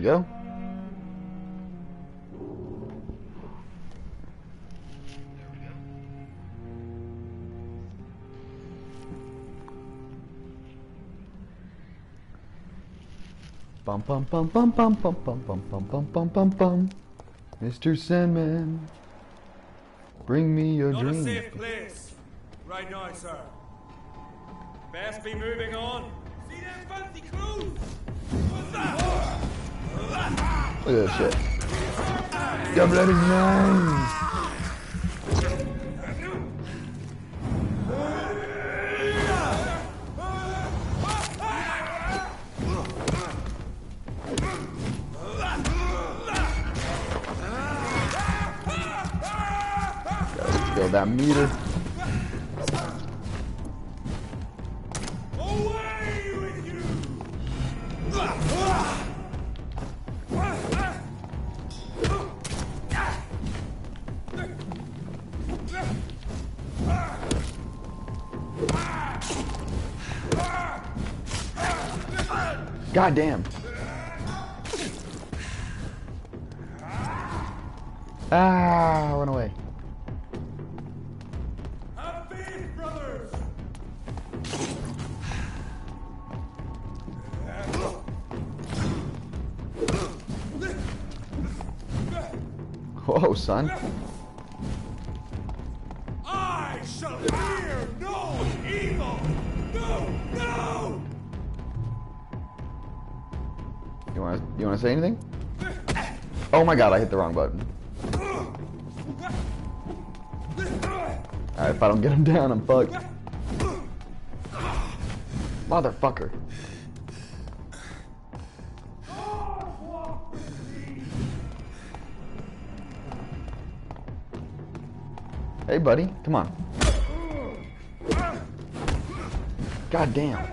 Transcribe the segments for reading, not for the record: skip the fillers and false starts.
we go. Bum bum bum bum bum bum bum bum bum bum bum bum bum. Mr. Sandman, bring me your dream. Not a safe place right now, sir. Best be moving on. See them fancy clothes? What's that? Look at that shit. Your blood is mine. Gotta kill that meter. Away with you! God damn. Ah, run away. Have faith, brothers! Whoa, son. I shall fear no evil! No, no! You wanna say anything? Oh my god, I hit the wrong button. Alright, if I don't get him down, I'm fucked. Motherfucker. Hey buddy, come on. God damn.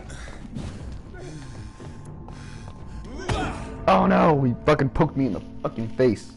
Oh no, he fucking poked me in the fucking face.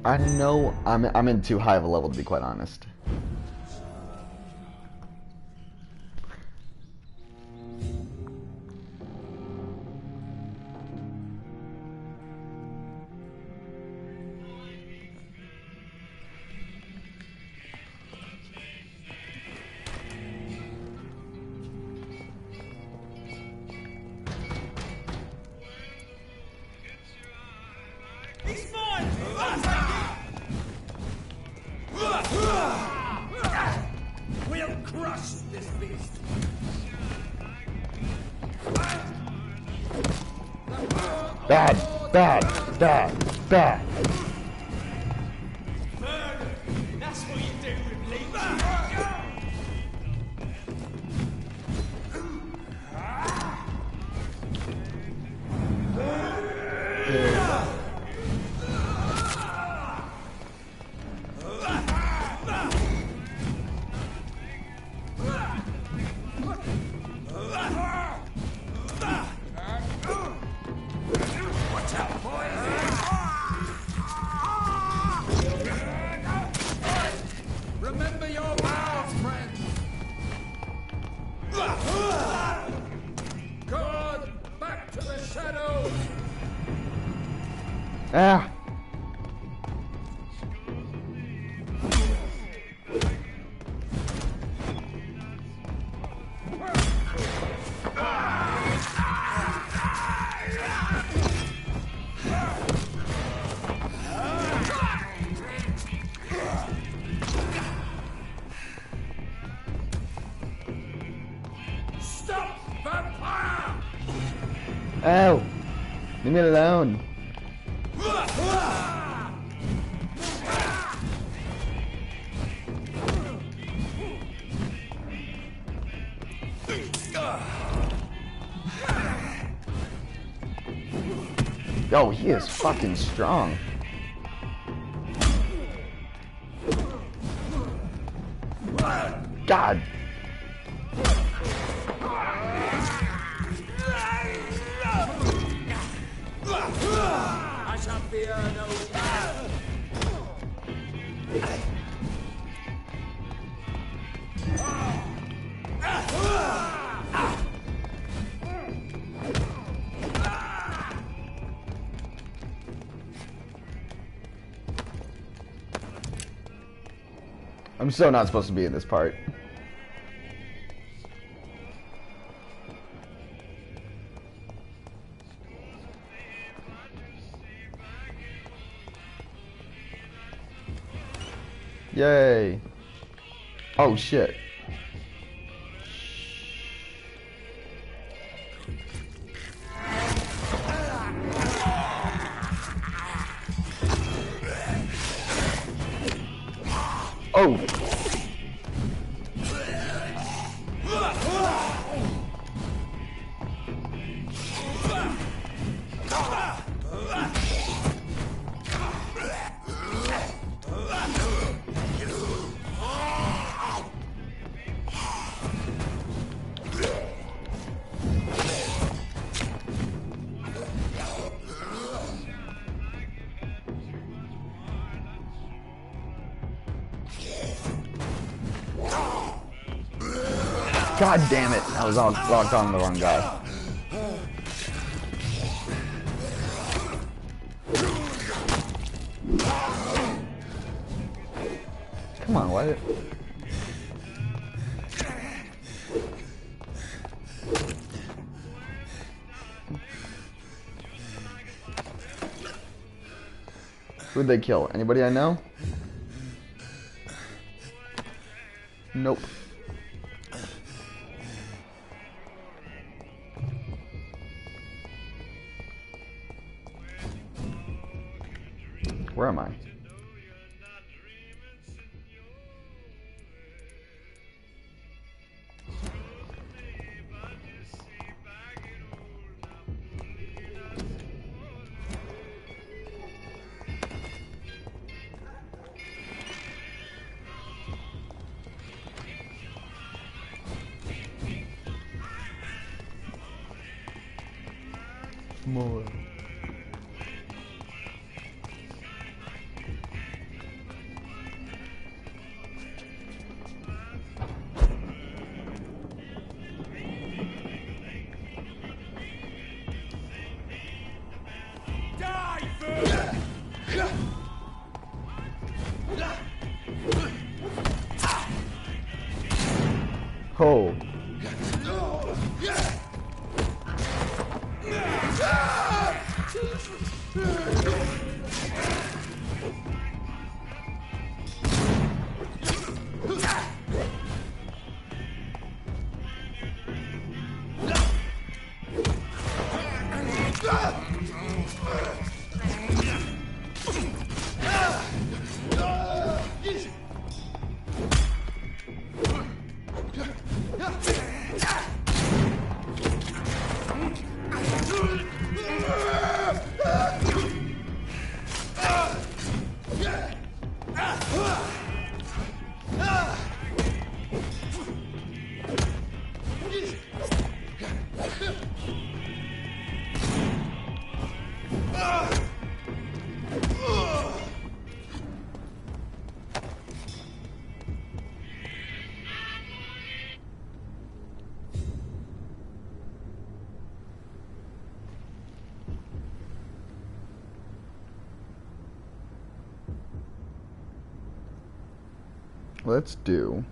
I know I'm in too high of a level to be quite honest. He's mine! We'll crush this beast! Bad, bad, bad, bad. Murder! That's what you do with leeches! Remember your vows, friends! God, back to the shadows! Ah. Stop, Vampyr! me alone. Yo, he is fucking strong. God. I shall fear no evil. I'm so not supposed to be in this part. Yay. Oh shit. Oh. God damn it. I was all locked on the wrong guy. Come on, what? Who'd they kill? Anybody I know? Nope. Where am I? More. Oh. Let's do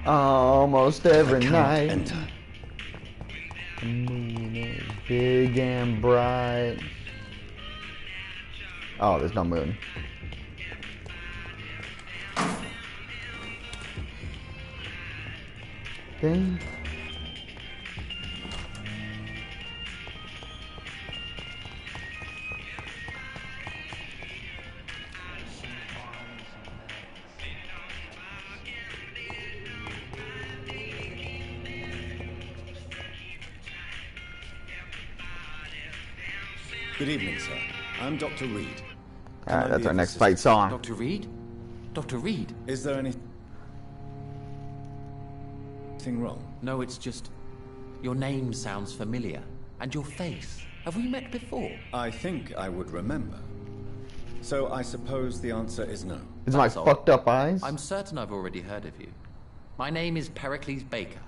Almost every I cannot night. enter. The moon is big and bright. Oh, there's no moon. Ding. Good evening, sir. I'm Dr. Reed. Alright, that's our next fight song. Dr. Reed? Dr. Reed? Is there anything wrong? No, it's just... Your name sounds familiar. And your face. Have we met before? I think I would remember. So I suppose the answer is no. Is my That's odd. fucked up eyes? I'm certain I've already heard of you. My name is Pericles Baker.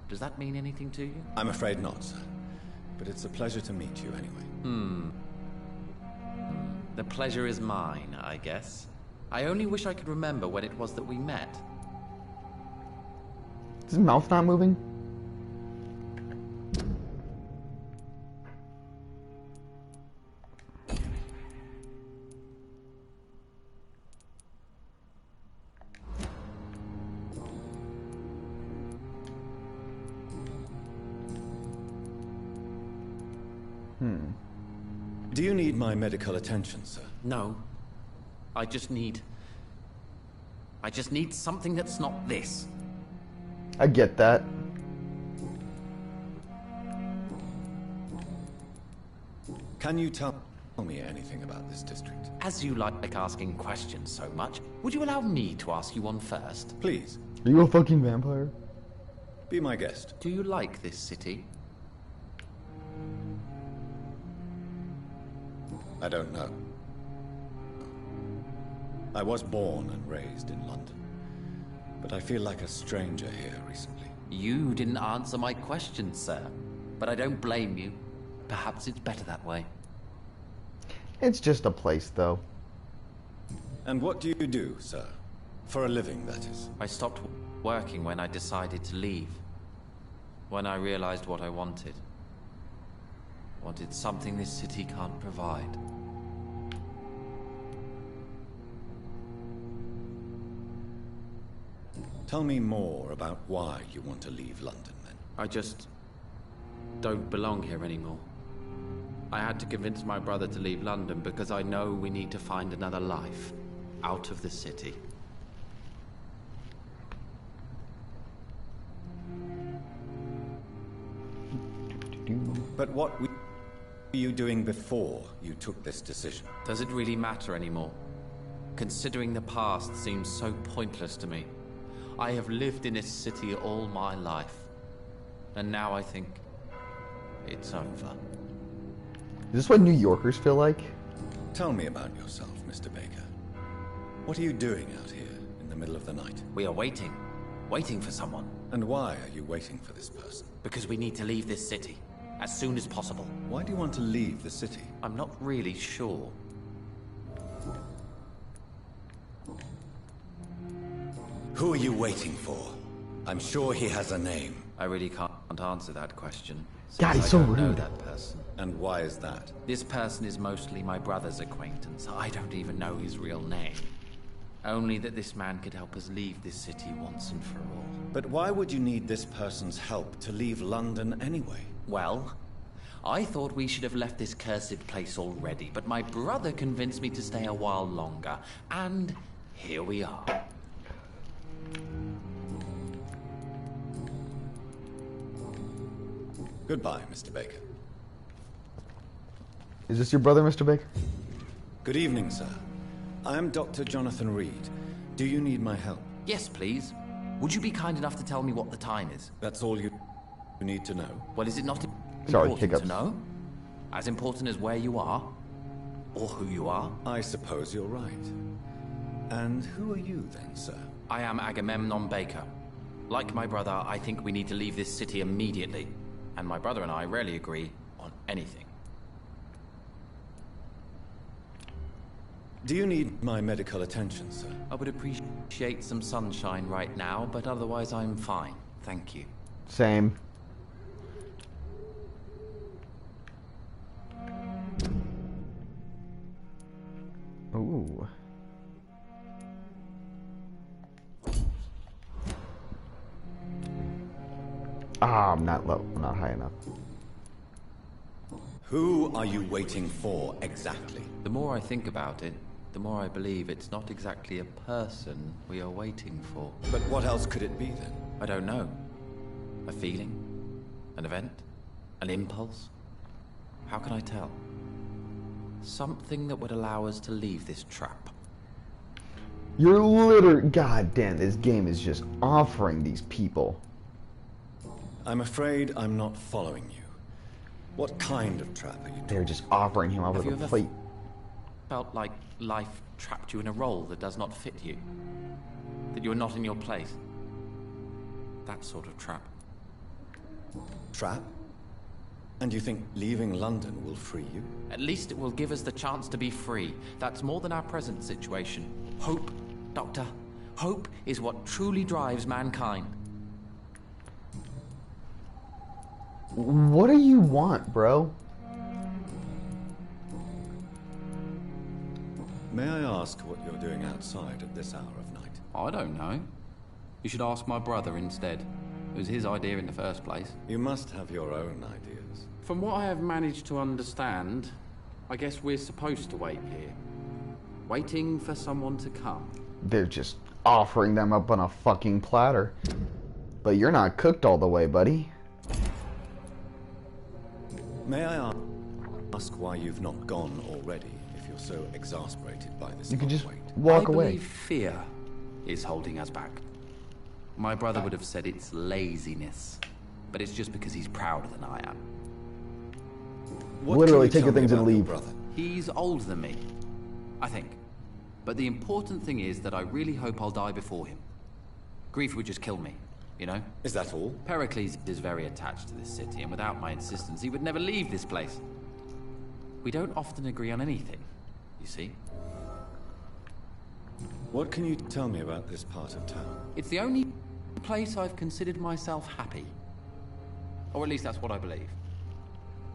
Does that mean anything to you? I'm afraid not, sir. But it's a pleasure to meet you anyway. The pleasure is mine, I guess. I only wish I could remember when it was that we met. Is his mouth not moving? Do you need my medical attention, sir? No. I just need something that's not this. I get that. Can you tell me anything about this district? As you like asking questions so much, would you allow me to ask you one first? Please, Are you a fucking vampire? be my guest. Do you like this city? I don't know. I was born and raised in London, but I feel like a stranger here recently. You didn't answer my question, sir. But I don't blame you. Perhaps it's better that way. It's just a place, though. And what do you do, sir? For a living, that is. I stopped working when I decided to leave. When I realized what I wanted. Wanted something this city can't provide. Tell me more about why you want to leave London, then. I just don't belong here anymore. I had to convince my brother to leave London because I know we need to find another life out of the city. But what were you doing before you took this decision? Does it really matter anymore? Considering the past seems so pointless to me. I have lived in this city all my life. And now I think it's over. Is this what New Yorkers feel like? Tell me about yourself, Mr. Baker. What are you doing out here in the middle of the night? We are waiting. Waiting for someone. And why are you waiting for this person? Because we need to leave this city. As soon as possible. Why do you want to leave the city? I'm not really sure. Who are you waiting for? I'm sure he has a name. I really can't answer that question. God, he's since so I don't know rude. that person. And why is that? This person is mostly my brother's acquaintance. I don't even know his real name. Only that this man could help us leave this city once and for all. But why would you need this person's help to leave London anyway? Well, I thought we should have left this cursed place already, but my brother convinced me to stay a while longer. And here we are. Goodbye, Mr. Baker. Is this your brother, Mr. Baker? Good evening, sir. I am Dr. Jonathan Reed. Do you need my help? Yes, please. Would you be kind enough to tell me what the time is? That's all you need to know. Well, is it not Sorry, important hiccups. to know? As important as where you are? Or who you are? I suppose you're right. And who are you then, sir? I am Agamemnon Baker. Like my brother, I think we need to leave this city immediately. And my brother and I rarely agree on anything. Do you need my medical attention, sir? I would appreciate some sunshine right now, but otherwise I'm fine. Thank you. Same. Ooh. Ah, I'm not low. I'm not high enough. Who are you waiting for, exactly? The more I think about it, the more I believe it's not exactly a person we are waiting for. But what else could it be, then? I don't know. A feeling? An event? An impulse? How can I tell? Something that would allow us to leave this trap. You're literally... God damn, this game is just offering these people. I'm afraid I'm not following you. What kind of trap are you doing? They're just offering him over the plate. Felt like life trapped you in a role that does not fit you? That you're not in your place? That sort of trap. Trap? And you think leaving London will free you? At least it will give us the chance to be free. That's more than our present situation. Hope, Doctor. Hope is what truly drives mankind. What do you want, bro? May I ask what you're doing outside at this hour of night? I don't know. You should ask my brother instead. It was his idea in the first place. You must have your own ideas. From what I have managed to understand, I guess we're supposed to wait here. Waiting for someone to come. They're just offering them up on a fucking platter. But you're not cooked all the way, buddy. May I ask why you've not gone already, if you're so exasperated by this? You can just wait. walk I away. believe fear is holding us back. My brother would have said it's laziness, but it's just because he's prouder than I am. What Literally can you take your tell me things and about your leave. brother? He's older than me, I think. But the important thing is that I really hope I'll die before him. Grief would just kill me, you know? Is that all? Pericles is very attached to this city, and without my insistence, he would never leave this place. We don't often agree on anything, you see. What can you tell me about this part of town? It's the only place I've considered myself happy. Or at least that's what I believe.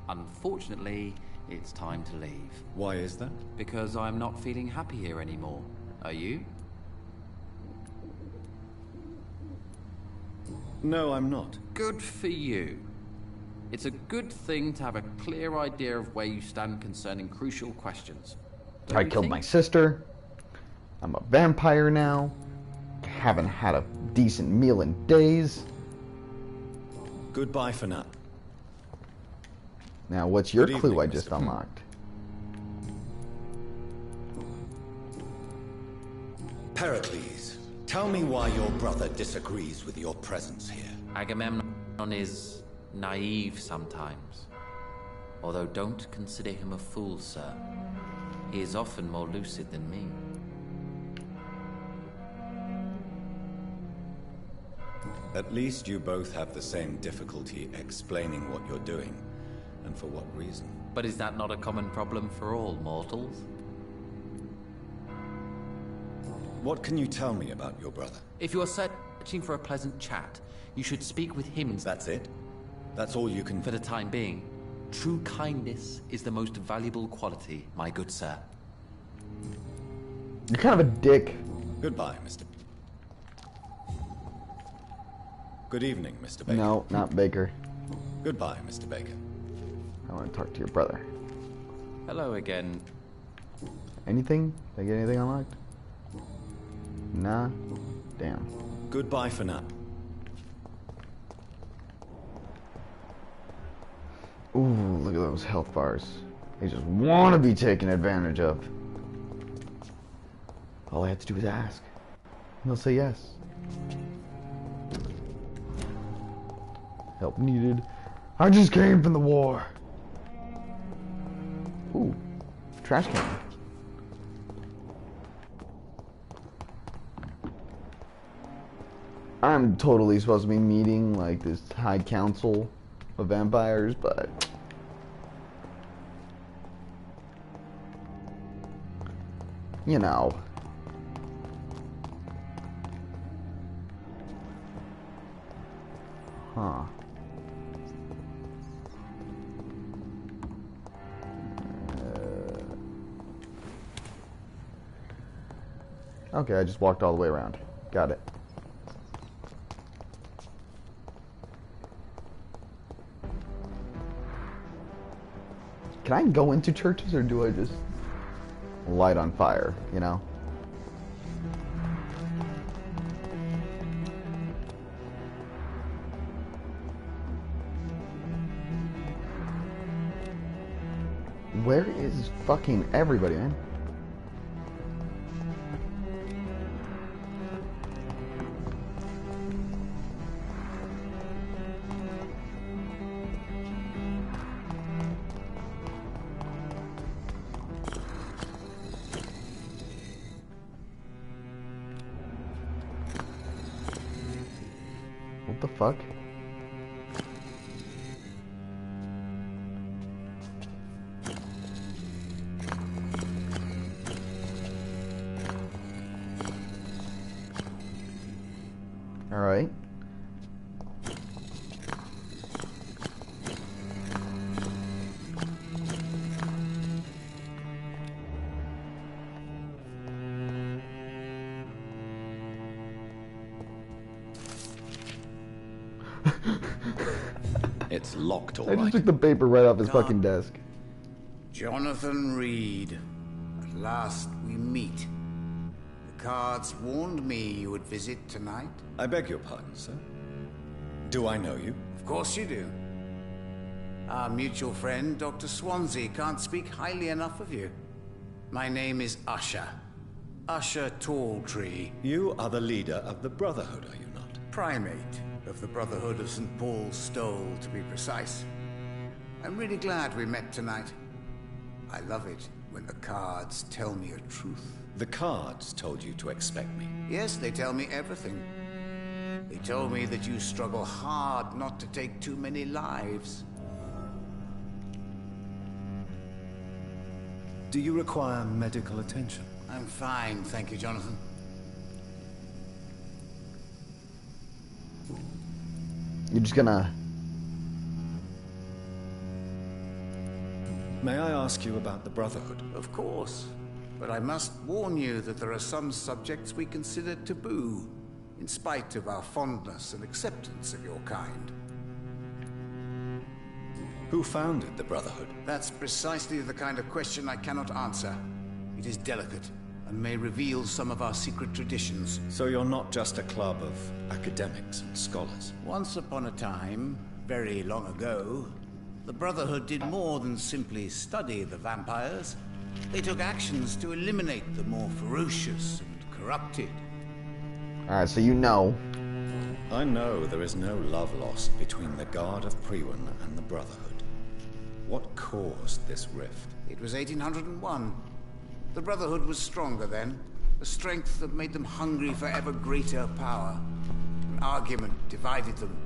Unfortunately, it's time to leave. Why is that? Because I'm not feeling happy here anymore. Are you? No, I'm not. Good for you. It's a good thing to have a clear idea of where you stand concerning crucial questions. Don't I you killed think? my sister. I'm a vampire now. Haven't had a decent meal in days. Goodbye for now. Now, what's your Good clue evening, I just Mr. unlocked? Pericles, tell me why your brother disagrees with your presence here. Agamemnon is naive sometimes. Although don't consider him a fool, sir. He is often more lucid than me. At least you both have the same difficulty explaining what you're doing, and for what reason. But is that not a common problem for all mortals? What can you tell me about your brother? If you are searching for a pleasant chat, you should speak with him That's it? That's all you can... for the time being. True kindness is the most valuable quality, my good sir. You're kind of a dick. Goodbye, Mr. Good evening, Mr. Baker. No, not Baker. Goodbye, Mr. Baker. I want to talk to your brother. Hello again. Anything? Did I get anything unlocked? Nah. Damn. Goodbye for now. Ooh, look at those health bars. They just want to be taken advantage of. All I have to do is ask. And they'll say yes. Help needed. I just came from the war. Ooh, trash can. I'm totally supposed to be meeting like this high council of vampires, but you know. Huh. Okay, I just walked all the way around. Got it. Can I go into churches, or do I just light on fire, you know? Where is fucking everybody, man? What the fuck? All right. It's locked, all I just right. took the paper right off his fucking desk. Jonathan Reed. At last we meet. The cards warned me you would visit tonight. I beg your pardon, sir. Do I know you? Of course you do. Our mutual friend, Dr. Swansea, can't speak highly enough of you. My name is Usher. Usher Talltree. You are the leader of the Brotherhood, are you not? Primate of the Brotherhood of St. Paul's Stole, to be precise. I'm really glad we met tonight. I love it when the cards tell me a truth. The cards told you to expect me. Yes, they tell me everything. They told me that you struggle hard not to take too many lives. Do you require medical attention? I'm fine, thank you, Jonathan. You're just gonna... May I ask you about the Brotherhood? Of course. But I must warn you that there are some subjects we consider taboo, in spite of our fondness and acceptance of your kind. Who founded the Brotherhood? That's precisely the kind of question I cannot answer. It is delicate, and may reveal some of our secret traditions. So you're not just a club of academics and scholars? Once upon a time, very long ago, the Brotherhood did more than simply study the vampires. They took actions to eliminate the more ferocious and corrupted. Alright, so you know. I know there is no love lost between the Guard of Priwen and the Brotherhood. What caused this rift? It was 1801. The Brotherhood was stronger then, a strength that made them hungry for ever greater power. An argument divided them,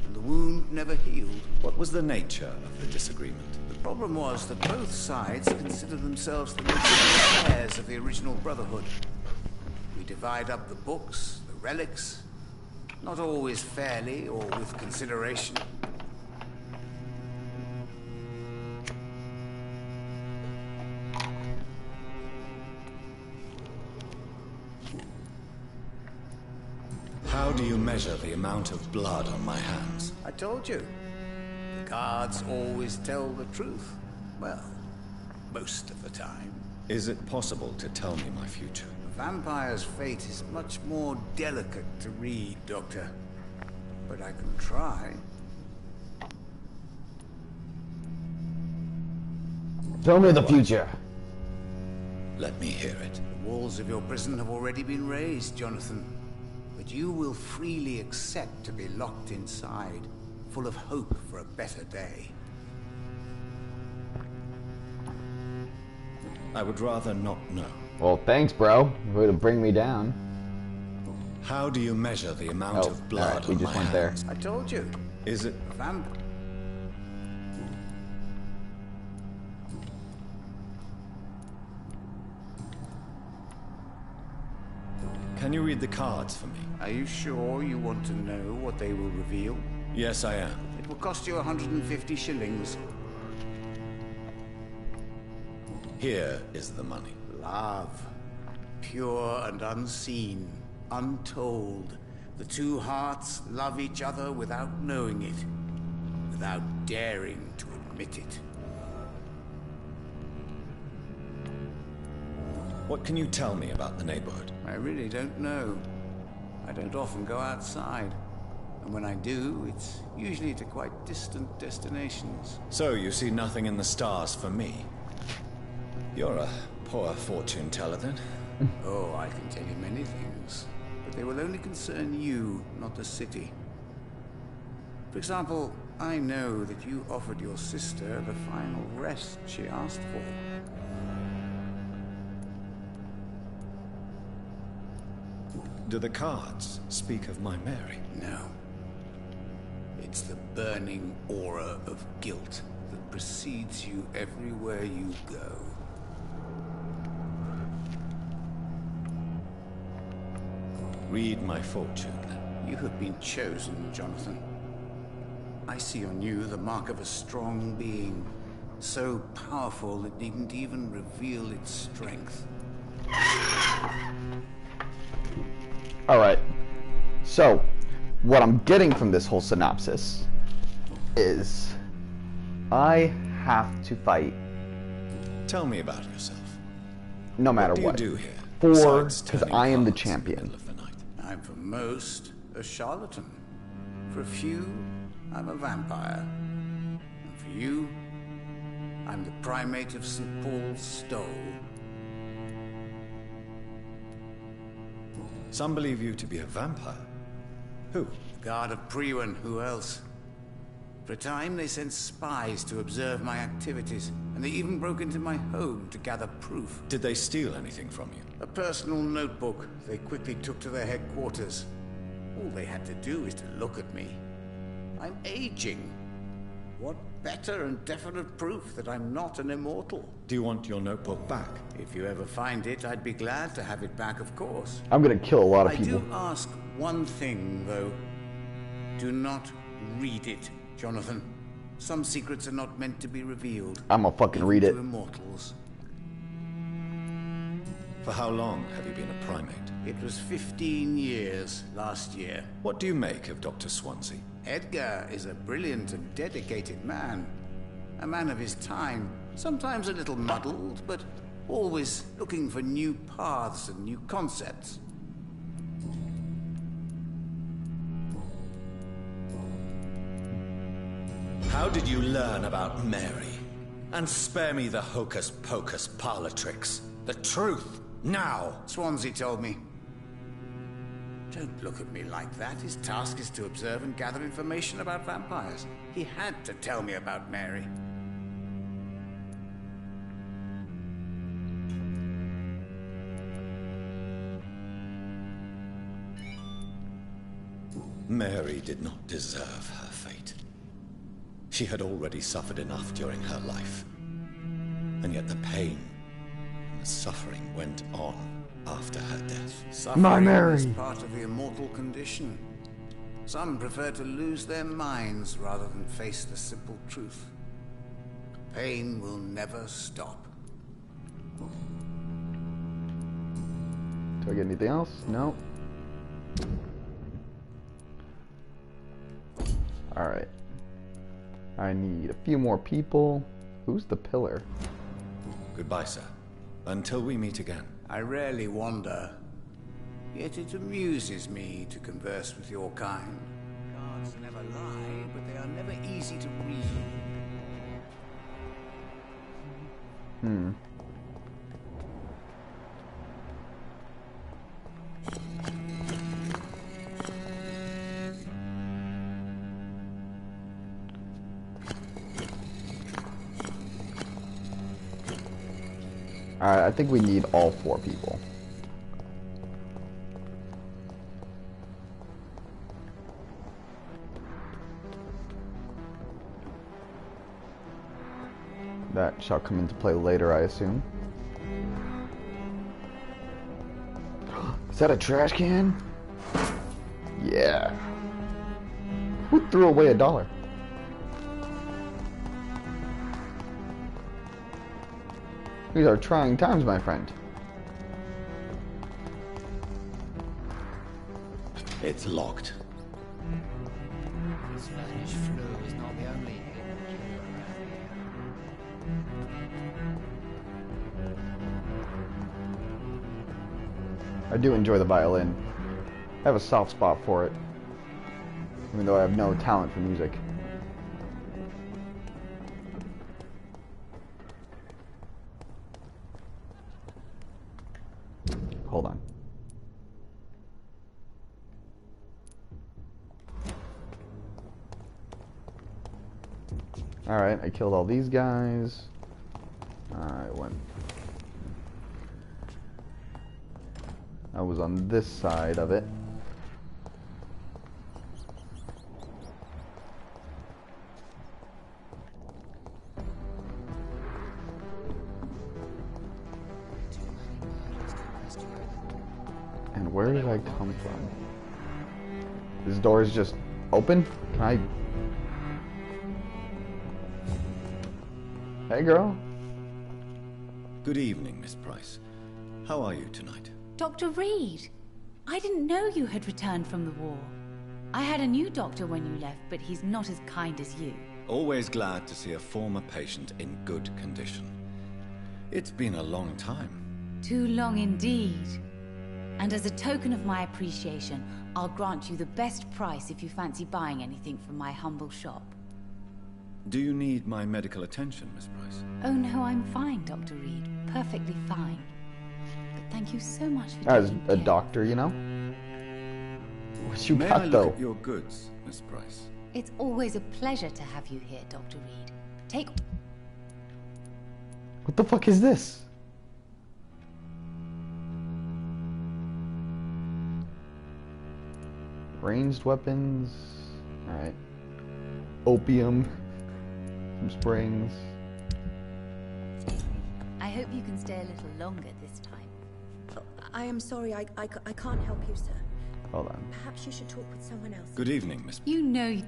and the wound never healed. What was the nature of the disagreement? The problem was that both sides considered themselves the legitimate heirs of the original Brotherhood. We divide up the books, the relics, not always fairly or with consideration. How do you measure the amount of blood on my hands? I told you. The cards always tell the truth. Well, most of the time. Is it possible to tell me my future? A vampire's fate is much more delicate to read, Doctor. But I can try. Tell me the future. Let me hear it. The walls of your prison have already been raised, Jonathan. But you will freely accept to be locked inside, full of hope for a better day. I would rather not know. Well, thanks, bro. Way to bring me down. How do you measure the amount of blood alright, we on just my went there. hands? I told you. Is it... Vamp... Can you read the cards for me? Are you sure you want to know what they will reveal? Yes, I am. It will cost you 150 shillings. Here is the money. Love. Pure and unseen. Untold. The two hearts love each other without knowing it. Without daring to admit it. What can you tell me about the neighborhood? I really don't know. I don't often go outside. And when I do, it's usually to quite distant destinations. So you see nothing in the stars for me? You're a poor fortune teller then. Oh, I can tell you many things. But they will only concern you, not the city. For example, I know that you offered your sister the final rest she asked for. Do the cards speak of my Mary? No. It's the burning aura of guilt that precedes you everywhere you go. Read my fortune. You have been chosen, Jonathan. I see on you the mark of a strong being, so powerful it needn't even reveal its strength. Alright, so what I'm getting from this whole synopsis is I have to fight Tell me about yourself. no matter What what. do you do here? Because besides turning I am the cards in champion. middle of the night? I'm for most a charlatan. For a few, I'm a vampire. And for you, I'm the primate of St. Paul's Stole. Some believe you to be a vampire. Who? The Guard of Priwen, who else? For a time, they sent spies to observe my activities, and they even broke into my home to gather proof. Did they steal anything from you? A personal notebook they quickly took to their headquarters. All they had to do is to look at me. I'm aging. What better and definite proof that I'm not an immortal? Do you want your notebook back? If you ever find it, I'd be glad to have it back, of course. I'm gonna kill a lot of I people. do ask one thing, though. Do not read it, Jonathan. Some secrets are not meant to be revealed. I'm gonna fucking read even it. to immortals. For how long have you been a primate? It was 15 years last year. What do you make of Dr. Swansea? Edgar is a brilliant and dedicated man. A man of his time. Sometimes a little muddled, but always looking for new paths and new concepts. How did you learn about Mary? And spare me the hocus-pocus parlor tricks. The truth, now! Swansea told me. Don't look at me like that. His task is to observe and gather information about vampires. He had to tell me about Mary. Mary did not deserve her fate. She had already suffered enough during her life. And yet the pain and the suffering went on after her death. Suffering Mary. is part of the immortal condition. Some prefer to lose their minds rather than face the simple truth. Pain will never stop. Do I get anything else? No. Alright. I need a few more people. Who's the pillar? Goodbye, sir. Until we meet again. I rarely wander, yet it amuses me to converse with your kind. Guards never lie, but they are never easy to read. Alright, I think we need all 4 people. That shall come into play later, I assume. Is that a trash can? Yeah. Who threw away $1? These are trying times, my friend. It's locked. Spanish flu is not the only hidden cure around here. I do enjoy the violin. I have a soft spot for it, even though I have no talent for music. Hold on. Alright, I killed all these guys. I was on this side of it. And where did I come from? This door is just open? Can I... Hey, girl. Good evening, Miss Price. How are you tonight? Dr. Reed, I didn't know you had returned from the war. I had a new doctor when you left, but he's not as kind as you. Always glad to see a former patient in good condition. It's been a long time. Too long indeed. And as a token of my appreciation, I'll grant you the best price if you fancy buying anything from my humble shop. Do you need my medical attention, Miss Price? Oh no, I'm fine, Dr. Reed. Perfectly fine. But thank you so much for As taking a care. doctor, you know? What you May I got, look though? at your goods, Miss Price? It's always a pleasure to have you here, Dr. Reed. Take... What the fuck is this? Ranged weapons. Alright. Opium. Some springs. I hope you can stay a little longer this time. Oh, I am sorry, I can't help you, sir. Hold on. Perhaps you should talk with someone else. Good evening, Miss... You know...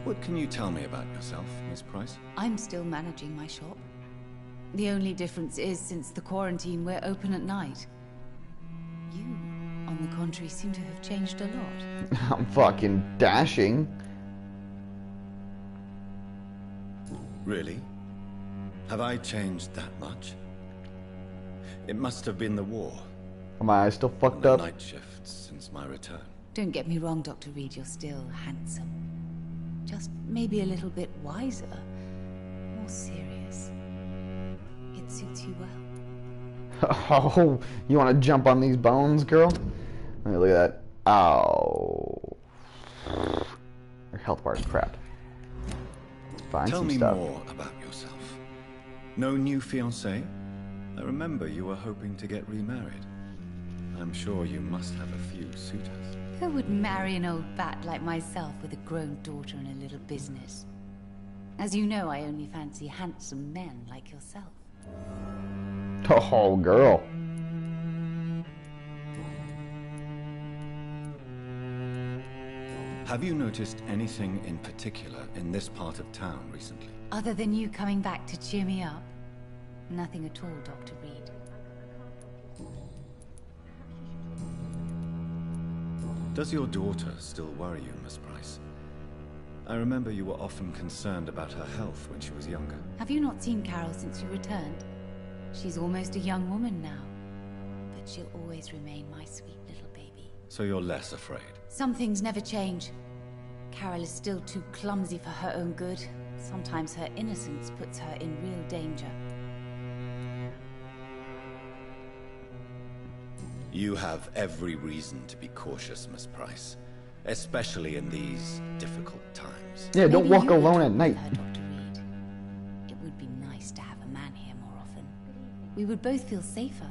What can you tell me about yourself, Miss Price? I'm still managing my shop. The only difference is, since the quarantine, we're open at night. You, on the contrary, seem to have changed a lot. I'm fucking dashing. Really? Have I changed that much? It must have been the war. Are my eyes still And fucked the up? night shifts since my return. Don't get me wrong, Dr. Reed, you're still handsome. Just maybe a little bit wiser. More serious. It suits you well. Oh, you want to jump on these bones, girl? Let me look at that. Ow. Your health bar is crap. Find Tell some me stuff. more about yourself. No new fiancé? I remember you were hoping to get remarried. I'm sure you must have a few suitors. Who would marry an old bat like myself with a grown daughter and a little business? As you know, I only fancy handsome men like yourself. Oh, girl. Have you noticed anything in particular in this part of town recently? Other than you coming back to cheer me up? Nothing at all, Dr. Reed. Does your daughter still worry you, Miss Price? I remember you were often concerned about her health when she was younger. Have you not seen Carol since you returned? She's almost a young woman now. But she'll always remain my sweet little baby. So you're less afraid? Some things never change. Carol is still too clumsy for her own good. Sometimes her innocence puts her in real danger. You have every reason to be cautious, Miss Price. Especially in these difficult times. Yeah, don't Maybe walk you could alone talk at with night. her, Dr. Reed. It would be nice to have a man here more often. We would both feel safer.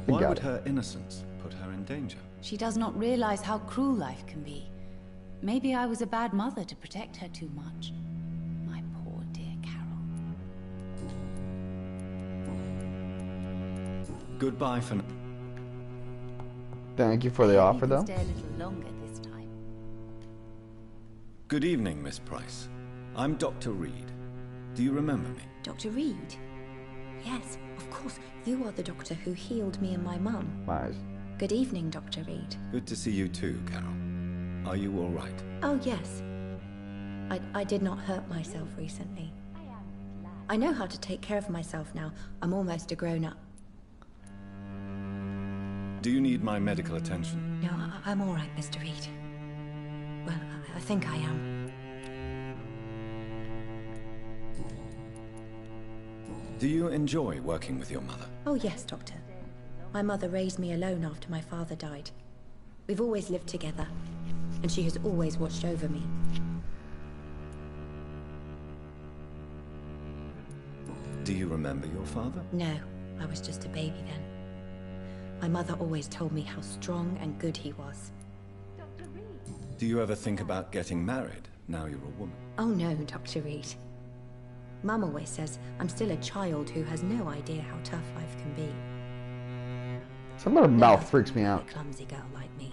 Why got would it. her innocence put her in danger? She does not realize how cruel life can be. Maybe I was a bad mother to protect her too much. My poor dear Carol. Goodbye for now. Thank you for the offer, though. Stay a little longer this time. Good evening, Miss Price. I'm Dr. Reed. Do you remember me? Dr. Reed? Yes, of course. You are the doctor who healed me and my mum. Nice. Good evening, Dr. Reed. Good to see you too, Carol. Are you all right? Oh, yes. I did not hurt myself recently. I know how to take care of myself now. I'm almost a grown-up. Do you need my medical attention? No, I'm all right, Mr. Reed. Well, I think I am. Do you enjoy working with your mother? Oh, yes, Doctor. My mother raised me alone after my father died. We've always lived together, and she has always watched over me. Do you remember your father? No, I was just a baby then. My mother always told me how strong and good he was. Do you ever think about getting married, now you're a woman? Oh no, Dr. Reed. Mum always says I'm still a child who has no idea how tough life can be. Some of her mouth freaks me out. A clumsy girl like me.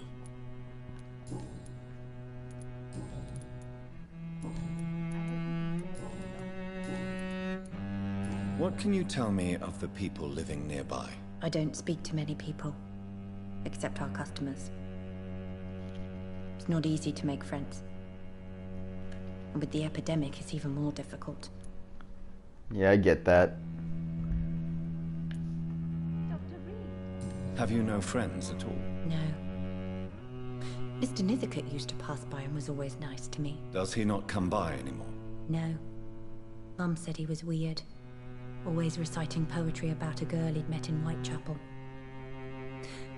What can you tell me of the people living nearby? I don't speak to many people, except our customers. It's not easy to make friends. And with the epidemic, it's even more difficult. Yeah, I get that. Have you no friends at all? No. Mr. Nithercote used to pass by and was always nice to me. Does he not come by anymore? No. Mum said he was weird. Always reciting poetry about a girl he'd met in Whitechapel.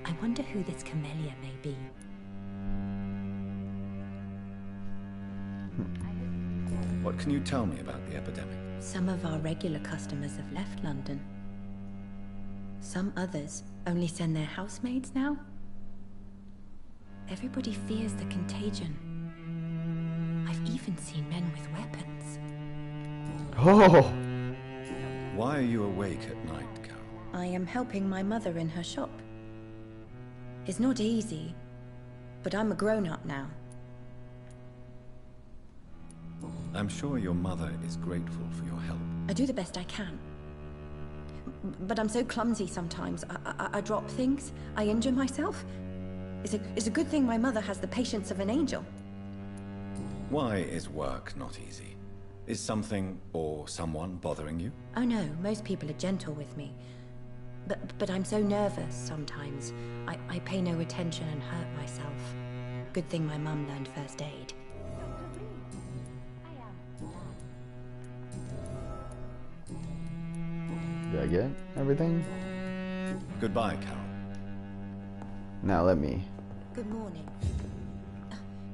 I wonder who this camellia may be. What can you tell me about the epidemic? Some of our regular customers have left London. Some others only send their housemaids now. Everybody fears the contagion. I've even seen men with weapons. Oh! Why are you awake at night, Carol? I am helping my mother in her shop. It's not easy, but I'm a grown-up now. I'm sure your mother is grateful for your help. I do the best I can. But I'm so clumsy sometimes. I drop things. I injure myself. It's a good thing my mother has the patience of an angel. Why is work not easy? Is something or someone bothering you? Oh no, most people are gentle with me. But I'm so nervous sometimes. I pay no attention and hurt myself. Good thing my mum learned first aid. Did I get everything? Goodbye, Carol. Now let me... Good morning.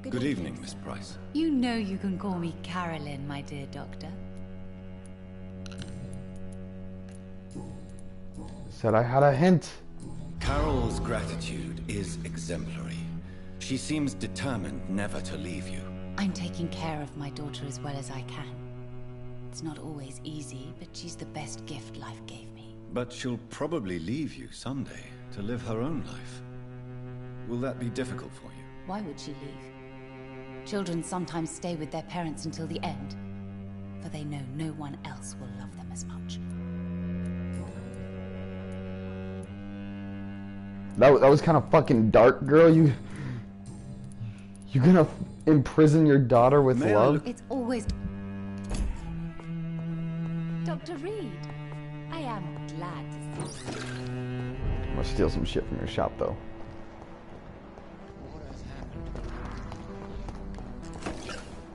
Good evening, Miss Price. You know you can call me Carolyn, my dear doctor. Said I had a hint. Carol's gratitude is exemplary. She seems determined never to leave you. I'm taking care of my daughter as well as I can. It's not always easy, but she's the best gift life gave me. But she'll probably leave you someday to live her own life. Will that be difficult for you? Why would she leave? Children sometimes stay with their parents until the end, for they know no one else will love them as much. That was kind of fucking dark, girl. You gonna imprison your daughter with love? It's always... Dr. Reed, I am glad to see you. I'm gonna steal some shit from your shop, though.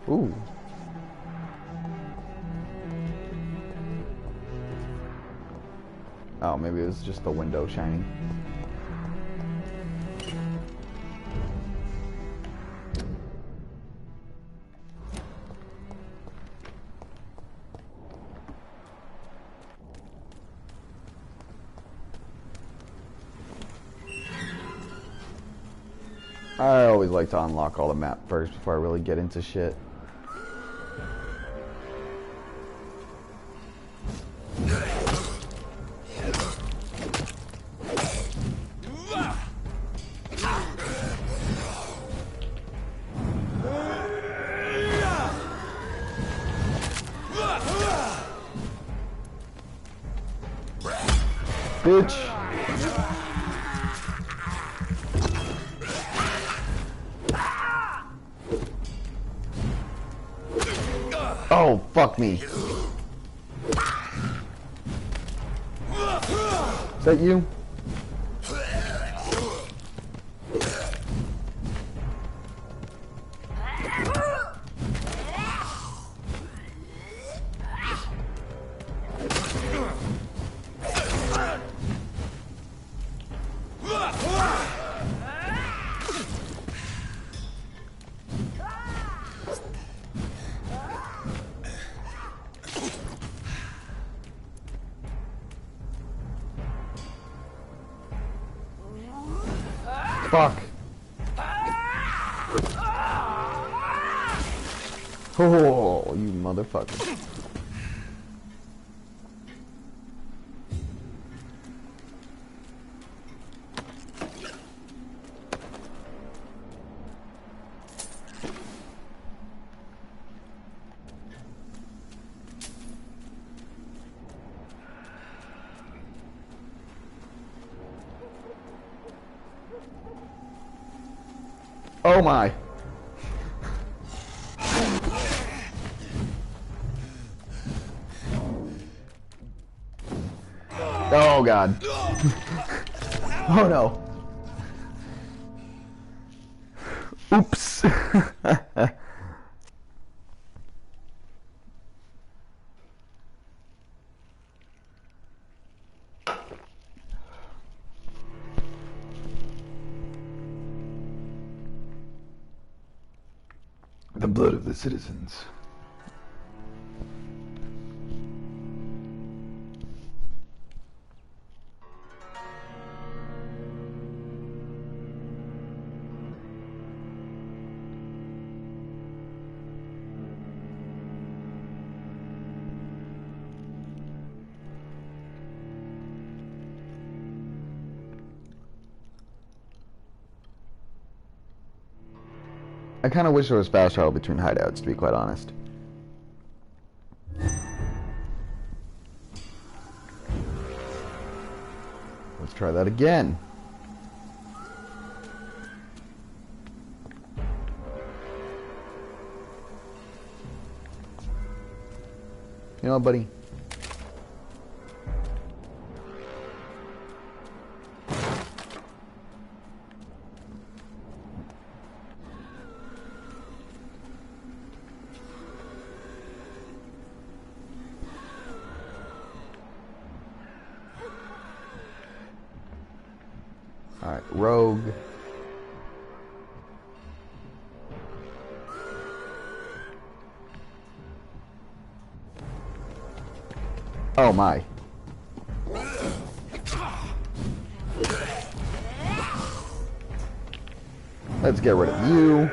Ooh. Oh, maybe it was just the window shining. I always like to unlock all the map first before I really get into shit. bitch. Oh, fuck me. Is that you? Fuck. Oh, you motherfucker. Oh my. Oh god. Oh no. Oops. The blood of the citizens. I kind of wish there was fast travel between hideouts, to be quite honest. Let's try that again. You know what, buddy? Alright, rogue. Oh my. Let's get rid of you.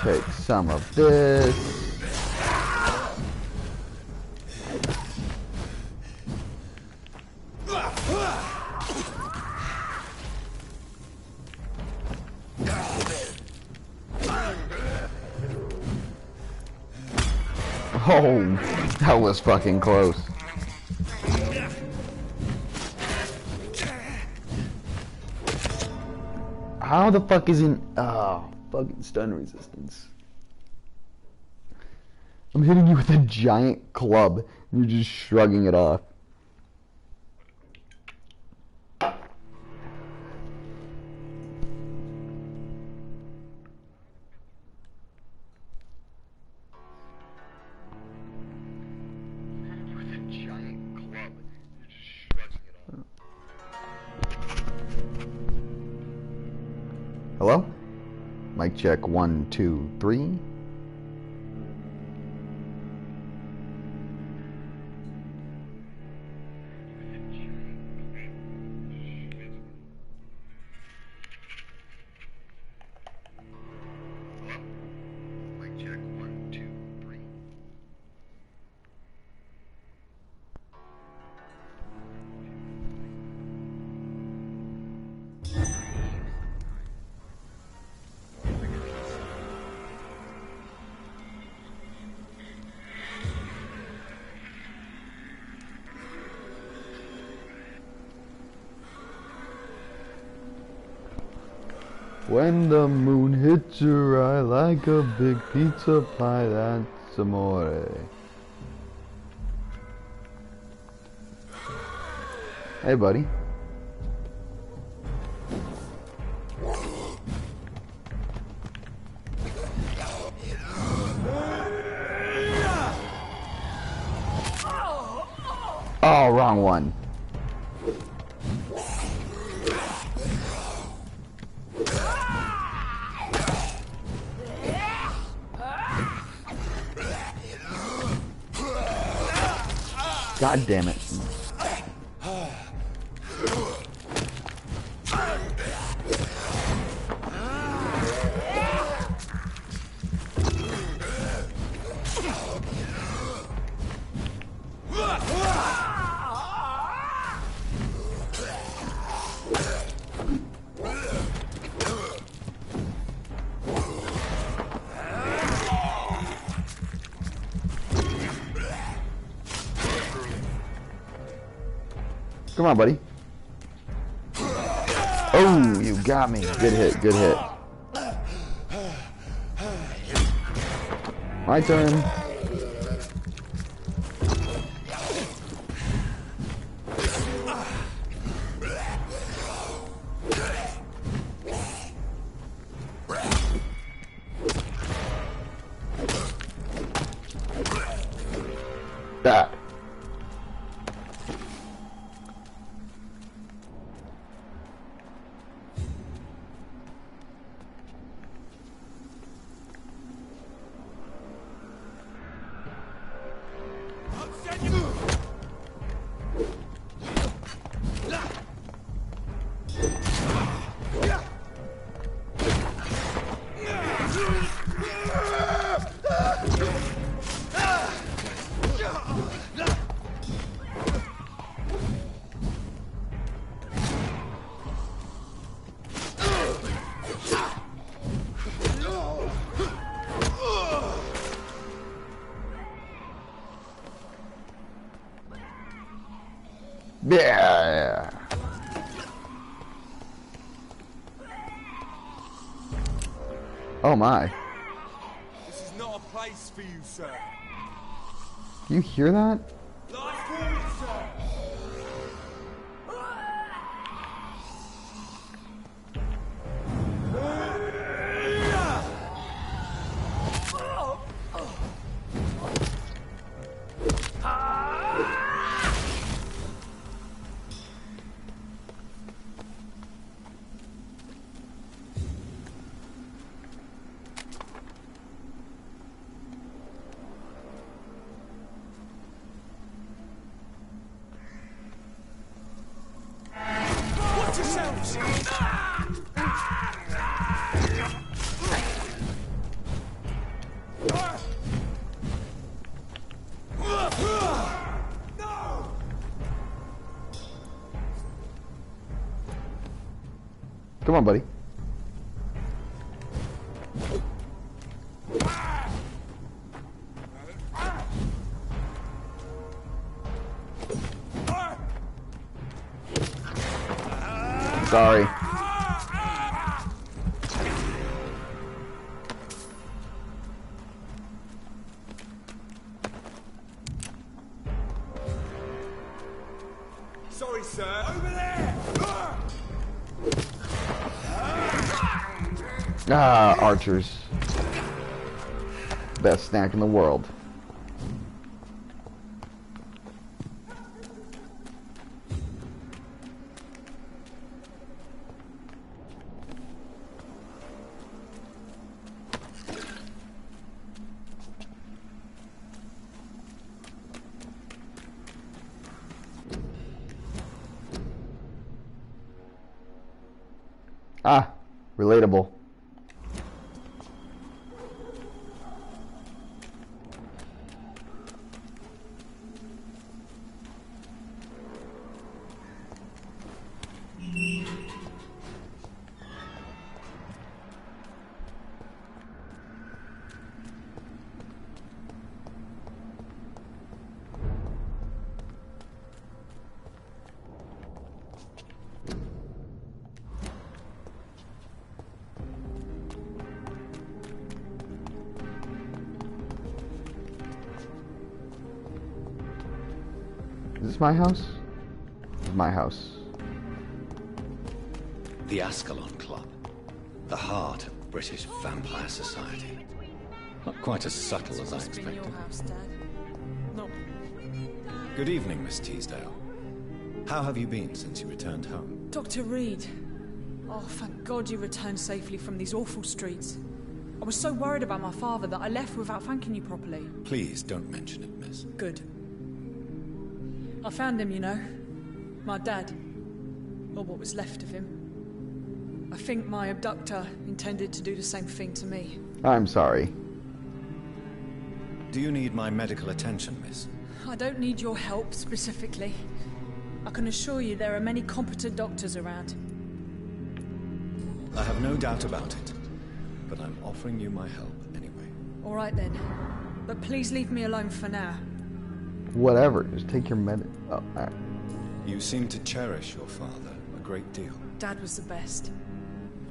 Take some of this. Oh, that was fucking close. How the fuck is in... Oh, fucking stun resistance. I'm hitting you with a giant club, and you're just shrugging it off. Hello? Mic check 1, 2, 3. When the moon hits your eye like a big pizza pie, that's amore. Hey, buddy. Oh, wrong one. God damn it. Come on, buddy. Oh, you got me. Good hit, good hit. My turn. That. Yeah. Oh my. This is not a place for you, sir. You hear that? Last warning, sir. Watch yourselves! Come on, buddy. Sorry. Sorry, sir. Over there! Ah, archers. Best snack in the world. Ah, relatable. my house? It's my house. The Ascalon Club. The heart of British vampire society. Not quite as subtle as I expected. Good evening, Miss Teasdale. How have you been since you returned home? Dr. Reed. Oh, thank God you returned safely from these awful streets. I was so worried about my father that I left without thanking you properly. Please don't mention it, miss. Good. I found him, you know. My dad. Or what was left of him. I think my abductor intended to do the same thing to me. I'm sorry. Do you need my medical attention, miss? I don't need your help specifically. I can assure you there are many competent doctors around. I have no doubt about it, but I'm offering you my help anyway. All right then, but please leave me alone for now. Whatever, just take your med. Oh, alright. You seem to cherish your father a great deal. Dad was the best.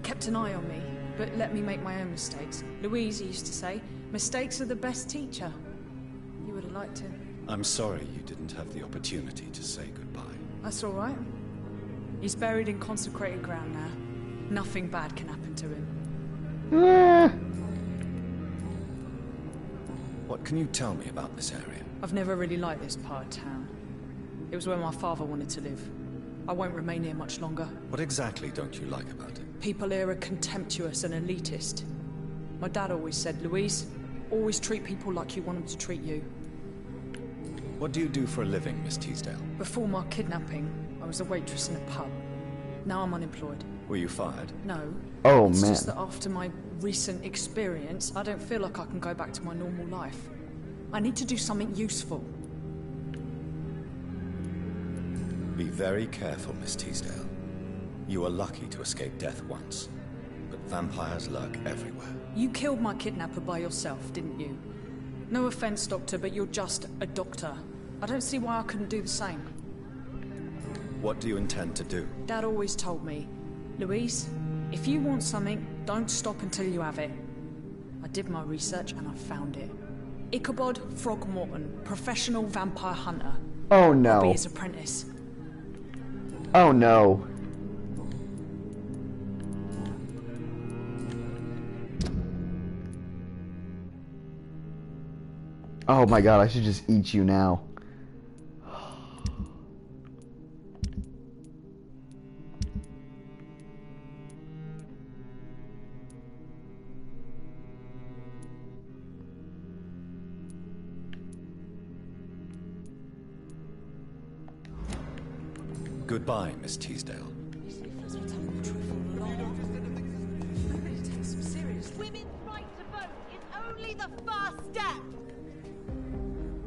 Kept an eye on me, but let me make my own mistakes. Louise used to say, mistakes are the best teacher. You would have liked him. I'm sorry you didn't have the opportunity to say goodbye. That's all right. He's buried in consecrated ground now. Nothing bad can happen to him. What can you tell me about this area? I've never really liked this part of town. It was where my father wanted to live. I won't remain here much longer. What exactly don't you like about it? People here are contemptuous and elitist. My dad always said, Louise, always treat people like you want them to treat you. What do you do for a living, Miss Teasdale? Before my kidnapping, I was a waitress in a pub. Now I'm unemployed. Were you fired? No. Oh, it's man. just that after my recent experience, I don't feel like I can go back to my normal life. I need to do something useful. Be very careful, Miss Teasdale. You are lucky to escape death once, but vampires lurk everywhere. You killed my kidnapper by yourself, didn't you? No offense, Doctor, but you're just a doctor. I don't see why I couldn't do the same. What do you intend to do? Dad always told me, Louise, if you want something, don't stop until you have it. I did my research and I found it. Ichabod Throgmorton, professional vampire hunter. Oh I'll be no. his apprentice. Oh no. Oh my god, I should just eat you now. Goodbye, Miss Teasdale. Women's right to vote is only the first step.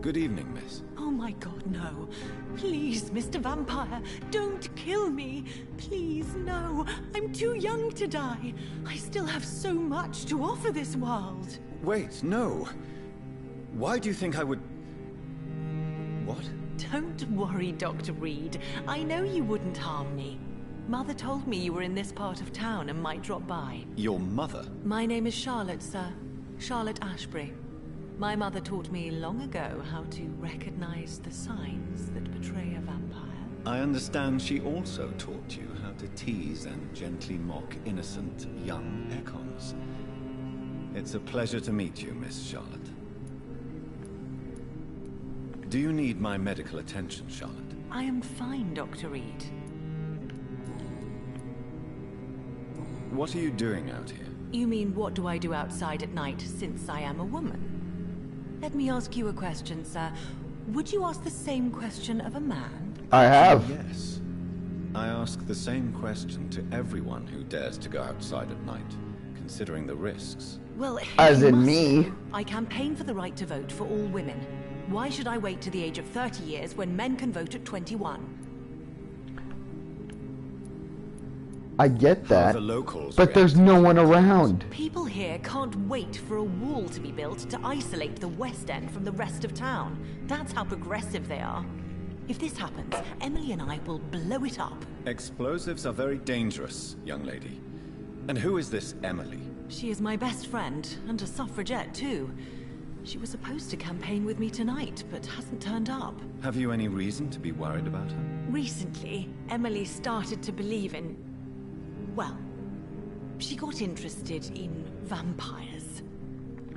Good evening, miss. Oh my god, no. Please, Mr. Vampire, don't kill me. Please, no. I'm too young to die. I still have so much to offer this world. Wait, no. Why do you think I would... What? Don't worry, Dr. Reed. I know you wouldn't harm me. Mother told me you were in this part of town and might drop by. Your mother? My name is Charlotte, sir. Charlotte Ashbury. My mother taught me long ago how to recognize the signs that betray a vampire. I understand she also taught you how to tease and gently mock innocent young Ekons. It's a pleasure to meet you, Miss Charlotte. Do you need my medical attention, Charlotte? I am fine, Dr. Reed. What are you doing out here? You mean what do I do outside at night since I am a woman? Let me ask you a question, sir. Would you ask the same question of a man? I have. Yes. I ask the same question to everyone who dares to go outside at night, considering the risks. Well, As you in must me. know, I campaign for the right to vote for all women. Why should I wait to the age of 30 years when men can vote at 21? I get How that, the locals but there's no one around. People here can't wait for a wall to be built to isolate the West End from the rest of town. That's how progressive they are. If this happens, Emily and I will blow it up. Explosives are very dangerous, young lady. And who is this Emily? She is my best friend, and a suffragette too. She was supposed to campaign with me tonight, but hasn't turned up. Have you any reason to be worried about her? Recently, Emily started to believe in... well, she got interested in vampires.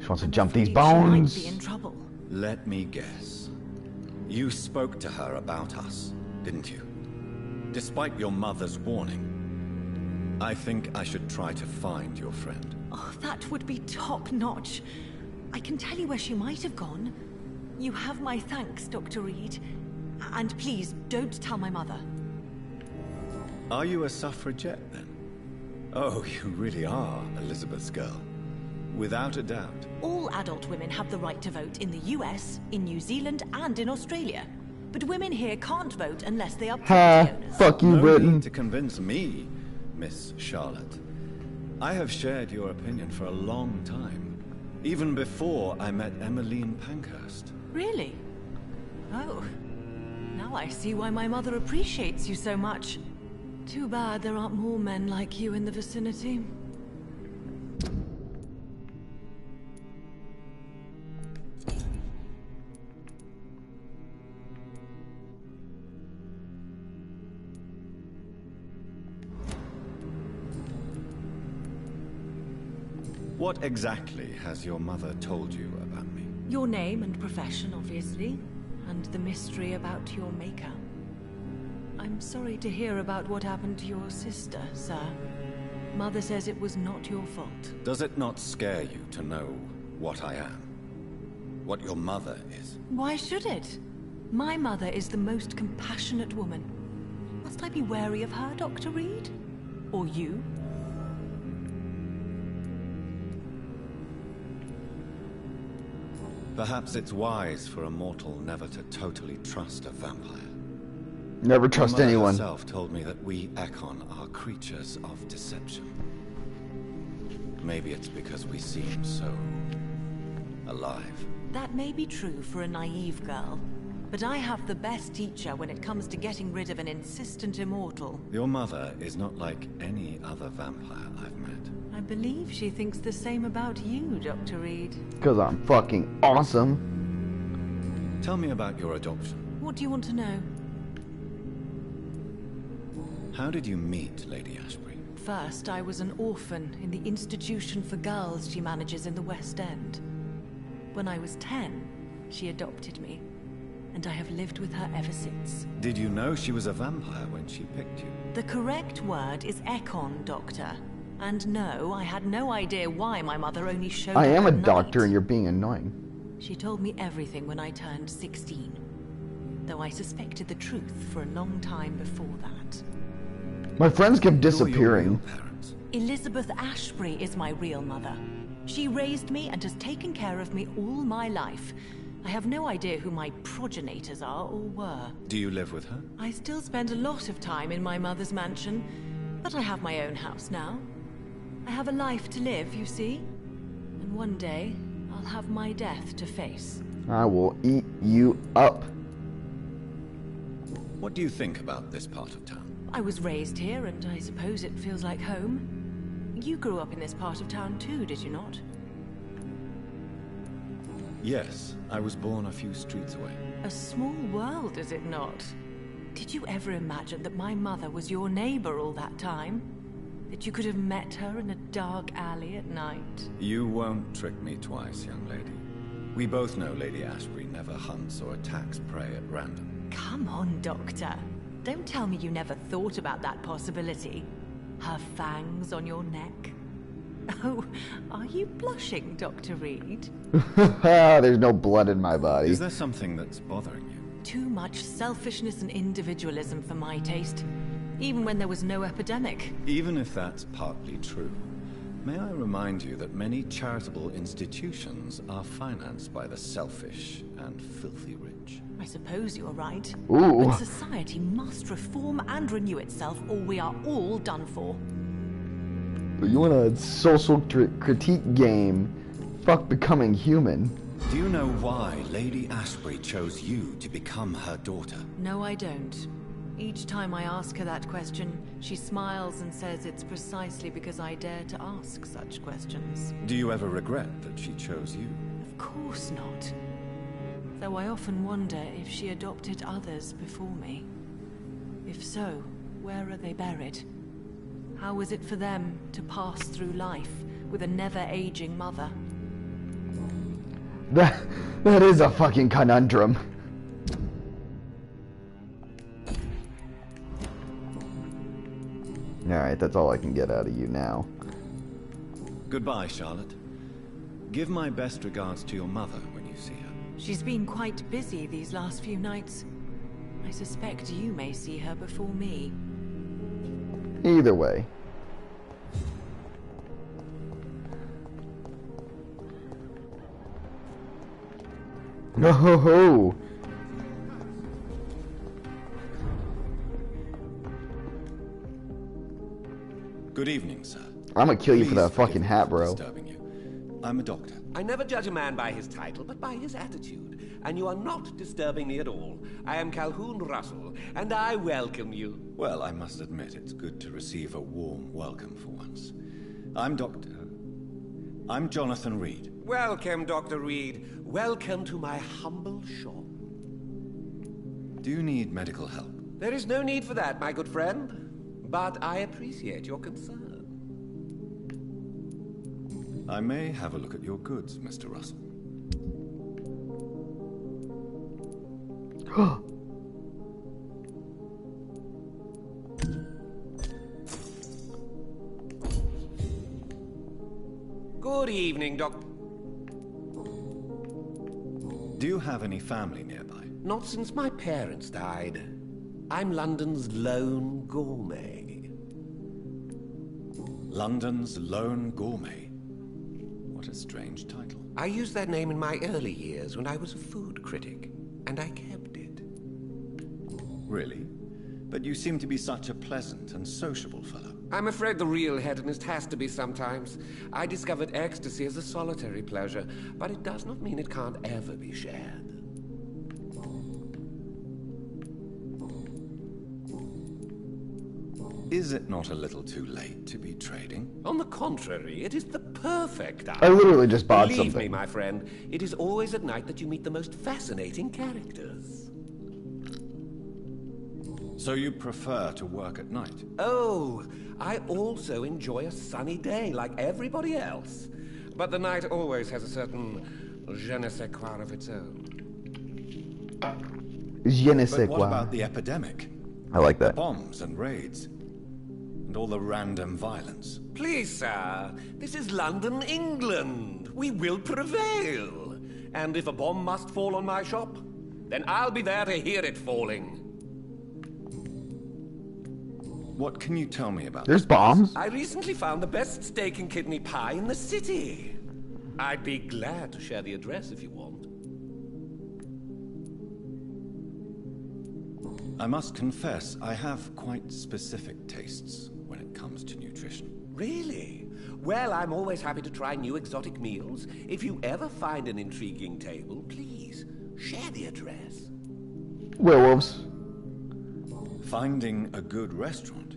She wants to I'm jump these afraid she bones. might be in trouble. Let me guess. You spoke to her about us, didn't you? Despite your mother's warning. I think I should try to find your friend. Oh, that would be top-notch. I can tell you where she might have gone. You have my thanks, Dr. Reed. And please, don't tell my mother. Are you a suffragette, then? Oh, you really are Elizabeth's girl. Without a doubt. All adult women have the right to vote in the US, in New Zealand, and in Australia. But women here can't vote unless they are property owners. Fuck you, No Britain. need to convince me, Miss Charlotte. I have shared your opinion for a long time. Even before I met Emmeline Pankhurst. Really? Oh. Now I see why my mother appreciates you so much. Too bad there aren't more men like you in the vicinity. What exactly has your mother told you about me? Your name and profession, obviously, and the mystery about your maker. I'm sorry to hear about what happened to your sister, sir. Mother says it was not your fault. Does it not scare you to know what I am? What your mother is? Why should it? My mother is the most compassionate woman. Must I be wary of her, Dr. Reed? Or you? Perhaps it's wise for a mortal never to totally trust a vampire. Never trust Your mother anyone. herself told me that we Ekon are creatures of deception. Maybe it's because we seem so alive. That may be true for a naive girl, but I have the best teacher when it comes to getting rid of an insistent immortal. Your mother is not like any other vampire I've met. I believe she thinks the same about you, Dr. Reed. Because I'm fucking awesome. Tell me about your adoption. What do you want to know? How did you meet Lady Ashbury? First, I was an orphan in the institution for girls she manages in the West End. When I was 10, she adopted me, and I have lived with her ever since. Did you know she was a vampire when she picked you? The correct word is Ekon, Doctor. And no, I had no idea why my mother only showed I up am a at doctor night. and you're being annoying. She told me everything when I turned 16, though I suspected the truth for a long time before that. My friends kept Who are your disappearing. real parents? Elizabeth Ashbury is my real mother. She raised me and has taken care of me all my life. I have no idea who my progenitors are or were. Do you live with her? I still spend a lot of time in my mother's mansion, but I have my own house now. I have a life to live, you see, and one day I'll have my death to face. I will eat you up. What do you think about this part of town? I was raised here, and I suppose it feels like home. You grew up in this part of town too, did you not? Yes, I was born a few streets away. A small world, is it not? Did you ever imagine that my mother was your neighbor all that time? That you could have met her in a dark alley at night? You won't trick me twice, young lady. We both know Lady Ashbury never hunts or attacks prey at random. Come on, Doctor. Don't tell me you never thought about that possibility. Her fangs on your neck. Oh, are you blushing, Dr. Reed? There's no blood in my body. Is there something that's bothering you? Too much selfishness and individualism for my taste. Even when there was no epidemic. Even if that's partly true, may I remind you that many charitable institutions are financed by the selfish and filthy rich. I suppose you're right. Ooh. But society must reform and renew itself, or we are all done for. You want a social critique game? Fuck becoming human. Do you know why Lady Ashbury chose you to become her daughter? No, I don't. Each time I ask her that question, she smiles and says it's precisely because I dare to ask such questions. Do you ever regret that she chose you? Of course not. Though I often wonder if she adopted others before me. If so, where are they buried? How was it for them to pass through life with a never-aging mother? That is a fucking conundrum. Alright, that's all I can get out of you now. Goodbye, Charlotte. Give my best regards to your mother when you see her. She's been quite busy these last few nights. I suspect you may see her before me. Either way. No ho ho! Good evening, sir. I'm gonna kill you for that Please fucking forgive me hat, for bro. disturbing you. I'm a doctor. I never judge a man by his title, but by his attitude. And you are not disturbing me at all. I am Calhoun Russell, and I welcome you. Well, I must admit, it's good to receive a warm welcome for once. I'm Jonathan Reed. Welcome, Dr. Reed. Welcome to my humble shop. Do you need medical help? There is no need for that, my good friend. But I appreciate your concern. I may have a look at your goods, Mr. Russell. Good evening, Doctor. Do you have any family nearby? Not since my parents died. I'm London's lone gourmet. London's lone gourmet? What a strange title. I used that name in my early years when I was a food critic, and I kept it. Really? But you seem to be such a pleasant and sociable fellow. I'm afraid the real hedonist has to be sometimes. I discovered ecstasy as a solitary pleasure, but it does not mean it can't ever be shared. Is it not a little too late to be trading? On the contrary, it is the perfect hour. I literally just bought Believe something. me, my friend, it is always at night that you meet the most fascinating characters. So you prefer to work at night? Oh, I also enjoy a sunny day like everybody else. But the night always has a certain je ne sais quoi of its own. Je ne sais But what quoi. about the epidemic? I like that. Bombs and raids. And all the random violence. Please, sir, this is London, England. We will prevail. And if a bomb must fall on my shop, then I'll be there to hear it falling. What can you tell me about There's this place? bombs? I recently found the best steak and kidney pie in the city. I'd be glad to share the address if you want. I must confess, I have quite specific tastes when it comes to nutrition. Really? Well, I'm always happy to try new exotic meals. If you ever find an intriguing table, please share the address. Werewolves. Finding a good restaurant?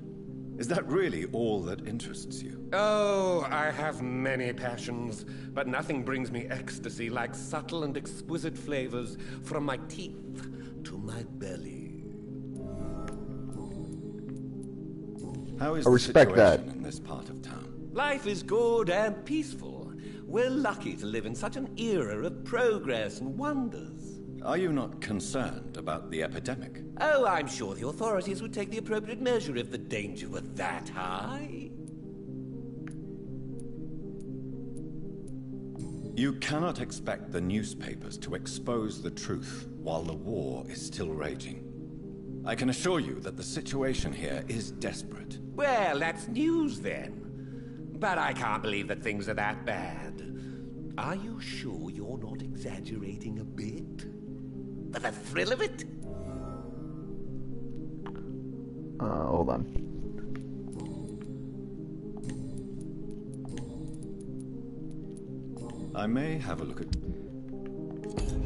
Is that really all that interests you? Oh, I have many passions, but nothing brings me ecstasy like subtle and exquisite flavors from my teeth to my belly. How is I the respect that. situation in this part of town? Life is good and peaceful. We're lucky to live in such an era of progress and wonders. Are you not concerned about the epidemic? Oh, I'm sure the authorities would take the appropriate measure if the danger were that high. You cannot expect the newspapers to expose the truth while the war is still raging. I can assure you that the situation here is desperate. Well, that's news then. But I can't believe that things are that bad. Are you sure you're not exaggerating a bit? For the thrill of it? Hold on. I may have a look at...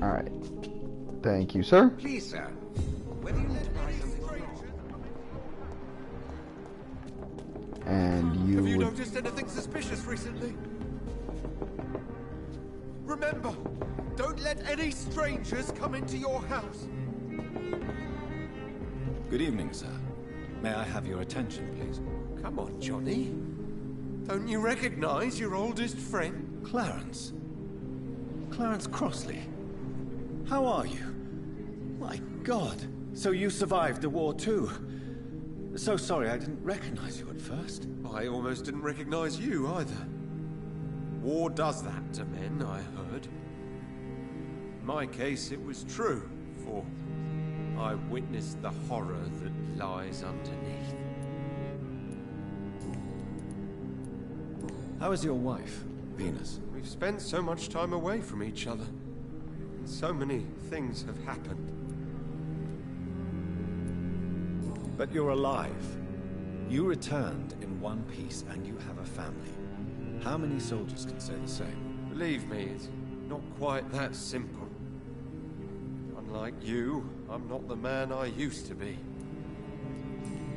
Alright. Thank you, sir. Please, sir. Whether you let buy something or not. And you Have you would... noticed anything suspicious recently? Remember, Don't let any strangers come into your house. Good evening, sir. May I have your attention, please? Come on, Johnny. Don't you recognize your oldest friend? Clarence. Clarence Crossley. How are you? My God. So you survived the war too. So sorry I didn't recognize you at first. I almost didn't recognize you either. War does that to men, I heard. In my case, it was true, for I witnessed the horror that lies underneath. How is your wife, Venus? We've spent so much time away from each other. And so many things have happened. But you're alive. You returned in one piece and you have a family. How many soldiers can say the same? Believe me, it's not quite that simple. Unlike you, I'm not the man I used to be.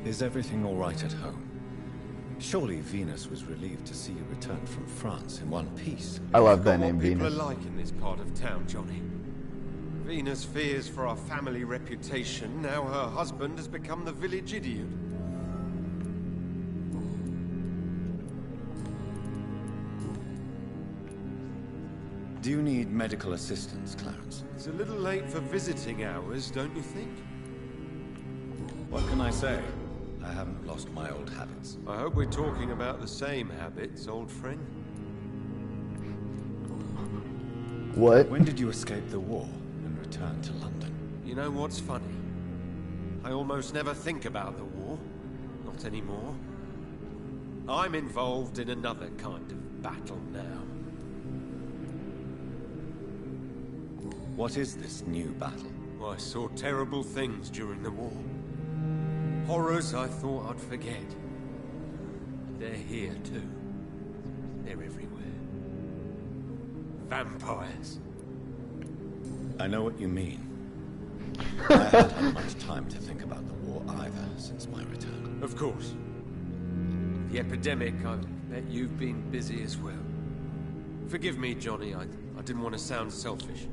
Is everything all right at home? Surely Venus was relieved to see you return from France in one piece. I love that name, What people Venus. are like in this part of town, Johnny. Venus fears for our family reputation. Now her husband has become the village idiot. Do you need medical assistance, Clarence? It's a little late for visiting hours, don't you think? What can I say? I haven't lost my old habits. I hope we're talking about the same habits, old friend. What? When did you escape the war and return to London? You know what's funny? I almost never think about the war. Not anymore. I'm involved in another kind of battle now. What is this new battle? I saw terrible things during the war. Horrors I thought I'd forget. They're here too. They're everywhere. Vampires. I know what you mean. I haven't had much time to think about the war either since my return. Of course. The epidemic, I bet you've been busy as well. Forgive me, Johnny, I didn't want to sound selfish.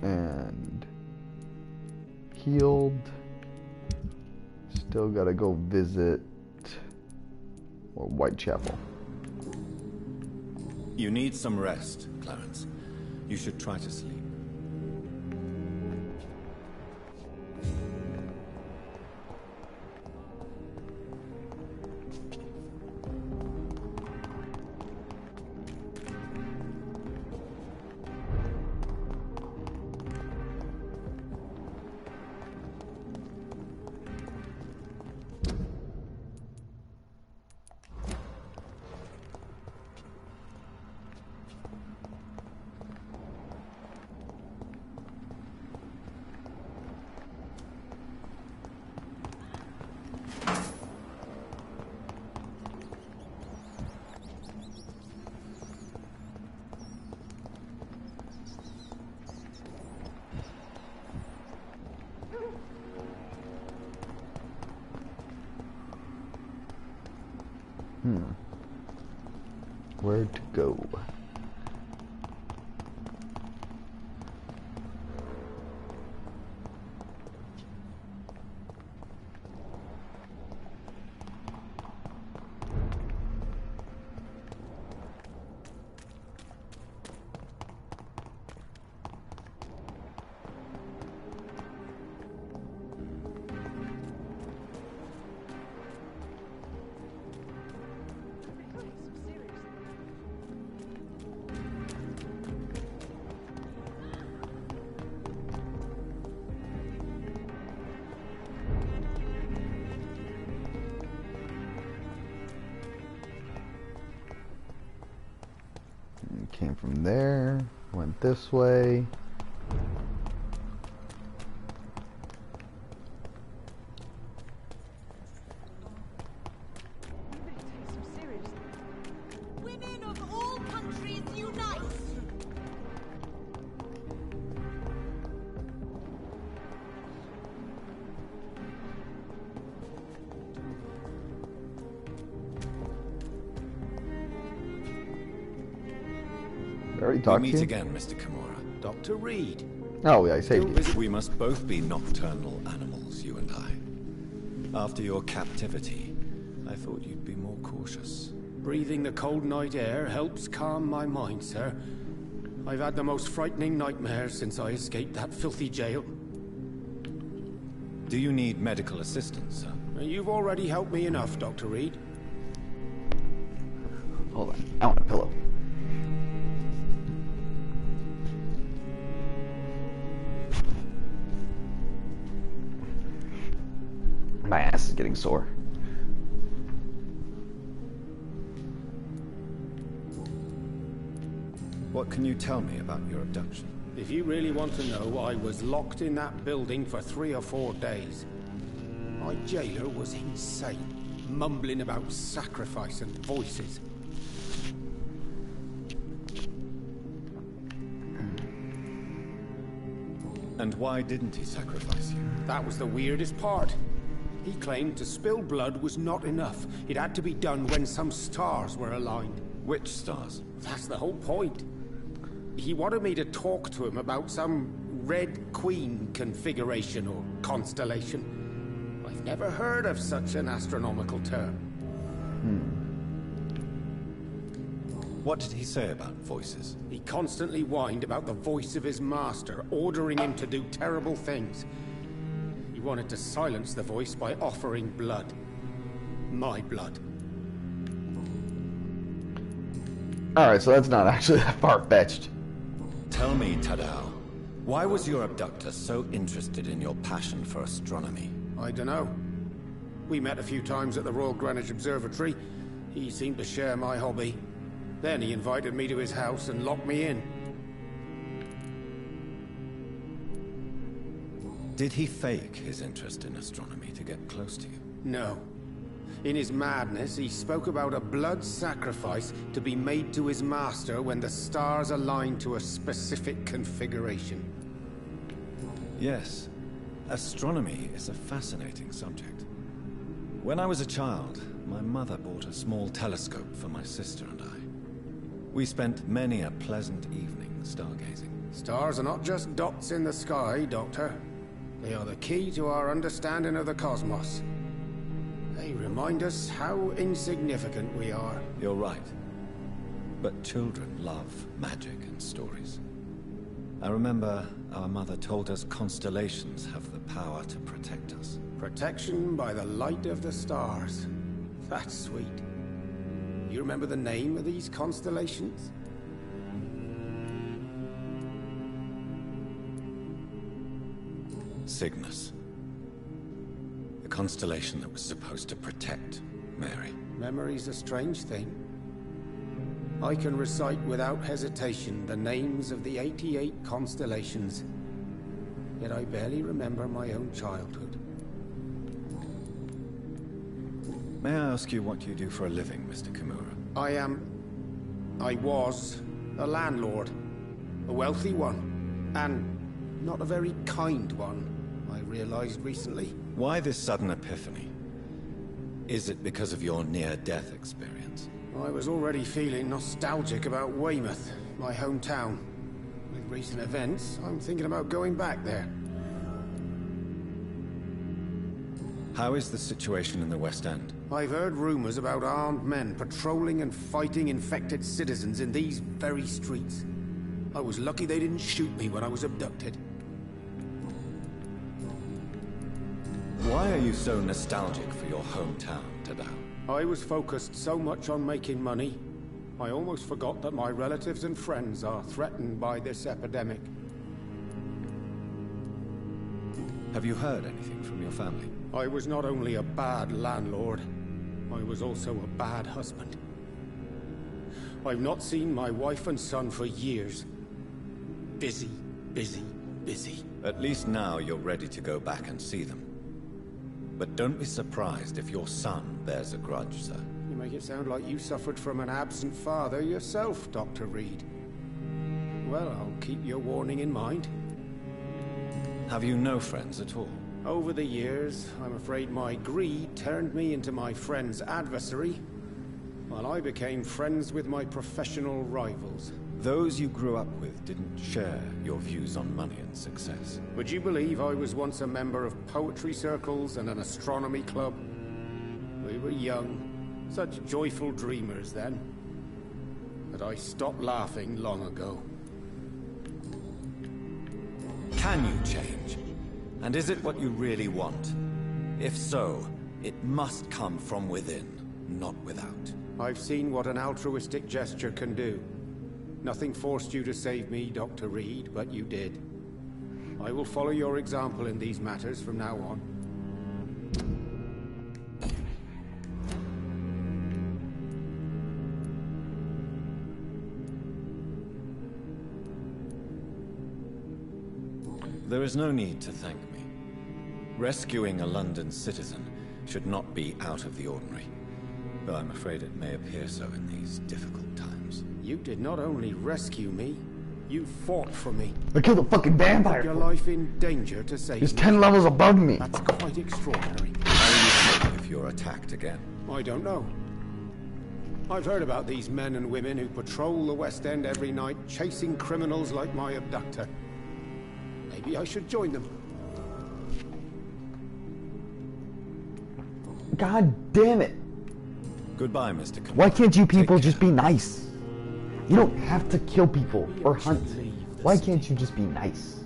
And healed. Still gotta go visit Whitechapel. You need some rest, Clarence. You should try to sleep. Where to go? Came from there, went this way. Women of all countries unite! I already talked We to meet you? again, Mr. Kimura. Dr. Reed. Oh, yeah, I saved you. We must both be nocturnal animals, you and I. After your captivity, I thought you'd be more cautious. Breathing the cold night air helps calm my mind, sir. I've had the most frightening nightmares since I escaped that filthy jail. Do you need medical assistance, sir? You've already helped me enough, Dr. Reed. Hold on. I want a pillow. My ass is getting sore. What can you tell me about your abduction? If you really want to know, I was locked in that building for 3 or 4 days. My jailer was insane, mumbling about sacrifice and voices. And why didn't he sacrifice you? That was the weirdest part. He claimed to spill blood was not enough. It had to be done when some stars were aligned. Which stars? That's the whole point. He wanted me to talk to him about some Red Queen configuration or constellation. I've never heard of such an astronomical term. What did he say about voices? He constantly whined about the voice of his master, ordering him to do terrible things. He wanted to silence the voice by offering blood. My blood. Alright, so that's not actually that far-fetched. Tell me, Tadao, why was your abductor so interested in your passion for astronomy? I don't know. We met a few times at the Royal Greenwich Observatory. He seemed to share my hobby. Then he invited me to his house and locked me in. Did he fake his interest in astronomy to get close to you? No. In his madness, he spoke about a blood sacrifice to be made to his master when the stars aligned to a specific configuration. Yes. Astronomy is a fascinating subject. When I was a child, my mother bought a small telescope for my sister and I. We spent many a pleasant evening stargazing. Stars are not just dots in the sky, Doctor. They are the key to our understanding of the cosmos. They remind us how insignificant we are. You're right. But children love magic and stories. I remember our mother told us constellations have the power to protect us. Protection by the light of the stars. That's sweet. You remember the name of these constellations? Cygnus. The constellation that was supposed to protect Mary. Memory's a strange thing. I can recite without hesitation the names of the 88 constellations. Yet I barely remember my own childhood. May I ask you what you do for a living, Mr. Kimura? I was a landlord. A wealthy one. And not a very kind one, I realized recently. Why this sudden epiphany? Is it because of your near-death experience? I was already feeling nostalgic about Weymouth, my hometown. With recent events, I'm thinking about going back there. How is the situation in the West End? I've heard rumors about armed men patrolling and fighting infected citizens in these very streets. I was lucky they didn't shoot me when I was abducted. Why are you so nostalgic for your hometown, Tadao? I was focused so much on making money, I almost forgot that my relatives and friends are threatened by this epidemic. Have you heard anything from your family? I was not only a bad landlord, I was also a bad husband. I've not seen my wife and son for years. Busy, busy, busy. At least now you're ready to go back and see them. But don't be surprised if your son bears a grudge, sir. You make it sound like you suffered from an absent father yourself, Dr. Reed. Well, I'll keep your warning in mind. Have you no friends at all? Over the years, I'm afraid my greed turned me into my friend's adversary. while I became friends with my professional rivals. Those you grew up with didn't share your views on money and success. Would you believe I was once a member of poetry circles and an astronomy club? We were young, such joyful dreamers then. But I stopped laughing long ago. Can you change? And is it what you really want? If so, it must come from within, not without. I've seen what an altruistic gesture can do. Nothing forced you to save me, Dr. Reed, but you did. I will follow your example in these matters from now on. There is no need to thank me. Rescuing a London citizen should not be out of the ordinary, though I'm afraid it may appear so in these difficult times. You did not only rescue me, you fought for me. I killed a fucking vampire. Put your life in danger to save He's me. 10 levels above me. That's quite extraordinary. How will you feel if you're attacked again? I don't know. I've heard about these men and women who patrol the West End every night, chasing criminals like my abductor. Maybe I should join them. God damn it. Goodbye, Mr. Commander. Why can't you people just be nice? You don't have to kill people or hunt. Why can't you just be nice?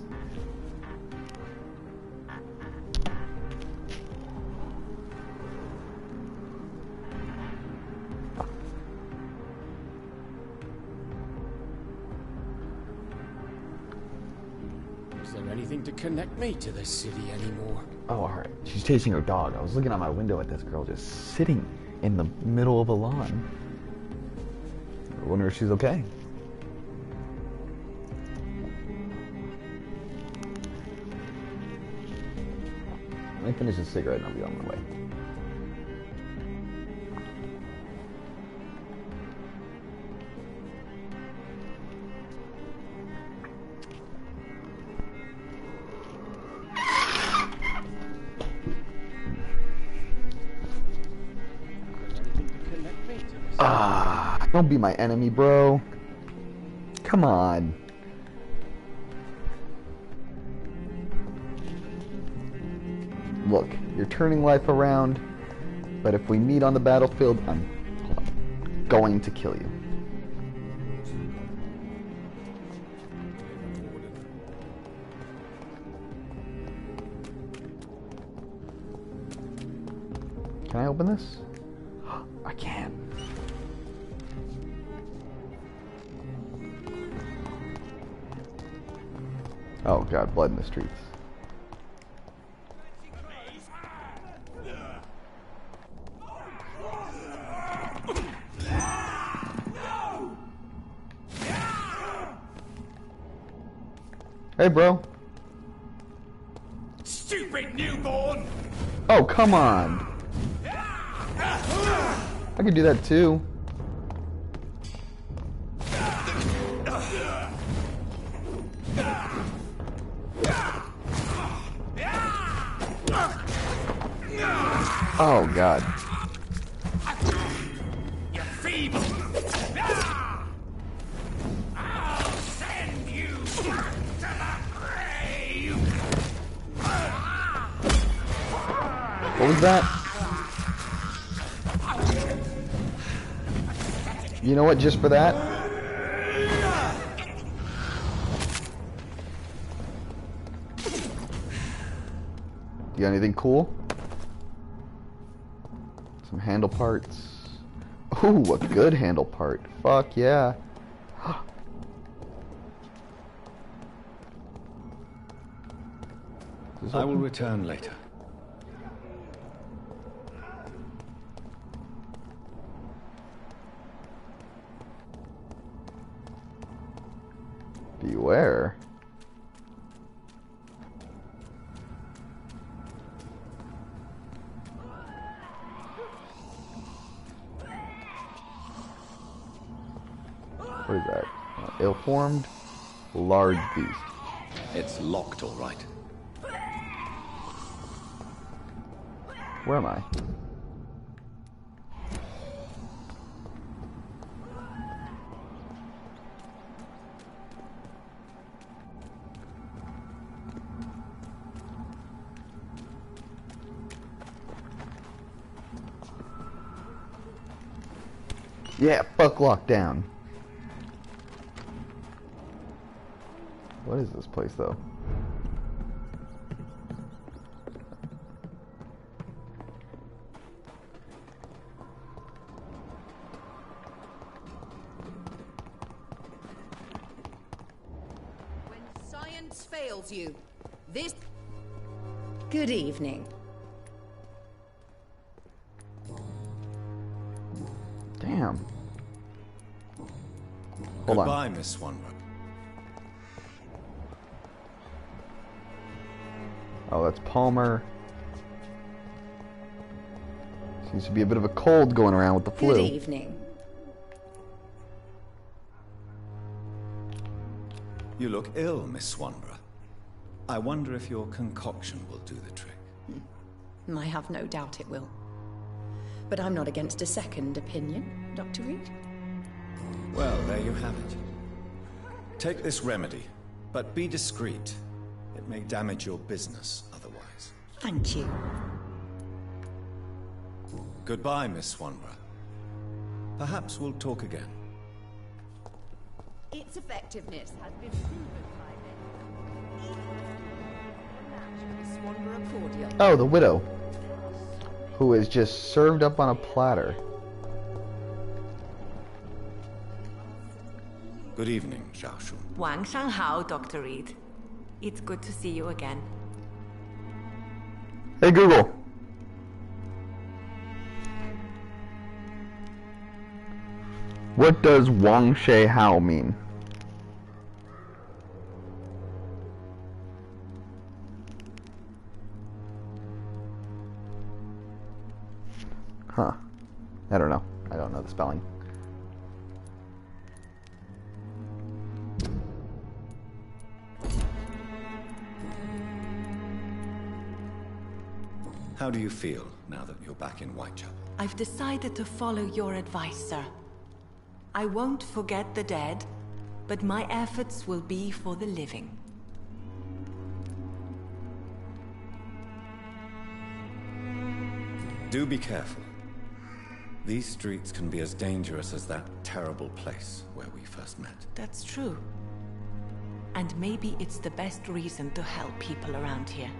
Is there anything to connect me to this city anymore? Oh, alright. She's chasing her dog. I was looking out my window at this girl just sitting in the middle of a lawn. I wonder if she's okay. Let me finish this cigarette and I'll be on my way. Don't be my enemy, bro. Come on. Look, you're turning life around, but if we meet on the battlefield, I'm going to kill you. Can I open this? I can. Oh god, blood in the streets. Hey, bro. Stupid newborn! Oh, come on. I could do that too. Oh god. You're feeble! I'll send you to the grave! What was that? You know what, just for that? You got anything cool? Some handle parts. Ooh, a good handle part. Fuck yeah. I will return later. Beware. What is that? Ill-formed, large beast. It's locked, all right. Where am I? Yeah, fuck lockdown. What is this place, though? When science fails you, this... Good evening. Damn. Hold on. Goodbye, Miss Swanbrook. Oh, that's Palmer. Seems to be a bit of a cold going around with the flu. Good evening. You look ill, Miss Swanborough. I wonder if your concoction will do the trick. I have no doubt it will. But I'm not against a second opinion, Dr. Reed. Well, there you have it. Take this remedy, but be discreet. It may damage your business otherwise. Thank you. Goodbye, Miss Swanborough. Perhaps we'll talk again. Its effectiveness has been proven by men. Even Swanborough cordial. Oh, the widow. Who is just served up on a platter. Good evening, Xiaoshun. 晚上好, Dr. Reed. It's good to see you again. Hey, Google. What does Wang She Hao mean? Huh. I don't know. I don't know the spelling. How do you feel now that you're back in Whitechapel? I've decided to follow your advice, sir. I won't forget the dead, but my efforts will be for the living. Do be careful. These streets can be as dangerous as that terrible place where we first met. That's true. And maybe it's the best reason to help people around here.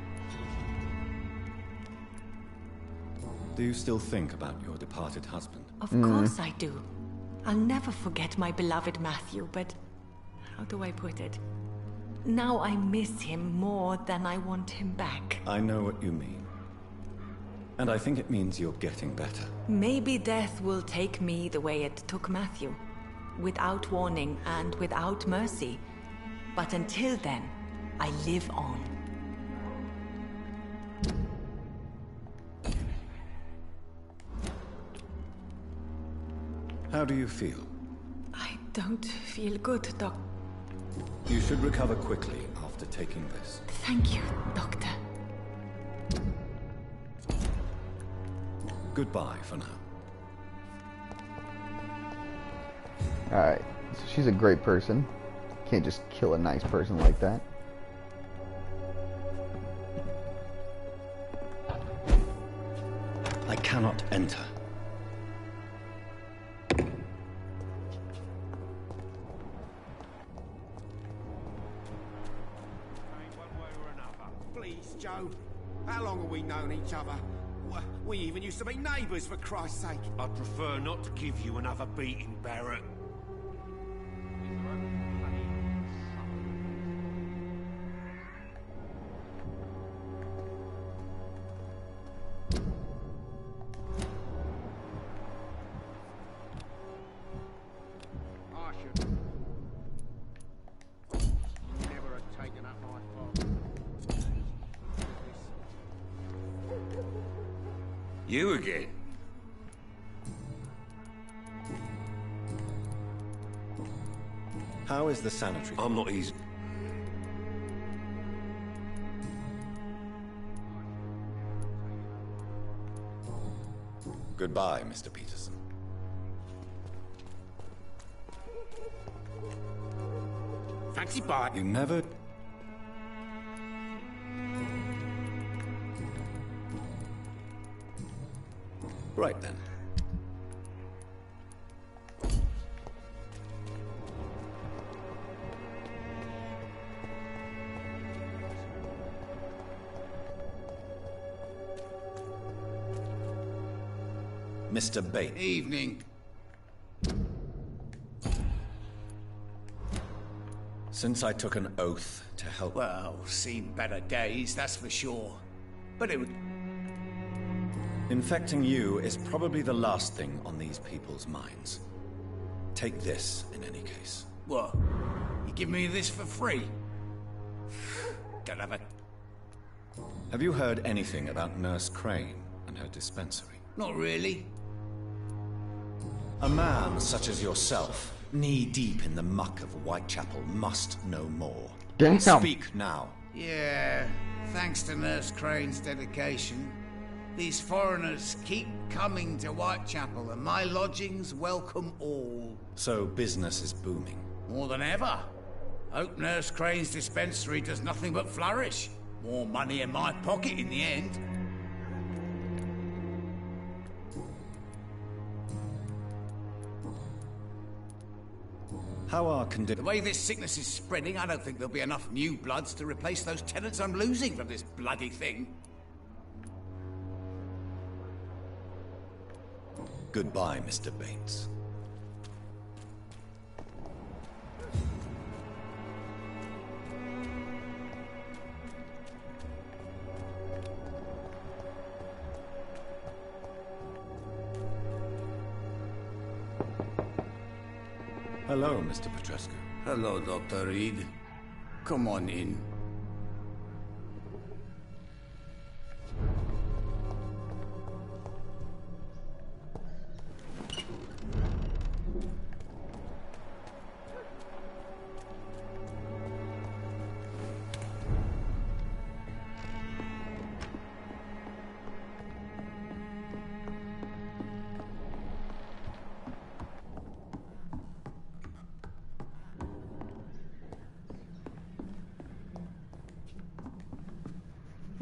Do you still think about your departed husband? Of course I do. I'll never forget my beloved Matthew, but how do I put it? Now I miss him more than I want him back. I know what you mean. And I think it means you're getting better. Maybe death will take me the way it took Matthew. Without warning and without mercy. But until then, I live on. How do you feel? I don't feel good, Doc. You should recover quickly after taking this. Thank you, Doctor. Goodbye for now. Alright, so she's a great person. Can't just kill a nice person like that. I cannot enter. Please, Joe. How long have we known each other? We even used to be neighbours, for Christ's sake. I'd prefer not to give you another beating, Barrett. I should never have taken up my father. You again? How is the sanitary? I'm not easy. Goodbye, Mr. Peterson. Fancy bye. You never... Right then. Mr. Bates. Evening. Since I took an oath to help... Well, seen better days, that's for sure. But it would... Infecting you is probably the last thing on these people's minds. Take this, in any case. What? You give me this for free? Don't have a... Have you heard anything about Nurse Crane and her dispensary? Not really. A man such as yourself, knee-deep in the muck of Whitechapel, must know more. Damn. Speak now. Yeah, thanks to Nurse Crane's dedication, these foreigners keep coming to Whitechapel, and my lodgings welcome all. So business is booming. More than ever. Hope Nurse Crane's dispensary does nothing but flourish. More money in my pocket in the end. How are The way this sickness is spreading, I don't think there'll be enough new bloods to replace those tenants I'm losing from this bloody thing. Goodbye, Mr. Bates. Hello, Mr. Petrescu. Hello, Dr. Reed. Come on in.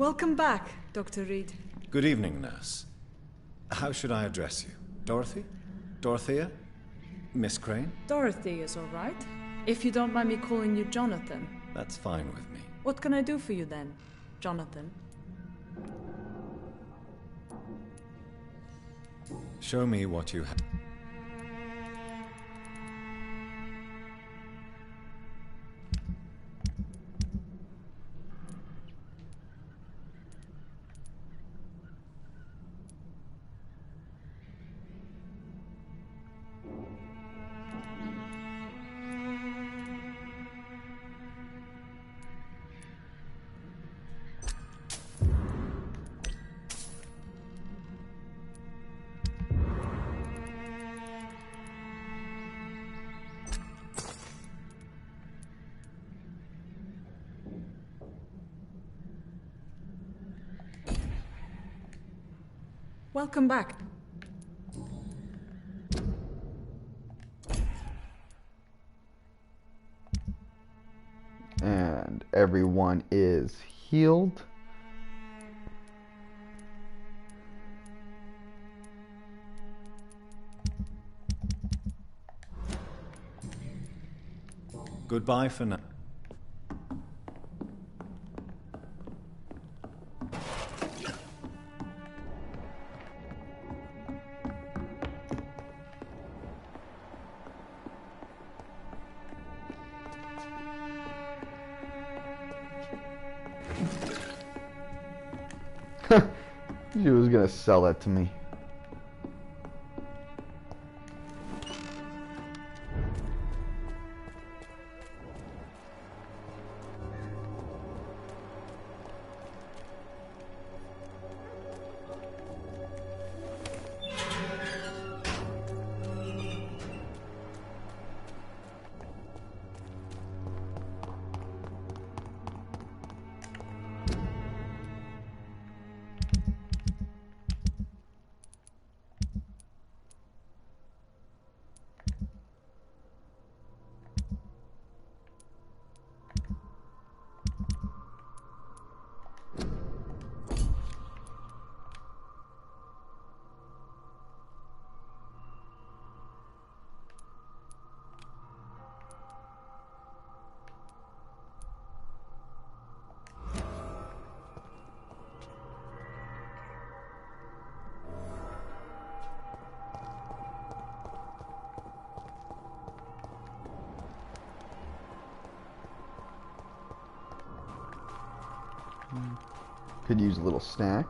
Welcome back, Dr. Reed. Good evening, nurse. How should I address you? Dorothy? Dorothea? Miss Crane? Dorothy is all right. If you don't mind me calling you Jonathan. That's fine with me. What can I do for you then, Jonathan? Show me what you have. Welcome back. And everyone is healed. Goodbye for now. She was gonna sell that to me. Could use a little snack.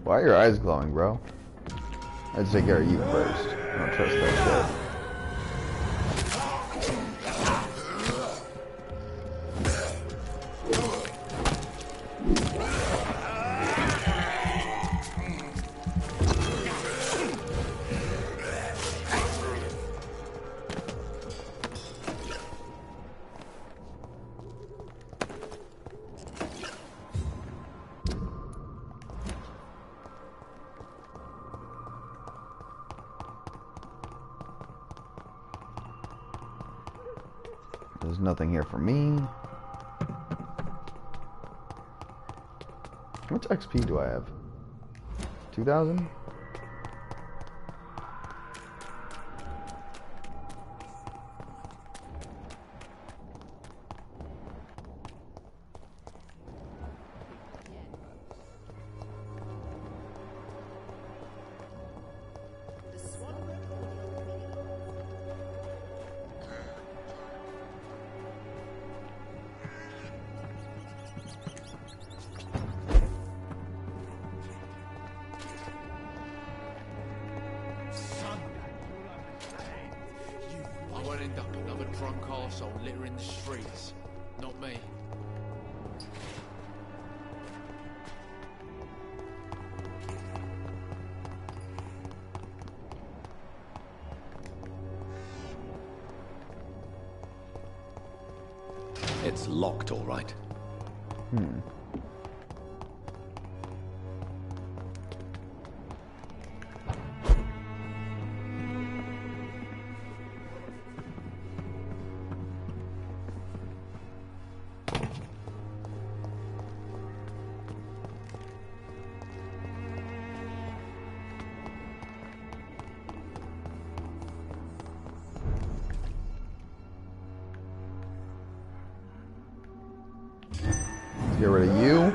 Why are your eyes glowing, bro? I'd take care of you first. I don't trust that shit. There's nothing here for me. How much XP do I have? 2,000? I won't end up another drunk arsehole littering the streets. Not me. It's locked, all right. Get rid of you.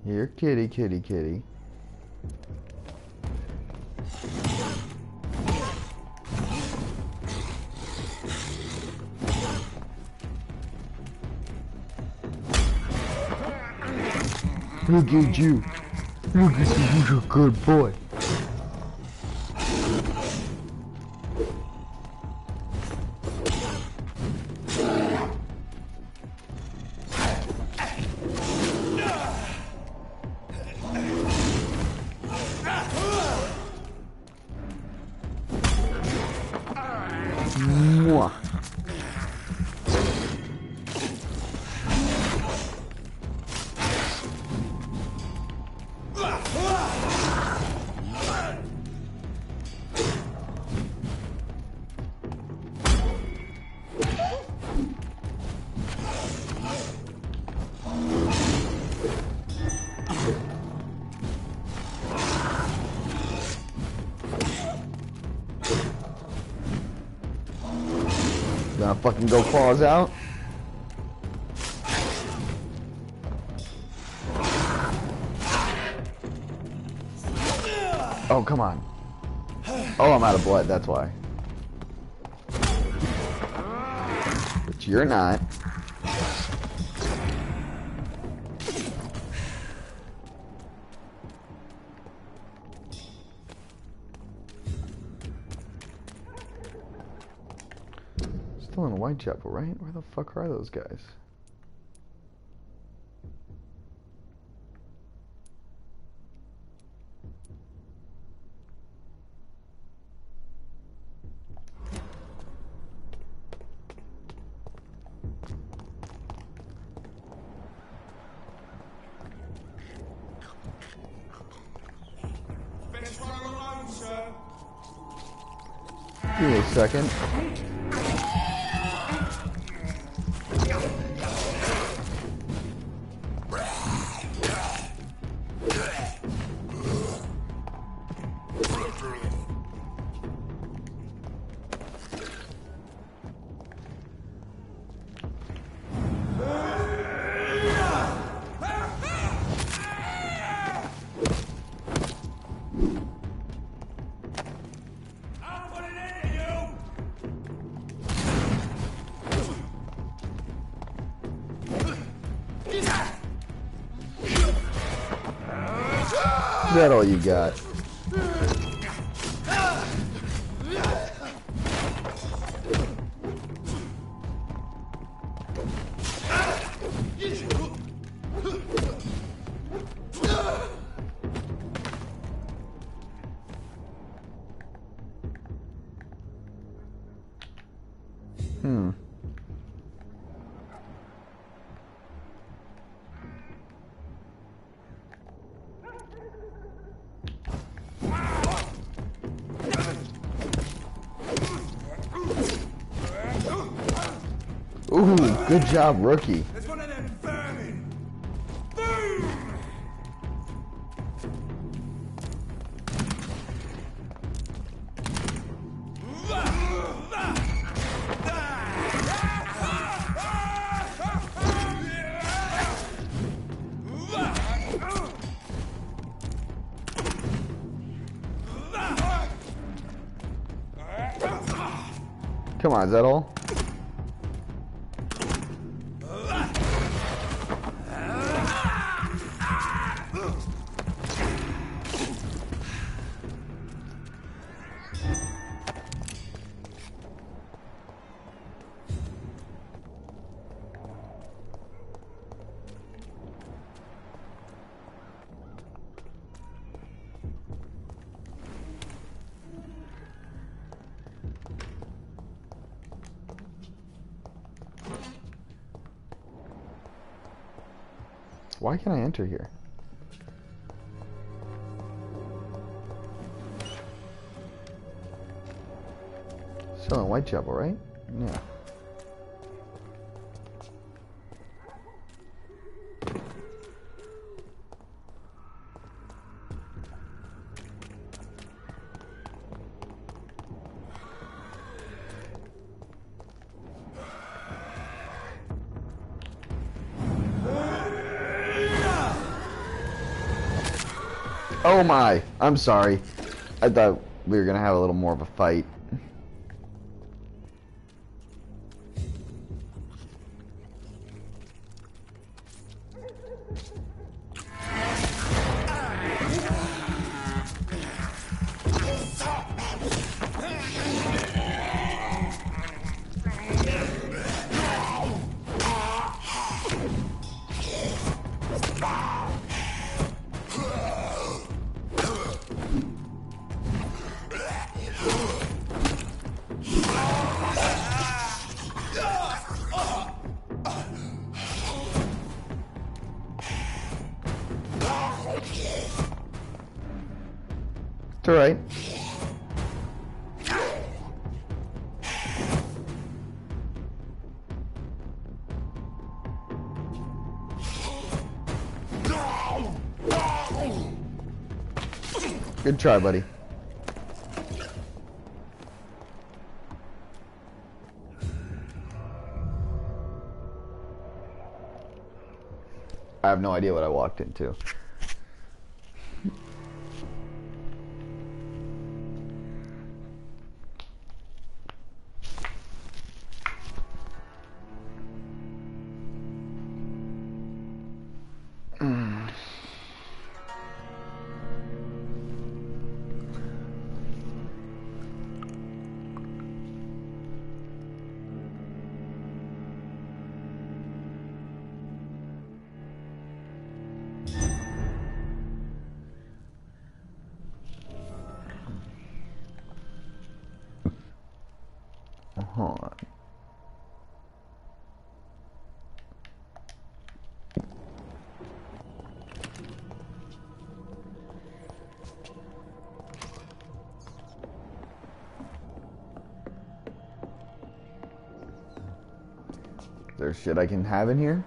Here, kitty, kitty, kitty. Look at you. Look at you, you're a good boy. Mwah. Gonna fucking go claws out. Oh, come on. Oh, I'm out of blood, that's why. But you're not. Still in Whitechapel, right? Where the fuck are those guys? Give me a second. Is that all you got? Ooh, good job, rookie. There's one of them vermin. Boom! Come on, is that all? Why can't I enter here? Still in Whitechapel, right? Yeah. Oh my, I'm sorry. I thought we were gonna have a little more of a fight. It's alright. Good try, buddy. I have no idea what I walked into. There's shit I can have in here?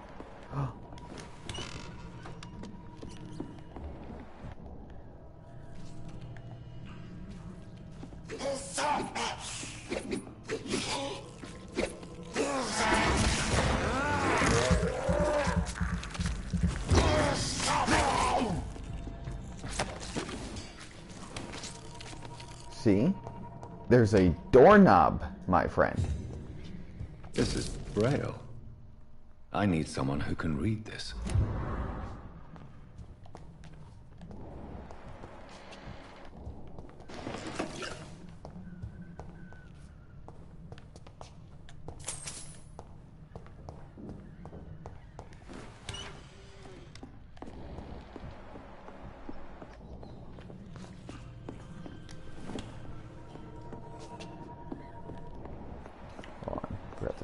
See? There's a doorknob, my friend. This is braille. I need someone who can read this.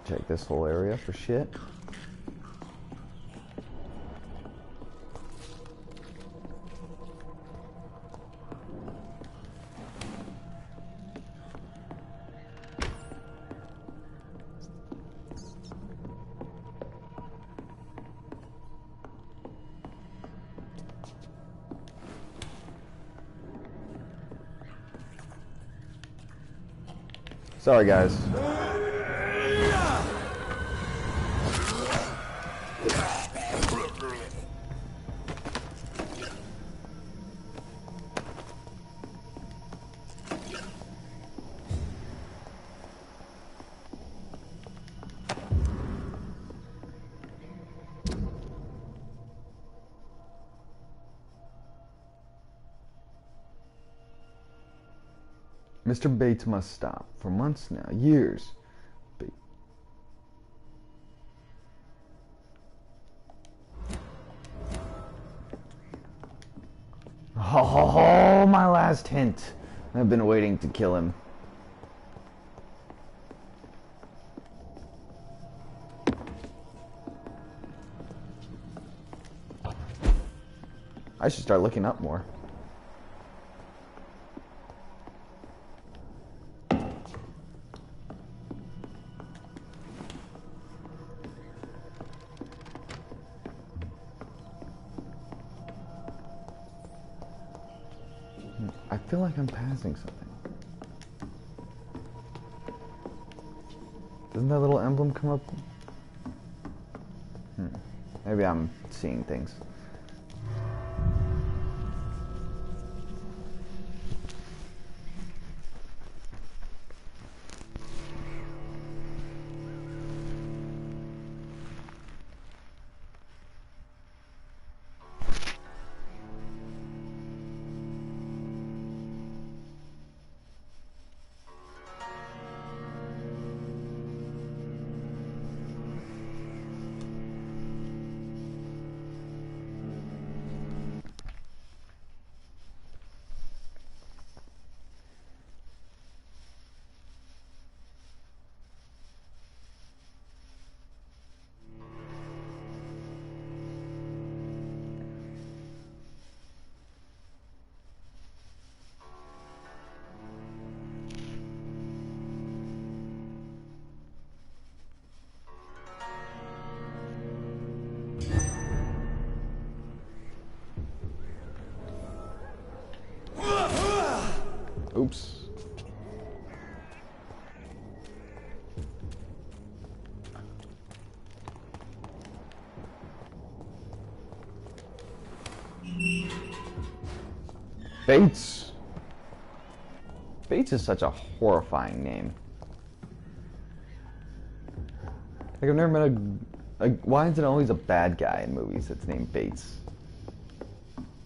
Check this whole area for shit. Sorry, guys. Mr. Bates must stop. For months now, years. Oh, my last hint. I've been waiting to kill him. I should start looking up more. I feel like I'm passing something. Doesn't that little emblem come up? Maybe I'm seeing things. Oops. Bates. Bates is such a horrifying name. Like, I've never met why is it always a bad guy in movies that's named Bates?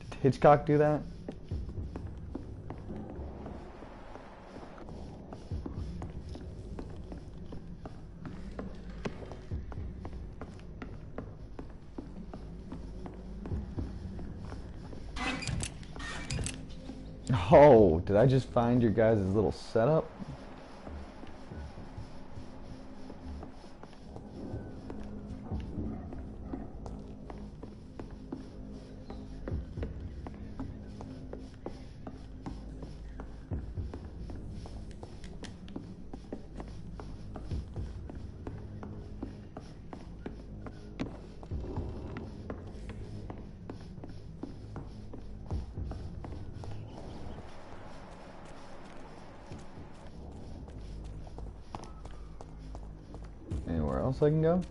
Did Hitchcock do that? Oh, did I just find your guys' little setup? else I can go?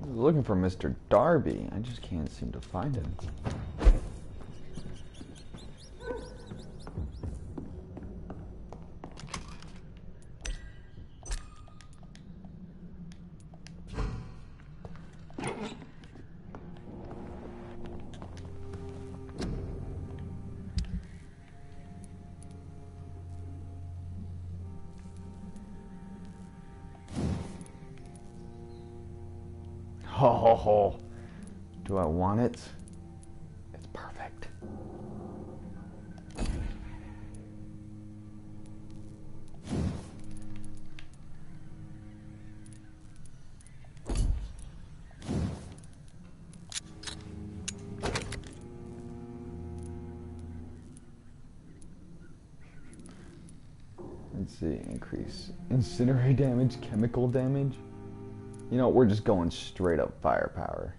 I was looking for Mr. Darby. I just can't seem to find him. Oh, do I want it? It's perfect. Let's see, increase incinerate damage, chemical damage. You know, we're just going straight up firepower.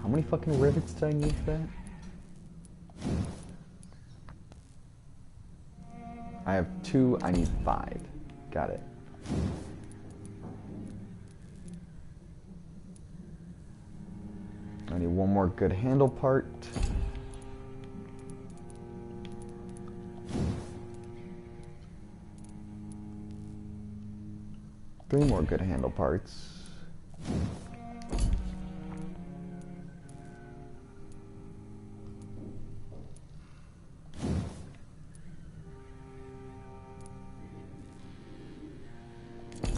How many fucking rivets do I need for that? I have 2, I need 5. Got it. I need 1 more good handle part. Three more good handle parts.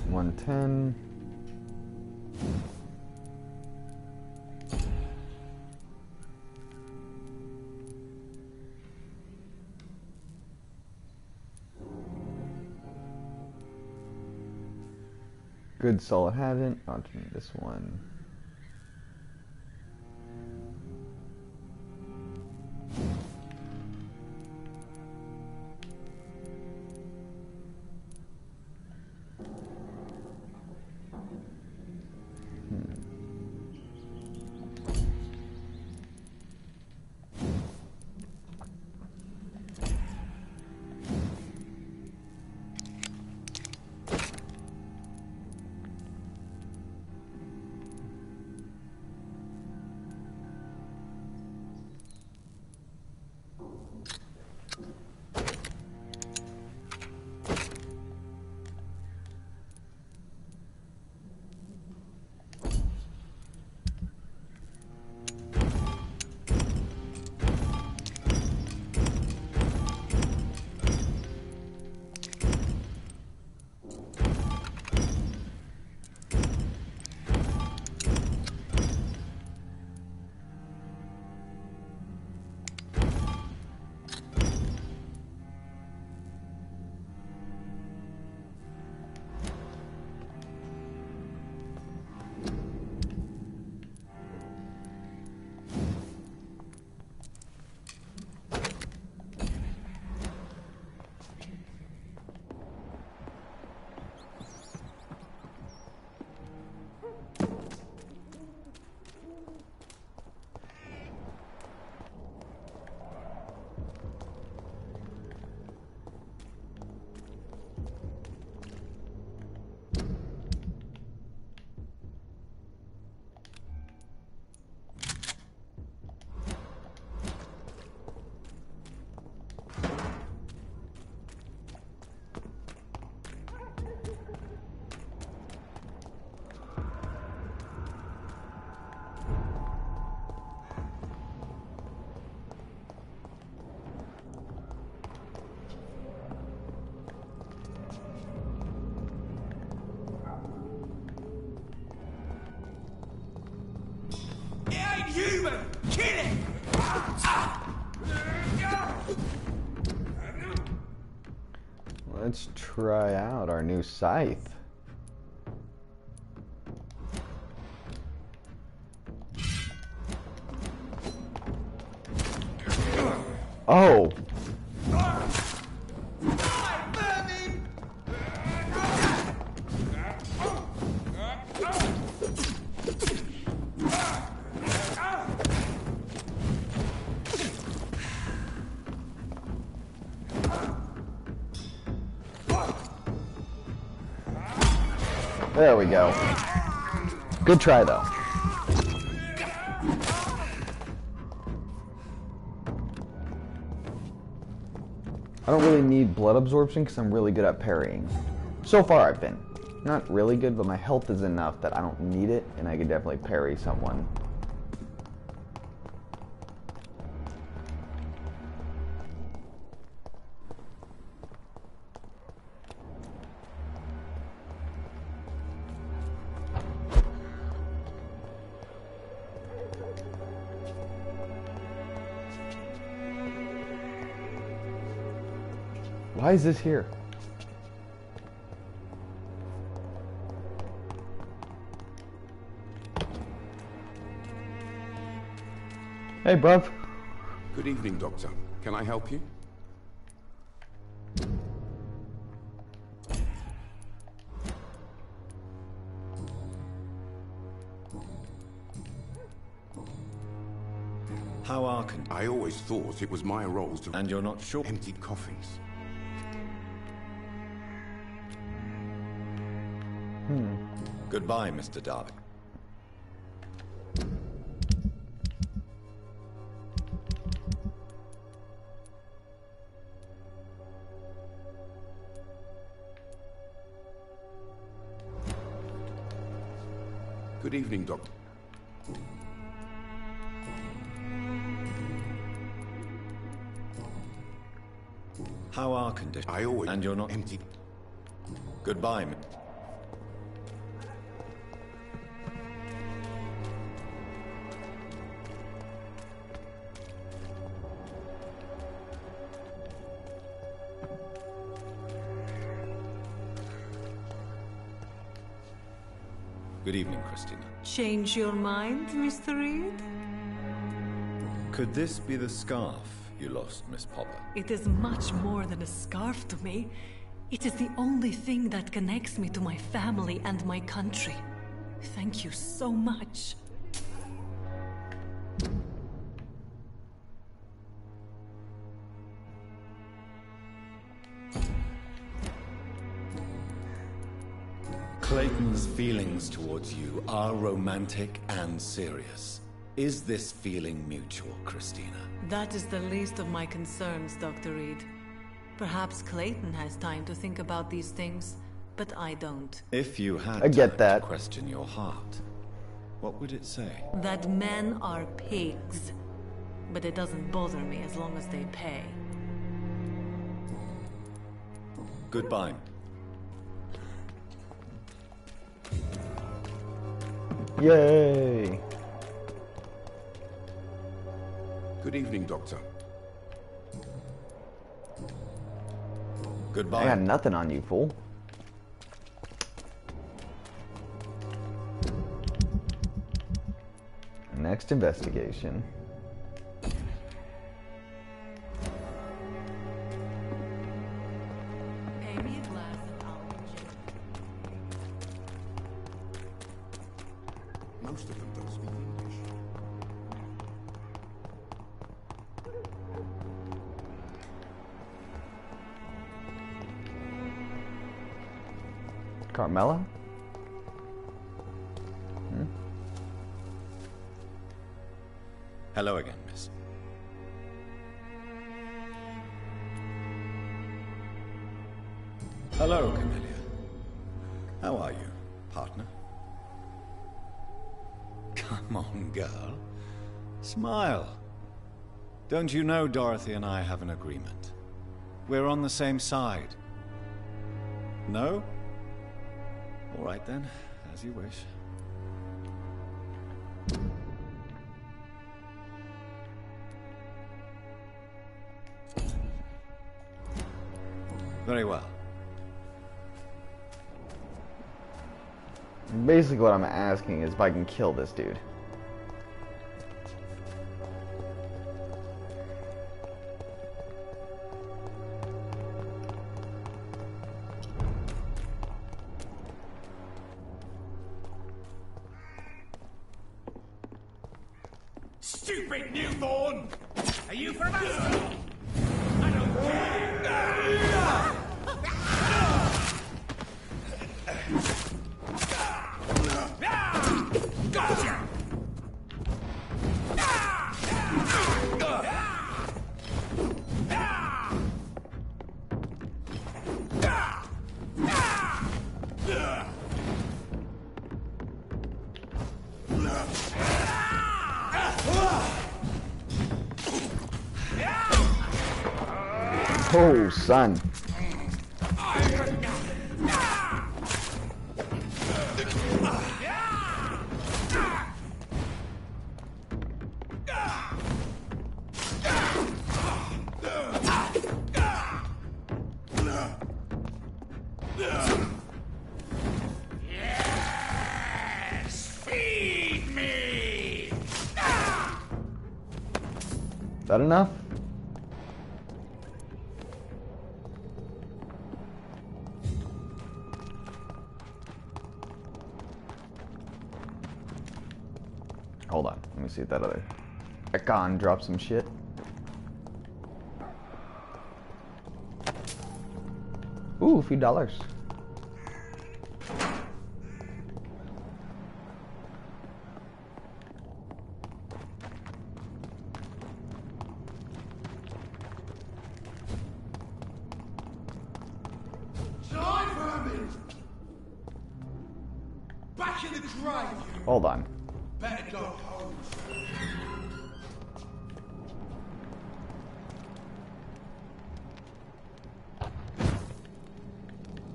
$110. Good solid haven't. I'll give me this one. Human! Kill it! Let's try out our new scythe. Oh! There we go. Good try, though. I don't really need blood absorption because I'm really good at parrying. So far, I've been. Not really good, but my health is enough that I don't need it, and I can definitely parry someone. Why is this here? Hey, bruv. Good evening, Doctor. Can I help you? How are I always thought it was my role to... And you're not sure? Emptied coffins. Goodbye, Mr. Darby. Good evening, Doctor. How are conditions? I always... And you're not... Empty... Goodbye, Good evening, Christina. Change your mind, Mr. Reed? Could this be the scarf you lost, Miss Popper? It is much more than a scarf to me. It is the only thing that connects me to my family and my country. Thank you so much. Clayton's feelings towards you are romantic and serious. Is this feeling mutual, Christina? That is the least of my concerns, Dr. Reed. Perhaps Clayton has time to think about these things, but I don't. If you had I get that. to question your heart, what would it say? That men are pigs. But it doesn't bother me as long as they pay. Goodbye. Yay! Good evening, Doctor. Goodbye. I got nothing on you, fool. Next investigation. Pay me a glass of almond gin. Most of them don't speak English. Carmela? Hello again, miss. Hello, Camellia. How are you, partner? Come on, girl. Smile. Don't you know Dorothy and I have an agreement? We're on the same side. No? All right then, as you wish. Very well. Basically what I'm asking is if I can kill this dude. Stupid newborn! Are you from us? I don't care! Oh, son. Is that enough? Hold on, let me see if that other Ekon dropped some shit. Ooh, a few dollars. Back in the grave. Hold on. Better go home.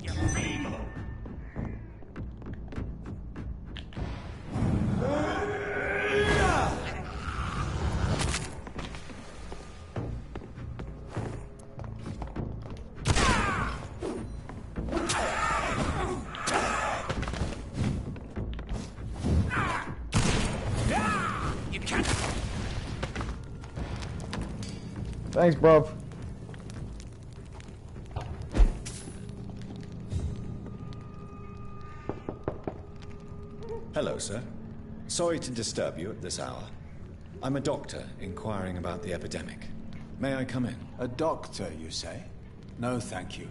You feeble. Thanks, bro. Hello, sir. Sorry to disturb you at this hour. I'm a doctor inquiring about the epidemic. May I come in? A doctor, you say? No, thank you.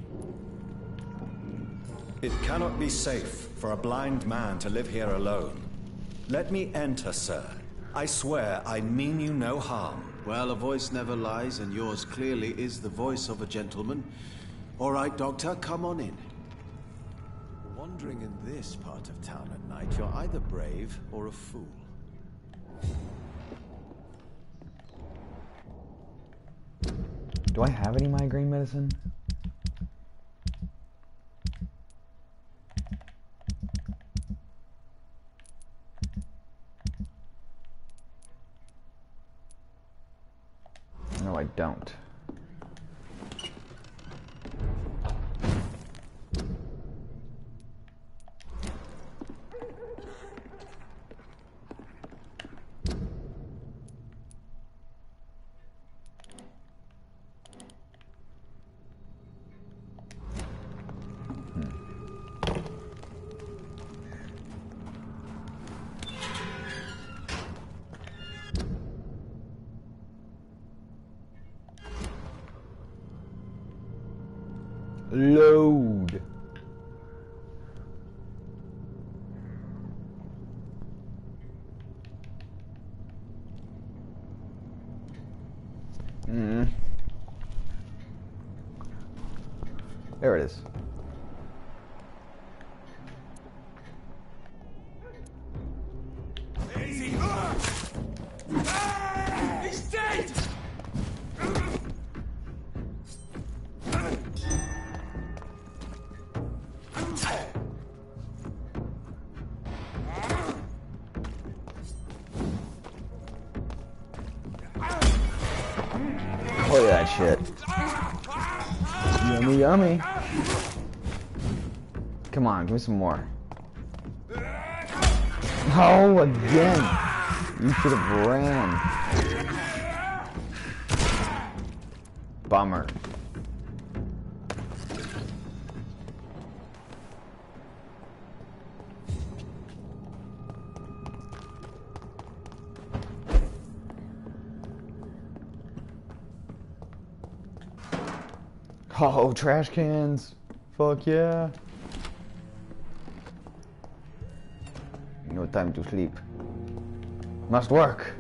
It cannot be safe for a blind man to live here alone. Let me enter, sir. I swear I mean you no harm. Well, a voice never lies, and yours clearly is the voice of a gentleman. All right, Doctor, come on in. Wandering in this part of town at night, you're either brave or a fool. Do I have any migraine medicine? No, I don't. Load. There it is. Easy. He's dead. Look at that shit. Yummy, yummy. Come on, give me some more. Oh, again. You should have ran. Bummer. Oh, trash cans. Fuck yeah. No time to sleep. Must work.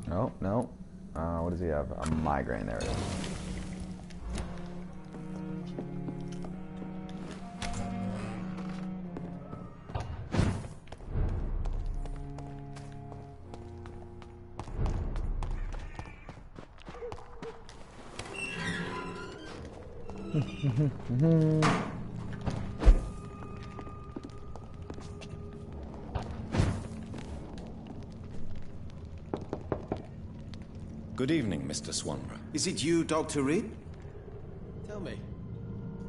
No, no. What does he have? A migraine. There it is. Good evening, Mr. Swanborough. Is it you, Dr. Reed? Tell me,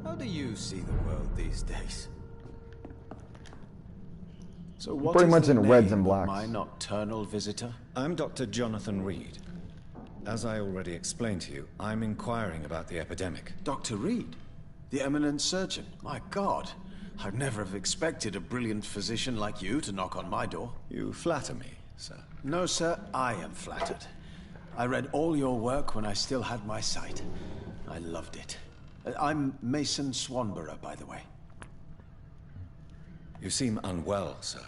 how do you see the world these days? So what Pretty is much the in reds name and of blacks. my nocturnal visitor? I'm Dr. Jonathan Reed. As I already explained to you, I'm inquiring about the epidemic. Dr. Reed? The eminent surgeon? My God, I'd never have expected a brilliant physician like you to knock on my door. You flatter me, sir. No, sir, I am flattered. I read all your work when I still had my sight. I loved it. I'm Mason Swanborough, by the way. You seem unwell, sir.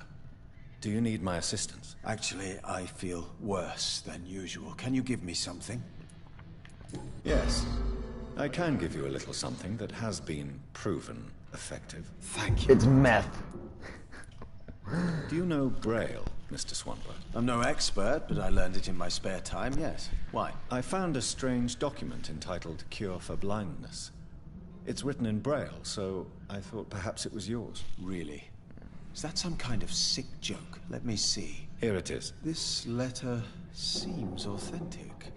Do you need my assistance? Actually, I feel worse than usual. Can you give me something? Yes. I can give you a little something that has been proven effective. Thank you. It's meth. Do you know Braille, Mr. Swanborough? I'm no expert, but I learned it in my spare time, yes. Why? I found a strange document entitled Cure for Blindness. It's written in Braille, so I thought perhaps it was yours. Really? Is that some kind of sick joke? Let me see. Here it is. This letter seems authentic.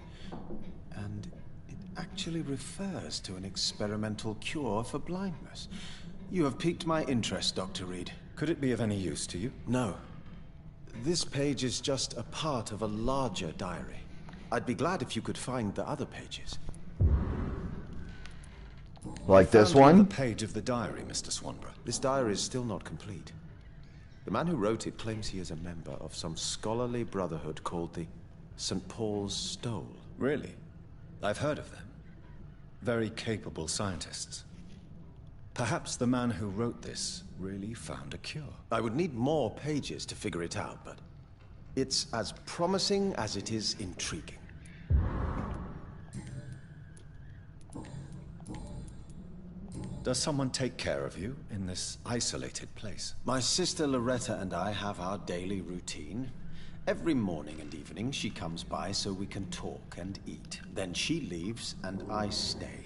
And it actually refers to an experimental cure for blindness. You have piqued my interest, Dr. Reed. Could it be of any use to you? No. This page is just a part of a larger diary. I'd be glad if you could find the other pages. Like this Found one? the page of the diary, Mr. Swanborough. This diary is still not complete. The man who wrote it claims he is a member of some scholarly brotherhood called the St. Paul's Stole. Really? I've heard of them. Very capable scientists. Perhaps the man who wrote this really found a cure. I would need more pages to figure it out, but it's as promising as it is intriguing. Does someone take care of you in this isolated place? My sister Loretta and I have our daily routine. Every morning and evening she comes by so we can talk and eat. Then she leaves and I stay.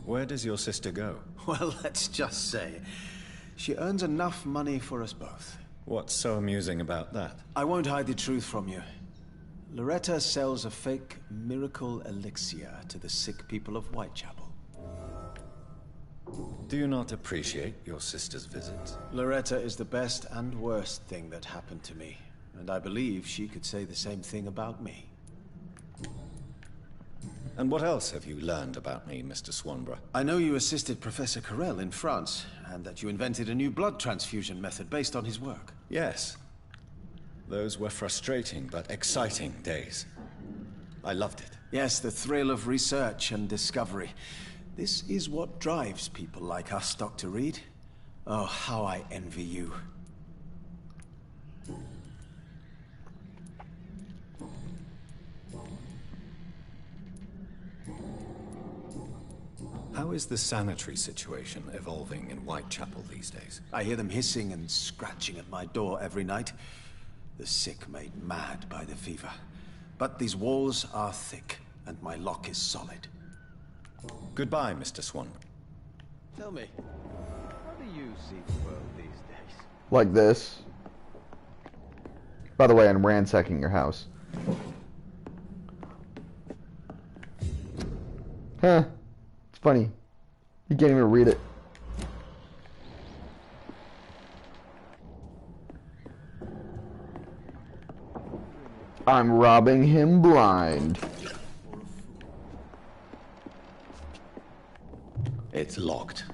Where does your sister go? Well, let's just say she earns enough money for us both. What's so amusing about that? I won't hide the truth from you. Loretta sells a fake miracle elixir to the sick people of Whitechapel. Do you not appreciate your sister's visits? Loretta is the best and worst thing that happened to me, and I believe she could say the same thing about me. And what else have you learned about me, Mr. Swanborough? I know you assisted Professor Carell in France, and that you invented a new blood transfusion method based on his work. Yes. Those were frustrating but exciting days. I loved it. Yes, the thrill of research and discovery. This is what drives people like us, Dr. Reed. Oh, how I envy you. How is the sanitary situation evolving in Whitechapel these days? I hear them hissing and scratching at my door every night. The sick made mad by the fever. But these walls are thick, and my lock is solid. Goodbye, Mr. Swan. Tell me, how do you see the world these days? Like this. By the way, I'm ransacking your house. Huh. It's funny. You can't even read it. I'm robbing him blind. It's locked.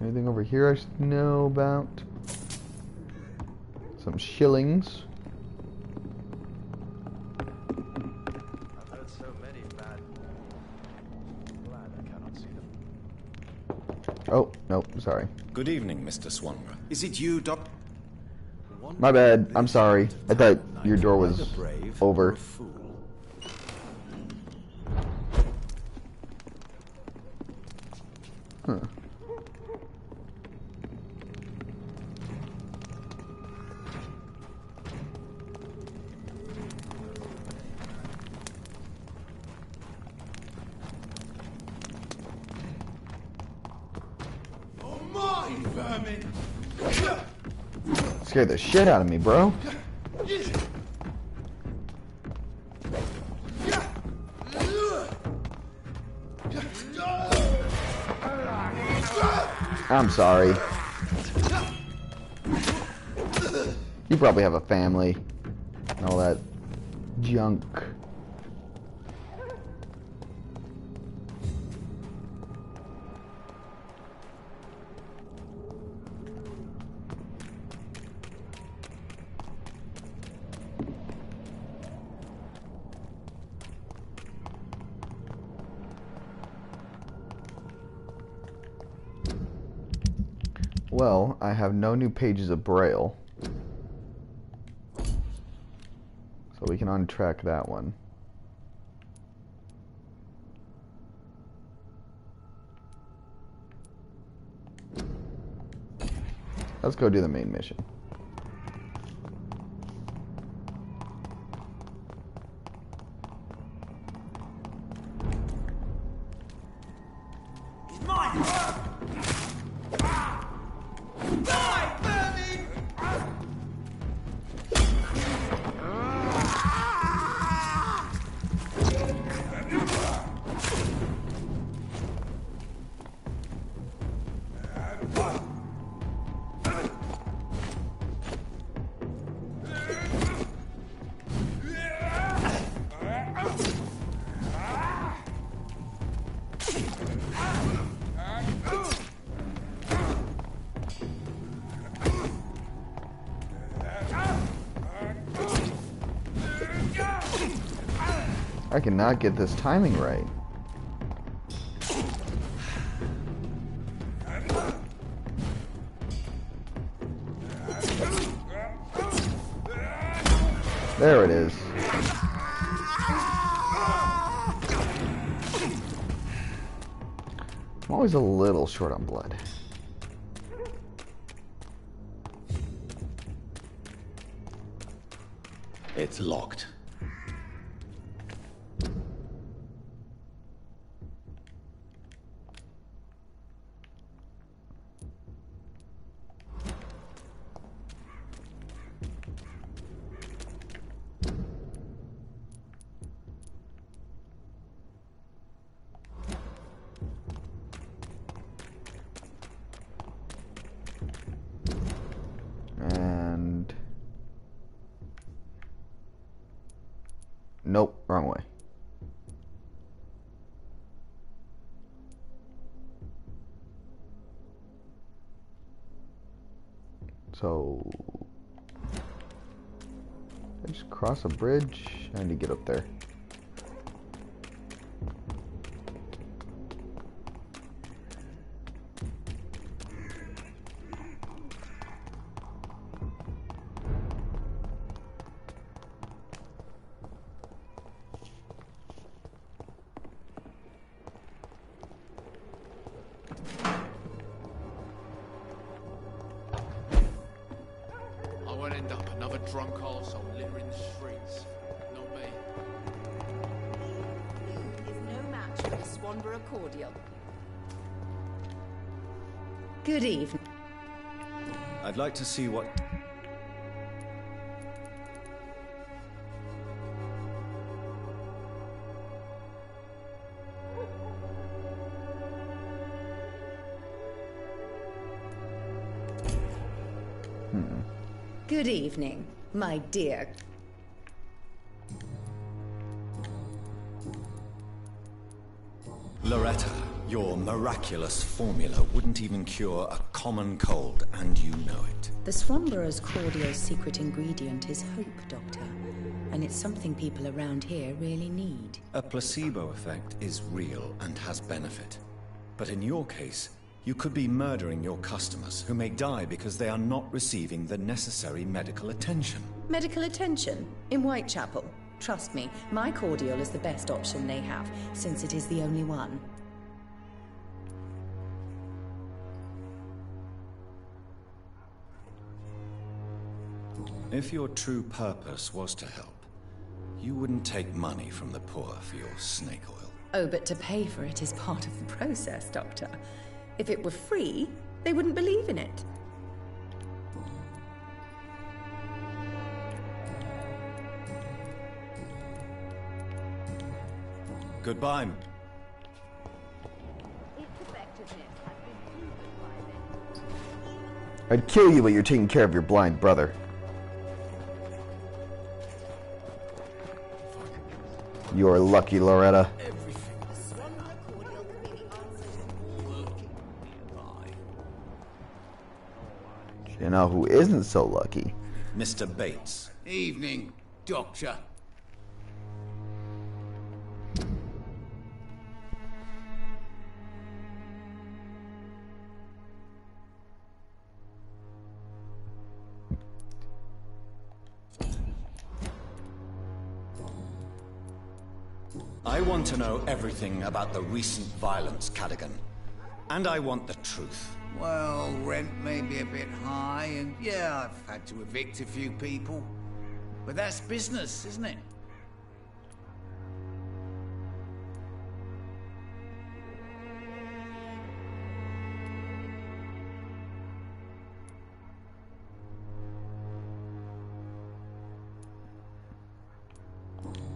Anything over here I should know about? Some shillings. I've heard so many bad. Glad I cannot see them. Oh, nope, sorry. Good evening, Mr. Swanborough. Is it you, Doc? My bad, I'm sorry. I thought your door was over. Huh. vermin! Scared the shit out of me, bro. I'm sorry. You probably have a family and all that junk. Well, I have no new pages of Braille, so we can untrack that one. Let's go do the main mission. I cannot get this timing right. There it is. I'm always a little short on blood. It's locked. And nope, wrong way. So I just cross a bridge. I need to get up there. I won't end up another drunk arsehole littering the streets. Not me. Is no match for the Swanborough cordial. Good evening. I'd like to see what... Good evening, my dear. Loretta, your miraculous formula wouldn't even cure a common cold, and you know it. The Swanborough's cordial's secret ingredient is hope, Doctor. And it's something people around here really need. A placebo effect is real and has benefit. But in your case, you could be murdering your customers, who may die because they are not receiving the necessary medical attention. Medical attention? In Whitechapel? Trust me, my cordial is the best option they have, since it is the only one. If your true purpose was to help, you wouldn't take money from the poor for your snake oil. Oh, but to pay for it is part of the process, Doctor. If it were free, They wouldn't believe in it. Goodbye. I'd kill you, but you're taking care of your blind brother. You're lucky, Loretta. You know who isn't so lucky? Mr. Bates. Evening, Doctor. I want to know everything about the recent violence, Cadogan. And I want the truth. Well, rent may be a bit high, and yeah, I've had to evict a few people. But that's business, isn't it?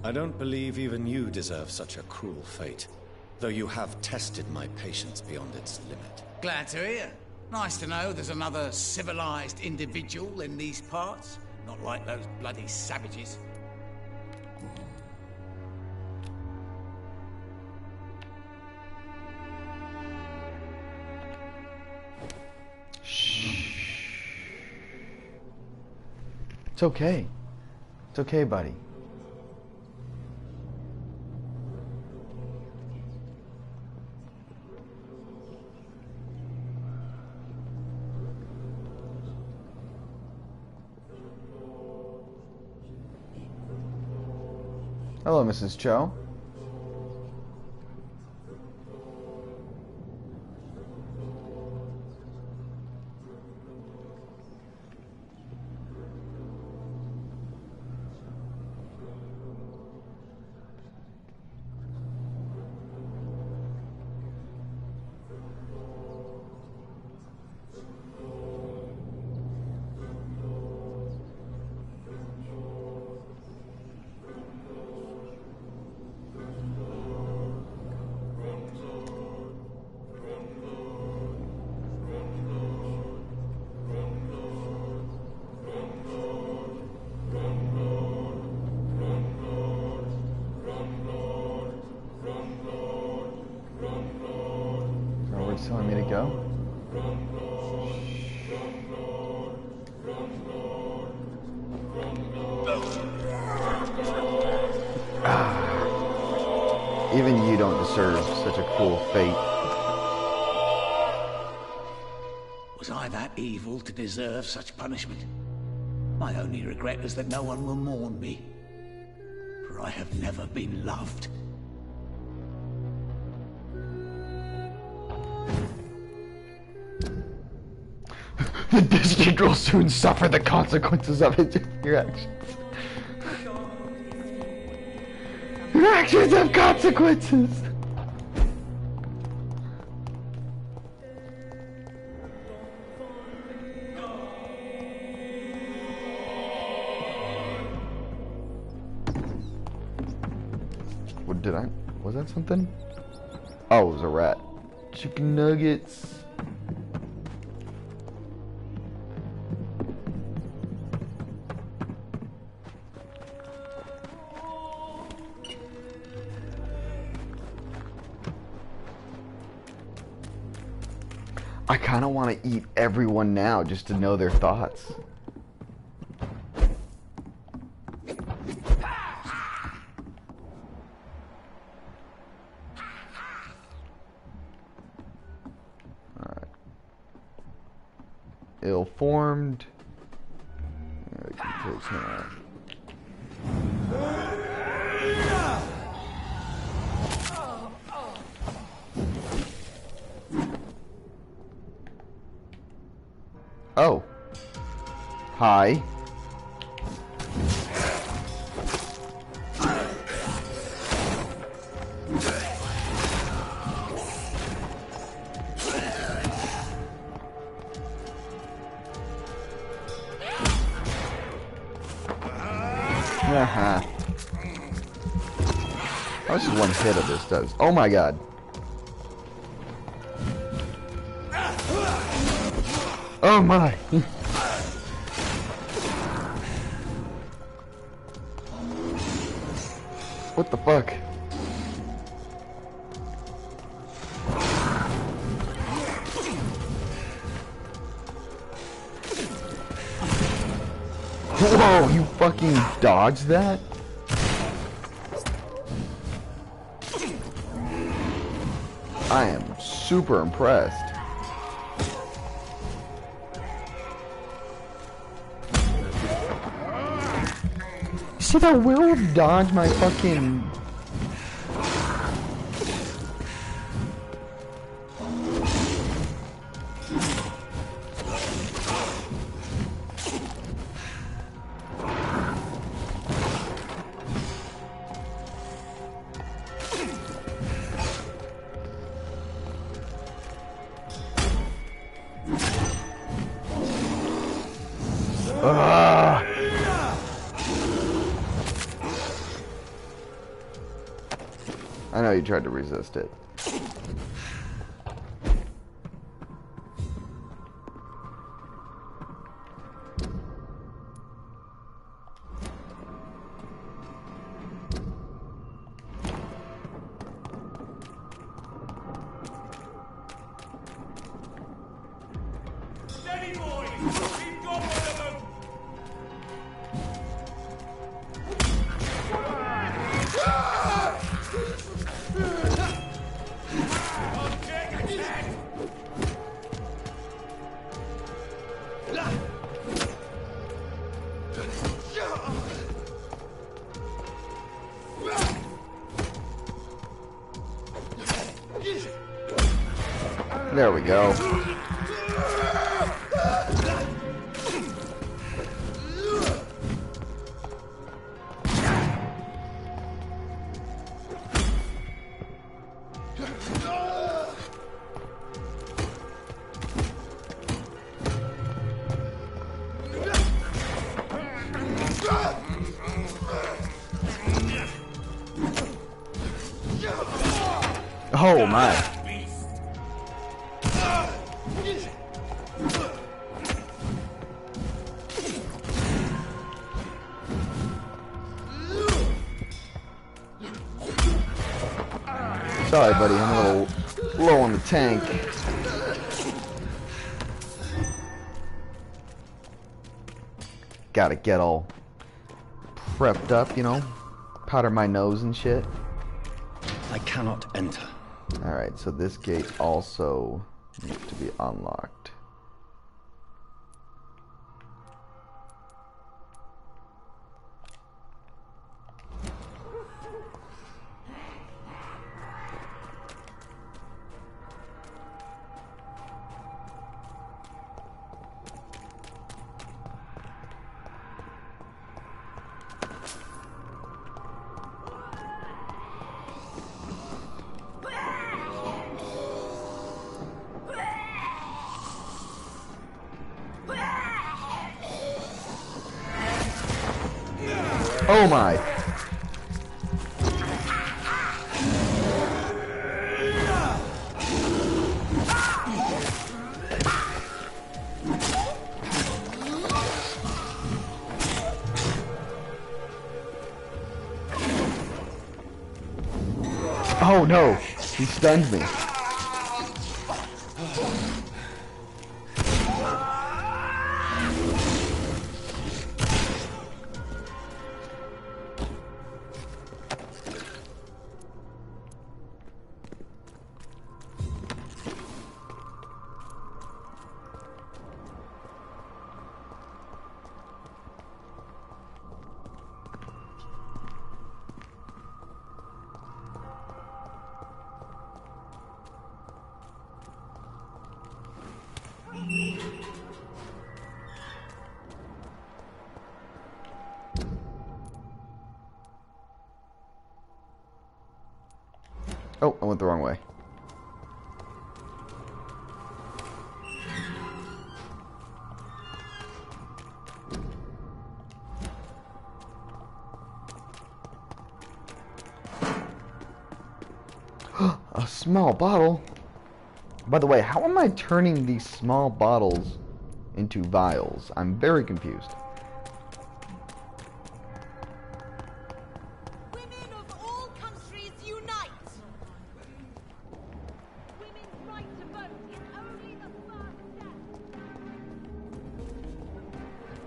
I don't believe even you deserve such a cruel fate, though you have tested my patience beyond its limit. Glad to hear. Nice to know there's another civilized individual in these parts. Not like those bloody savages. It's okay. It's okay, buddy. Hello, Mrs. Cho. Telling me to go? Even you don't deserve such a cruel fate. Was I that evil to deserve such punishment? My only regret is that no one will mourn me, for I have never been loved. The district will soon suffer the consequences of your actions. Your actions have consequences! What did I... Was that something? Oh, it was a rat. Chicken nuggets. I kind of want to eat everyone now just to know their thoughts. Alright. Ill-formed. We can take him out. Oh. Hi. How much is one hit of this does? Oh my god. Oh my. What the fuck? Whoa, you fucking dodged that? I am super impressed. See that werewolf dodge my fucking... I know you tried to resist it. Steady, boys! We've got one of them! There we go. Oh my. Sorry, buddy, I'm a little low on the tank. Gotta get all prepped up, you know? Powder my nose and shit. I cannot enter. Alright, so this gate also needs to be unlocked. Oh my! Oh no! He stunned me. Oh, I went the wrong way. Small bottle? By the way, how am I turning these small bottles into vials? I'm very confused. Women of all countries unite! Women's right to vote is only the first step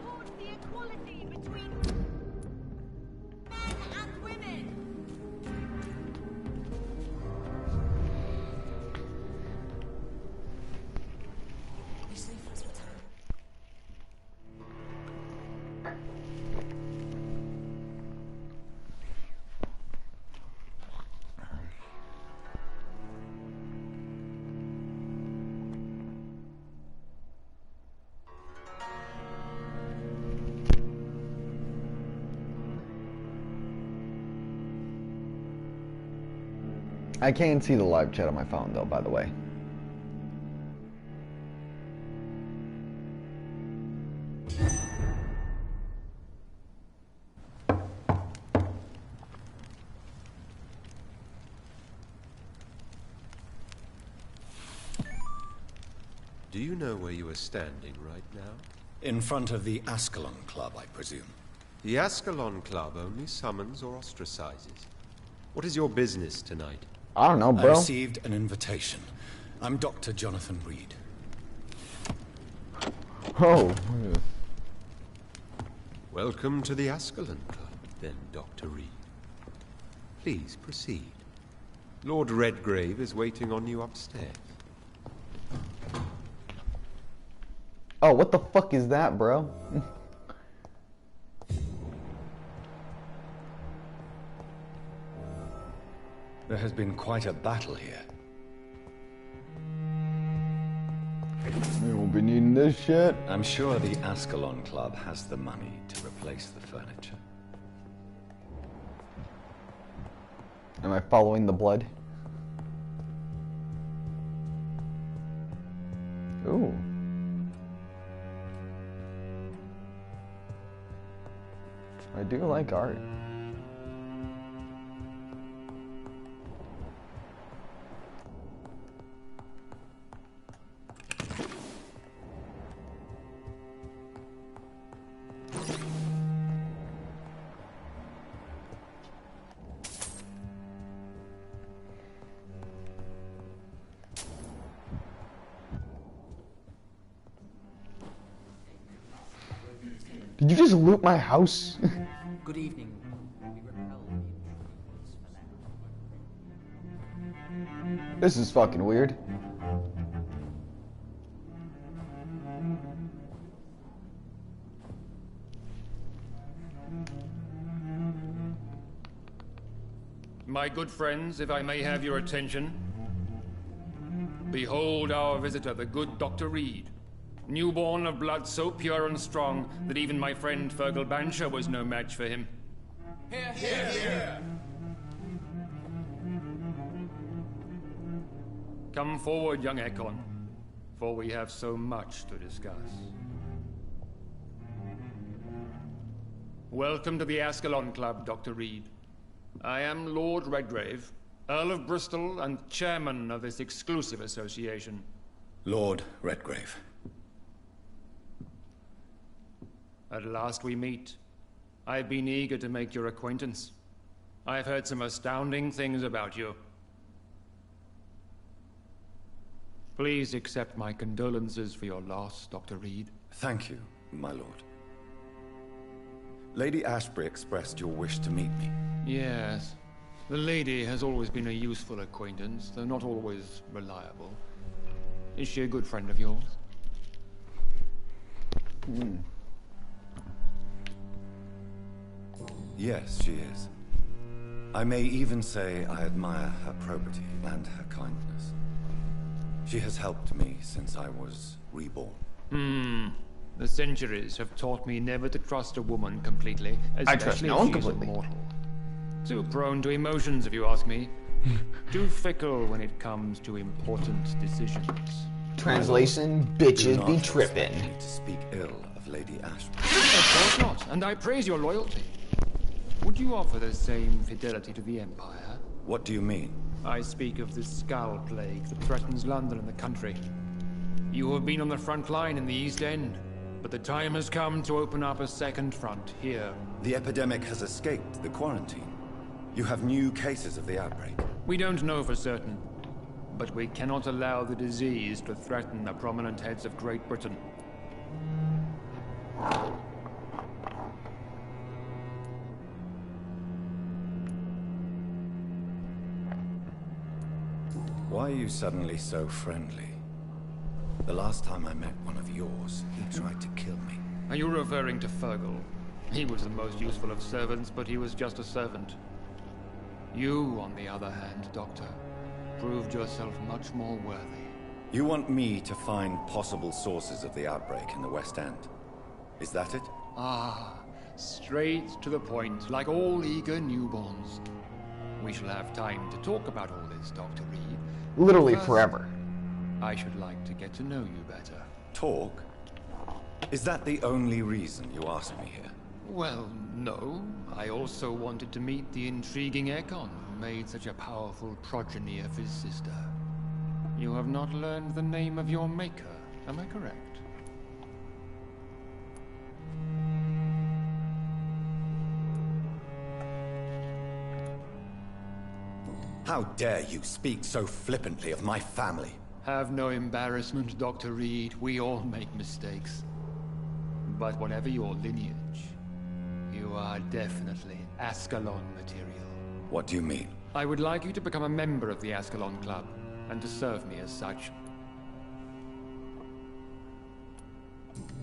towards the equality between men and women. I can't see the live chat on my phone though, by the way. Do you know where you are standing right now? In front of the Ascalon Club, I presume. The Ascalon Club only summons or ostracizes. What is your business tonight? I don't know, bro. I received an invitation. I'm Dr. Jonathan Reed. Oh. Welcome to the Ascalon Club, then, Dr. Reed. Please proceed. Lord Redgrave is waiting on you upstairs. Oh, what the fuck is that, bro? There has been quite a battle here. We won't be needing this shit. I'm sure the Ascalon Club has the money to replace the furniture. Am I following the blood? Ooh. I do like art. Did you just loot my house? Good evening. This is fucking weird. My good friends, if I may have your attention. Behold our visitor, the good Dr. Reed. Newborn of blood so pure and strong that even my friend Fergal Bancher was no match for him. Here, here, here. Come forward, young Ekon, for we have so much to discuss. Welcome to the Ascalon Club, Dr. Reed. I am Lord Redgrave, Earl of Bristol and chairman of this exclusive association. Lord Redgrave. At last we meet. I've been eager to make your acquaintance. I've heard some astounding things about you. Please accept my condolences for your loss, Dr. Reed. Thank you, my lord. Lady Ashbury expressed your wish to meet me. Yes. The lady has always been a useful acquaintance, though not always reliable. Is she a good friend of yours? Yes, she is. I may even say I admire her probity and her kindness. She has helped me since I was reborn. The centuries have taught me never to trust a woman completely, especially if she's immortal. Too prone to emotions, if you ask me. Too fickle when it comes to important decisions. Translation, bitches be tripping. To speak ill of Lady Ashbury. Of course not, and I praise your loyalty. Would you offer the same fidelity to the Empire? What do you mean? I speak of the Skull Plague that threatens London and the country. You have been on the front line in the East End, but the time has come to open up a second front here. The epidemic has escaped the quarantine. You have new cases of the outbreak. We don't know for certain, but we cannot allow the disease to threaten the prominent heads of Great Britain. Why are you suddenly so friendly? The last time I met one of yours, he tried to kill me. Are you referring to Fergal? He was the most useful of servants, but he was just a servant. You, on the other hand, Doctor, proved yourself much more worthy. You want me to find possible sources of the outbreak in the West End? Is that it? Ah, straight to the point, like all eager newborns. We shall have time to talk about all this, Dr. Reed. Literally forever. I should like to get to know you better. Talk? Is that the only reason you asked me here? Well, no. I also wanted to meet the intriguing Ekon who made such a powerful progeny of his sister. You have not learned the name of your maker, am I correct? How dare you speak so flippantly of my family? Have no embarrassment, Dr. Reed. We all make mistakes. But whatever your lineage, you are definitely Ascalon material. What do you mean? I would like you to become a member of the Ascalon Club, and to serve me as such.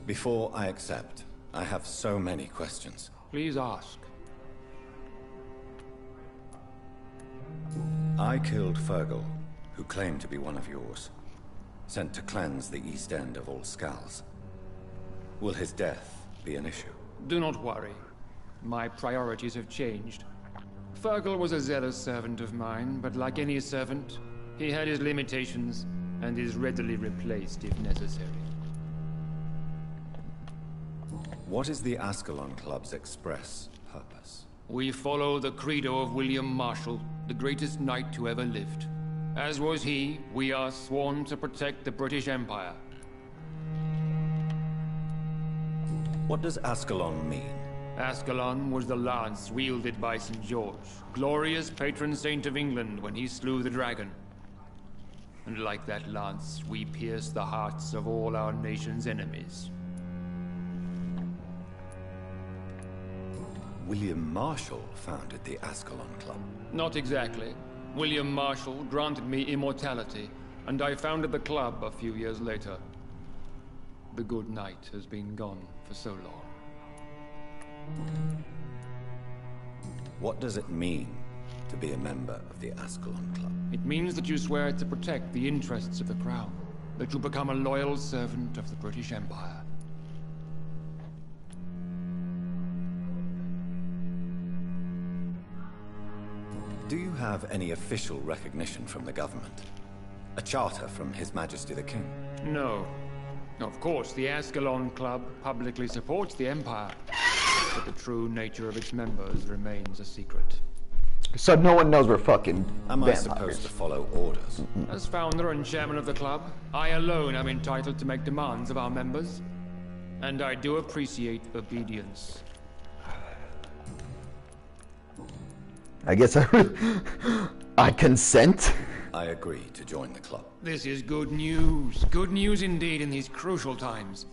Before I accept, I have so many questions. Please ask. I killed Fergal, who claimed to be one of yours. Sent to cleanse the East End of all skulls. Will his death be an issue? Do not worry. My priorities have changed. Fergal was a zealous servant of mine, but like any servant, he had his limitations and is readily replaced if necessary. What is the Ascalon Club's express purpose? We follow the credo of William Marshall, the greatest knight who ever lived. As was he, we are sworn to protect the British Empire. What does Ascalon mean? Ascalon was the lance wielded by St. George, glorious patron saint of England when he slew the dragon. And like that lance, we pierce the hearts of all our nation's enemies. William Marshall founded the Ascalon Club. Not exactly. William Marshall granted me immortality, and I founded the club a few years later. The good knight has been gone for so long. What does it mean to be a member of the Ascalon Club? It means that you swear to protect the interests of the Crown, that you become a loyal servant of the British Empire. Do you have any official recognition from the government? A charter from His Majesty the King? No. Of course, the Ascalon Club publicly supports the Empire, but the true nature of its members remains a secret. So no one knows we're fucking Am I vampires. supposed to follow orders? As founder and chairman of the club, I alone am entitled to make demands of our members, and I do appreciate obedience. I guess I consent. I agree to join the club. This is good news. Good news indeed in these crucial times.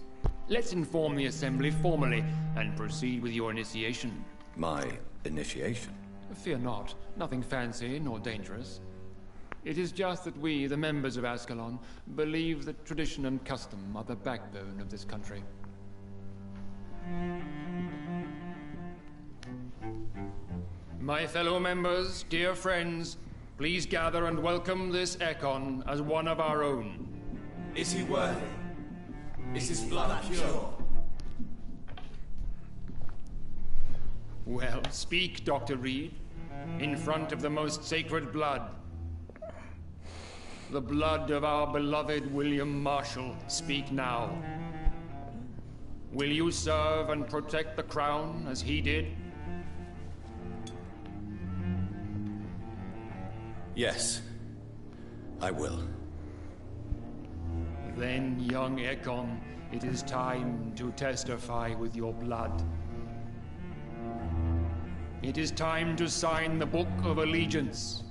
Let's inform the Assembly formally and proceed with your initiation. My initiation? Fear not. Nothing fancy nor dangerous. It is just that we, the members of Ascalon, believe that tradition and custom are the backbone of this country. My fellow members, dear friends, please gather and welcome this Ekon as one of our own. Is he worthy? Is his blood pure? Well, speak, Dr. Reed, in front of the most sacred blood. The blood of our beloved William Marshall, speak now. Will you serve and protect the crown as he did? Yes, I will. Then, young Ekon, it is time to testify with your blood. It is time to sign the Book of Allegiance.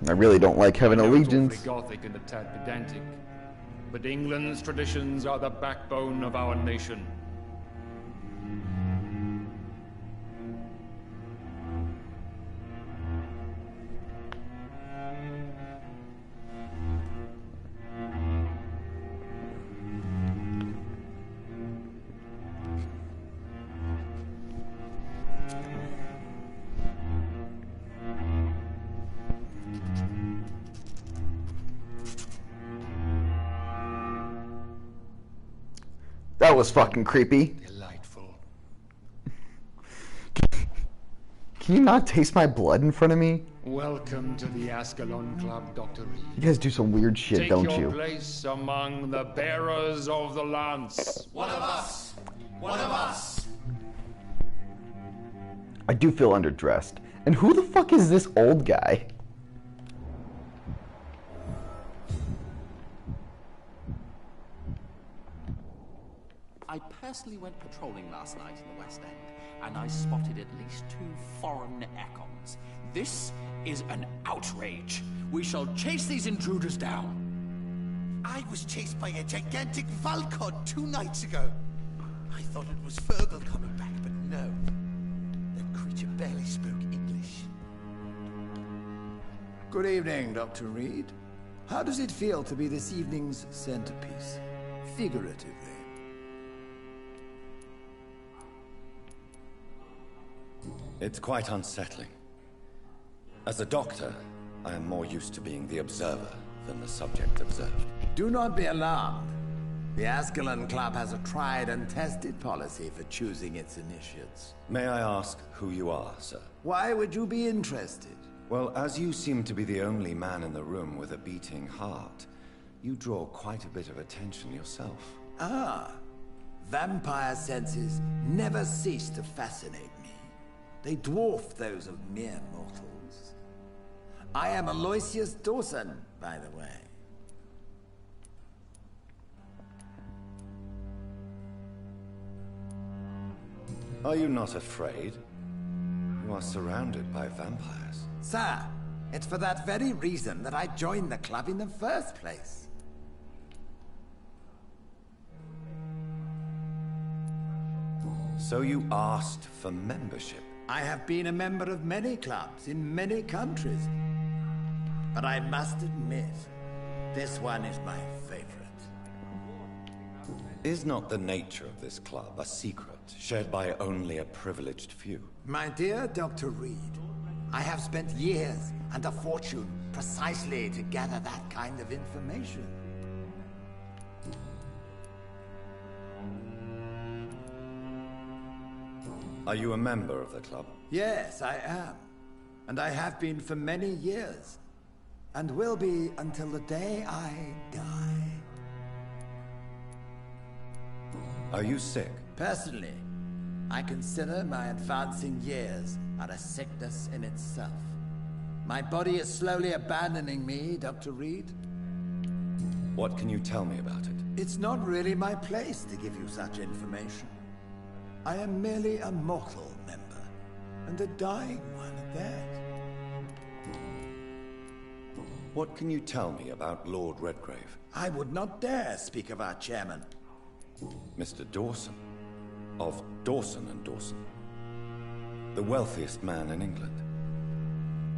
I really don't like having allegiance. It's awfully Gothic and a tad pedantic, but England's traditions are the backbone of our nation. That was fucking creepy. Delightful. Can you not taste my blood in front of me? Welcome to the Ascalon Club, Dr. Reed. You guys do some weird shit, don't Take your you? place among the bearers of the lance. One of us! One of us! I do feel underdressed. And who the fuck is this old guy? I personally went patrolling last night in the West End, and I spotted at least 2 foreign Ekons. This is an outrage. We shall chase these intruders down. I was chased by a gigantic Valcod 2 nights ago. I thought it was Fergal coming back, but no. That creature barely spoke English. Good evening, Dr. Reed. How does it feel to be this evening's centerpiece? Figuratively. It's quite unsettling. As a doctor, I am more used to being the observer than the subject observed. Do not be alarmed. The Ascalon Club has a tried and tested policy for choosing its initiates. May I ask who you are, sir? Why would you be interested? Well, as you seem to be the only man in the room with a beating heart, you draw quite a bit of attention yourself. Ah, vampire senses never cease to fascinate me. They dwarf those of mere mortals. I am Aloysius Dawson, by the way. Are you not afraid? You are surrounded by vampires. Sir, it's for that very reason that I joined the club in the first place. So you asked for membership? I have been a member of many clubs in many countries. But I must admit, this one is my favorite. Is not the nature of this club a secret, shared by only a privileged few? My dear Dr. Reed, I have spent years and a fortune precisely to gather that kind of information. Are you a member of the club? Yes, I am. And I have been for many years. And will be until the day I die. Are you sick? Personally, I consider my advancing years are a sickness in itself. My body is slowly abandoning me, Dr. Reed. What can you tell me about it? It's not really my place to give you such information. I am merely a mortal member, and a dying one at that. What can you tell me about Lord Redgrave? I would not dare speak of our chairman. Mr. Dawson, of Dawson and Dawson, the wealthiest man in England.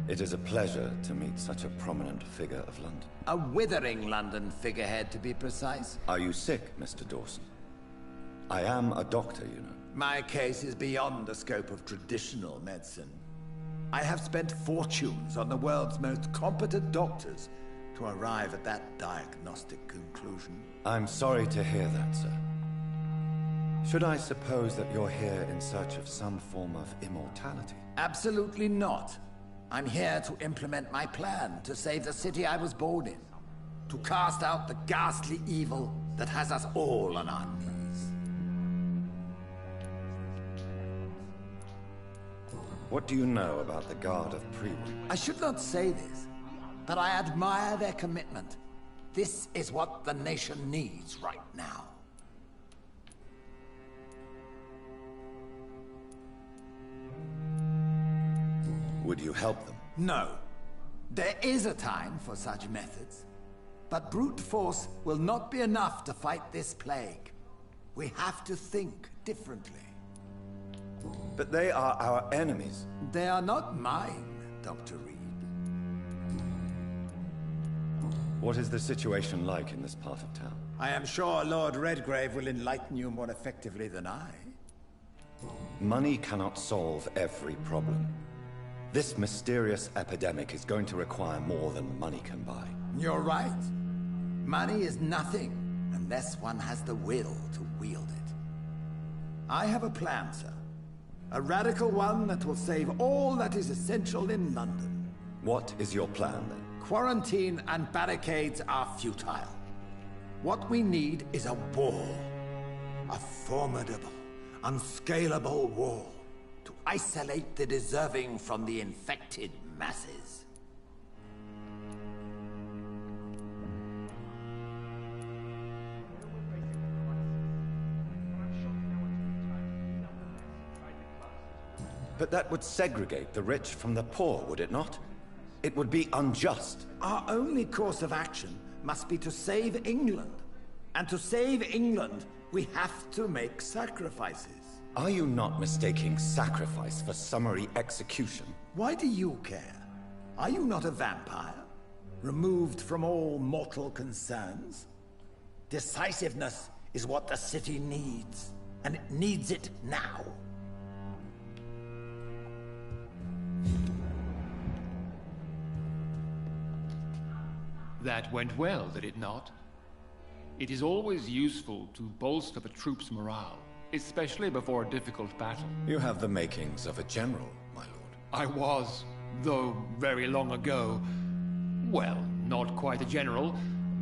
It is a pleasure to meet such a prominent figure of London. A withering London figurehead, to be precise. Are you sick, Mr. Dawson? I am a doctor, you know. My case is beyond the scope of traditional medicine. I have spent fortunes on the world's most competent doctors to arrive at that diagnostic conclusion. I'm sorry to hear that, sir. Should I suppose that you're here in search of some form of immortality? Absolutely not. I'm here to implement my plan to save the city I was born in. To cast out the ghastly evil that has us all on our knees. What do you know about the Guard of Prewen? I should not say this, but I admire their commitment. This is what the nation needs right now. Would you help them? No. There is a time for such methods. But brute force will not be enough to fight this plague. We have to think differently. But they are our enemies. They are not mine, Dr. Reed. What is the situation like in this part of town? I am sure Lord Redgrave will enlighten you more effectively than I. Money cannot solve every problem. This mysterious epidemic is going to require more than money can buy. You're right. Money is nothing unless one has the will to wield it. I have a plan, sir. A radical one that will save all that is essential in London. What is your plan, then? Quarantine and barricades are futile. What we need is a wall. A formidable, unscalable wall to isolate the deserving from the infected masses. But that would segregate the rich from the poor, would it not? It would be unjust. Our only course of action must be to save England. And to save England, we have to make sacrifices. Are you not mistaking sacrifice for summary execution? Why do you care? Are you not a vampire? Removed from all mortal concerns? Decisiveness is what the city needs. And it needs it now. That went well, did it not? It is always useful to bolster the troops' morale, especially before a difficult battle. You have the makings of a general, my lord. I was, though very long ago. Well, not quite a general,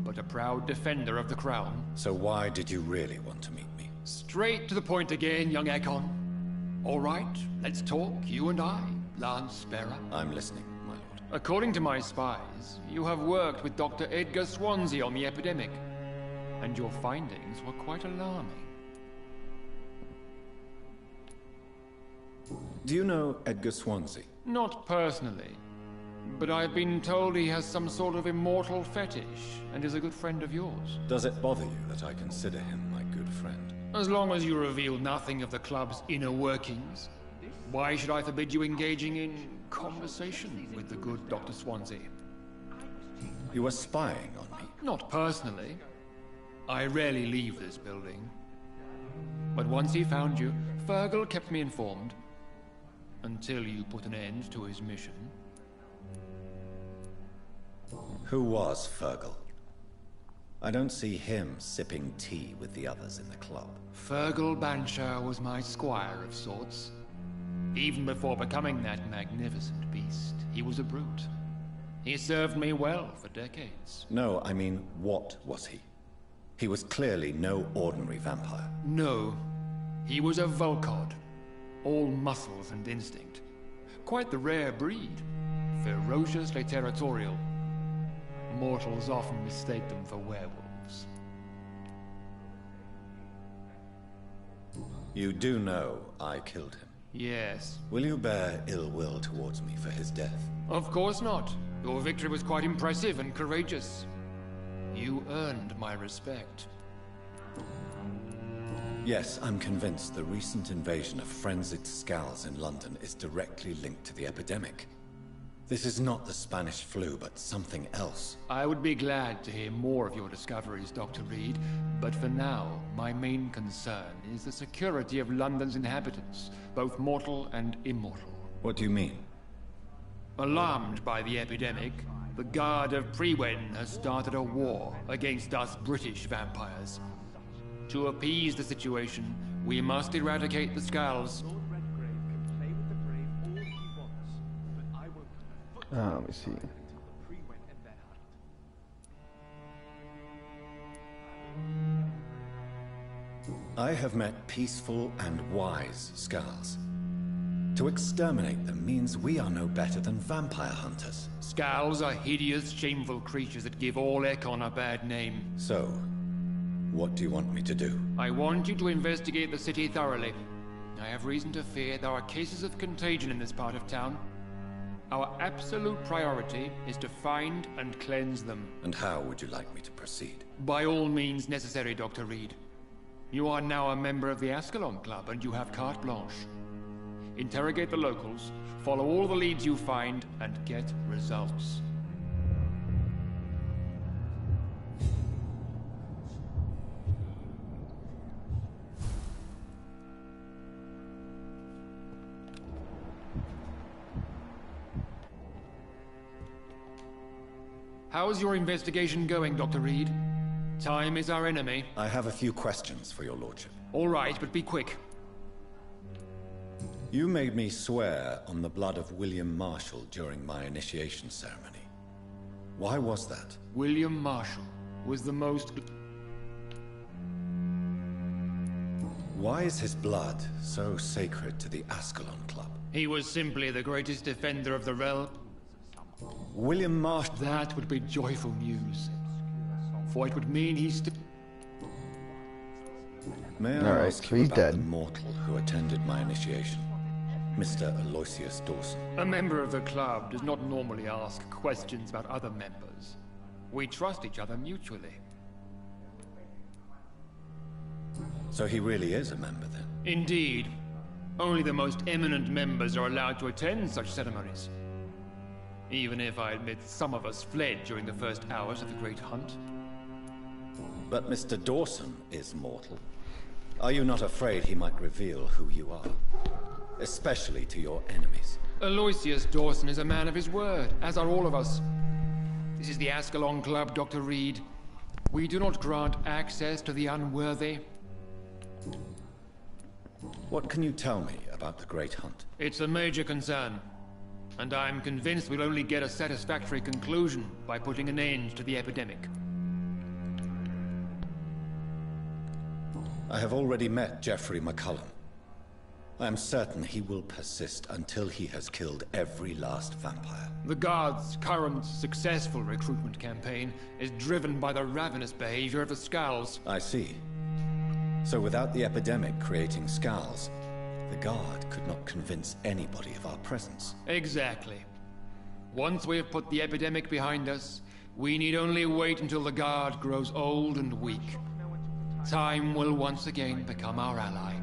but a proud defender of the crown. So why did you really want to meet me? Straight to the point again, young Ekon. All right, let's talk, you and I, Lance Sparrow. I'm listening. According to my spies, you have worked with Dr. Edgar Swansea on the epidemic, and your findings were quite alarming. Do you know Edgar Swansea? Not personally, but I've been told he has some sort of immortal fetish, and is a good friend of yours. Does it bother you that I consider him my good friend? As long as you reveal nothing of the club's inner workings, why should I forbid you engaging in conversation with the good Dr. Swansea? You were spying on me? Not personally. I rarely leave this building. But once he found you, Fergal kept me informed. Until you put an end to his mission. Who was Fergal? I don't see him sipping tea with the others in the club. Fergal Banshire was my squire of sorts. Even before becoming that magnificent beast, he was a brute. He served me well for decades. No, I mean, what was he? He was clearly no ordinary vampire. No. He was a Volcod. All muscles and instinct. Quite the rare breed. Ferociously territorial. Mortals often mistake them for werewolves. You do know I killed him? Yes. Will you bear ill will towards me for his death? Of course not. Your victory was quite impressive and courageous. You earned my respect. Yes, I'm convinced the recent invasion of frenzied Skulls in London is directly linked to the epidemic. This is not the Spanish flu, but something else. I would be glad to hear more of your discoveries, Dr. Reed, but for now, my main concern is the security of London's inhabitants, both mortal and immortal. What do you mean? Alarmed by the epidemic, the Guard of Prewen has started a war against us British vampires. To appease the situation, we must eradicate the Skulls. Let me see. I have met peaceful and wise Skulls. To exterminate them means we are no better than vampire hunters. Scowls are hideous, shameful creatures that give all Ekon a bad name. So, what do you want me to do? I want you to investigate the city thoroughly. I have reason to fear there are cases of contagion in this part of town. Our absolute priority is to find and cleanse them. And how would you like me to proceed? By all means necessary, Dr. Reed. You are now a member of the Ascalon Club, and you have carte blanche. Interrogate the locals, follow all the leads you find, and get results. How's your investigation going, Dr. Reed? Time is our enemy. I have a few questions for your lordship. All right, but be quick. You made me swear on the blood of William Marshall during my initiation ceremony. Why was that? William Marshall was the most... Why is his blood so sacred to the Ascalon Club? He was simply the greatest defender of the realm. William Marshall... That would be joyful news. For it would mean he's... May I ask you about the mortal who attended my initiation? Mr. Aloysius Dawson. A member of the club does not normally ask questions about other members. We trust each other mutually. So he really is a member, then? Indeed. Only the most eminent members are allowed to attend such ceremonies. Even if I admit some of us fled during the first hours of the Great Hunt. But Mr. Dawson is mortal. Are you not afraid he might reveal who you are? Especially to your enemies. Aloysius Dawson is a man of his word, as are all of us. This is the Ascalon Club, Dr. Reed. We do not grant access to the unworthy. What can you tell me about the Great Hunt? It's a major concern. And I'm convinced we'll only get a satisfactory conclusion by putting an end to the epidemic. I have already met Jeffrey McCullum. I am certain he will persist until he has killed every last vampire. The Guard's current successful recruitment campaign is driven by the ravenous behavior of the Scowls. I see. So without the epidemic creating Scowls, the Guard could not convince anybody of our presence. Exactly. Once we have put the epidemic behind us, we need only wait until the Guard grows old and weak. Time will once again become our ally.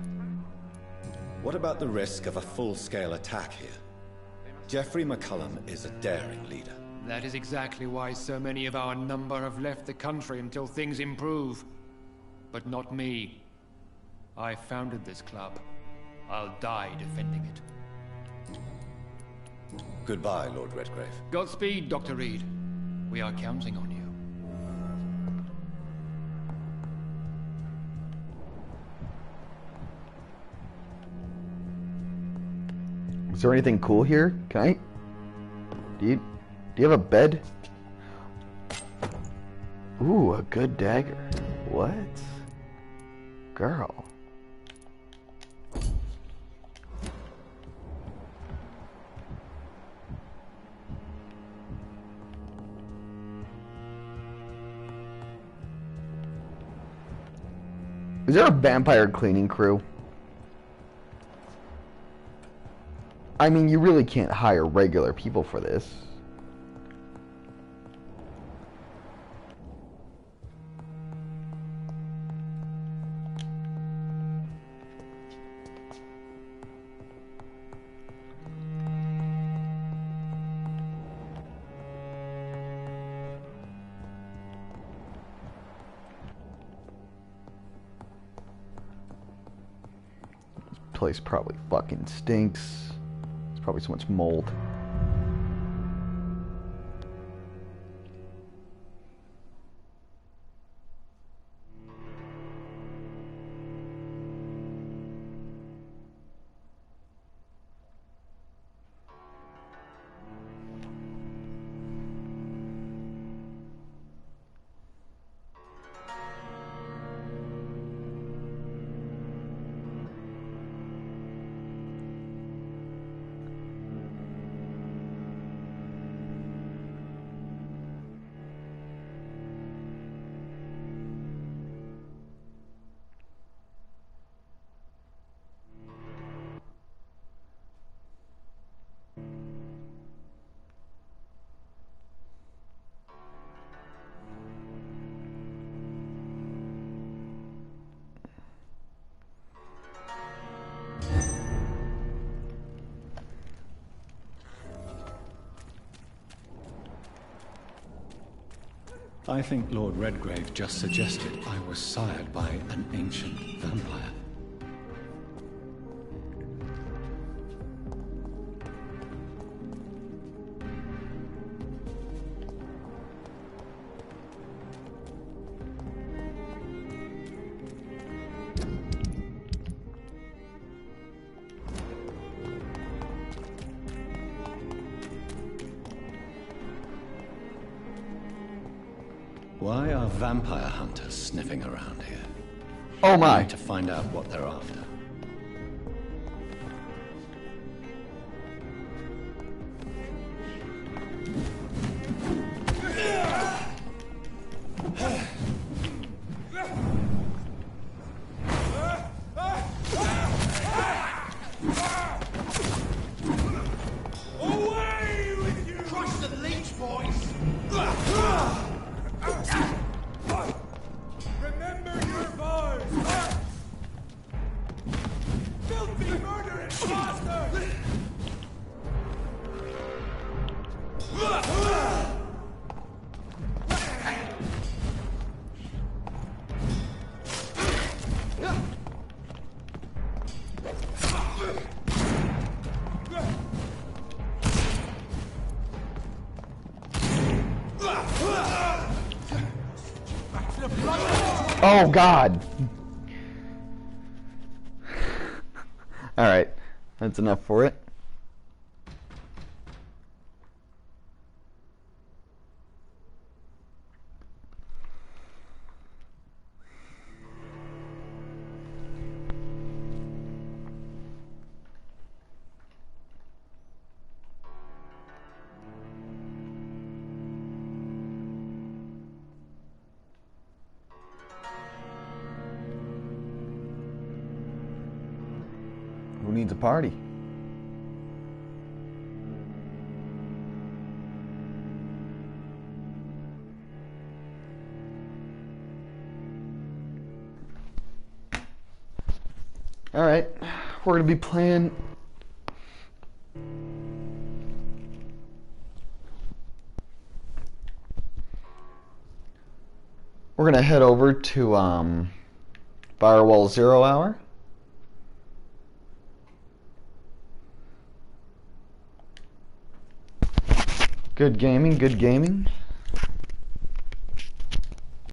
What about the risk of a full-scale attack here? Jeffrey McCullum is a daring leader. That is exactly why so many of our number have left the country until things improve. But not me. I founded this club. I'll die defending it. Goodbye, Lord Redgrave. Godspeed, Dr. Reed. We are counting on you. Is there anything cool here? Can I... Do you have a bed? Ooh, a good dagger. What? Girl. Is there a vampire cleaning crew? I mean, you really can't hire regular people for this. This place probably fucking stinks. Probably so much mold. I think Lord Redgrave just suggested I was sired by an ancient vampire. Why are vampire hunters sniffing around here? Oh my! I need to find out what they're after. Away with you! Crush the leech, boys! Remember your vows! Filthy murderous bastard! Oh God! Alright, that's enough for it. Who needs a party? Alright, we're gonna be playing we're gonna head over to Firewall 0 Hour. Good gaming, good gaming.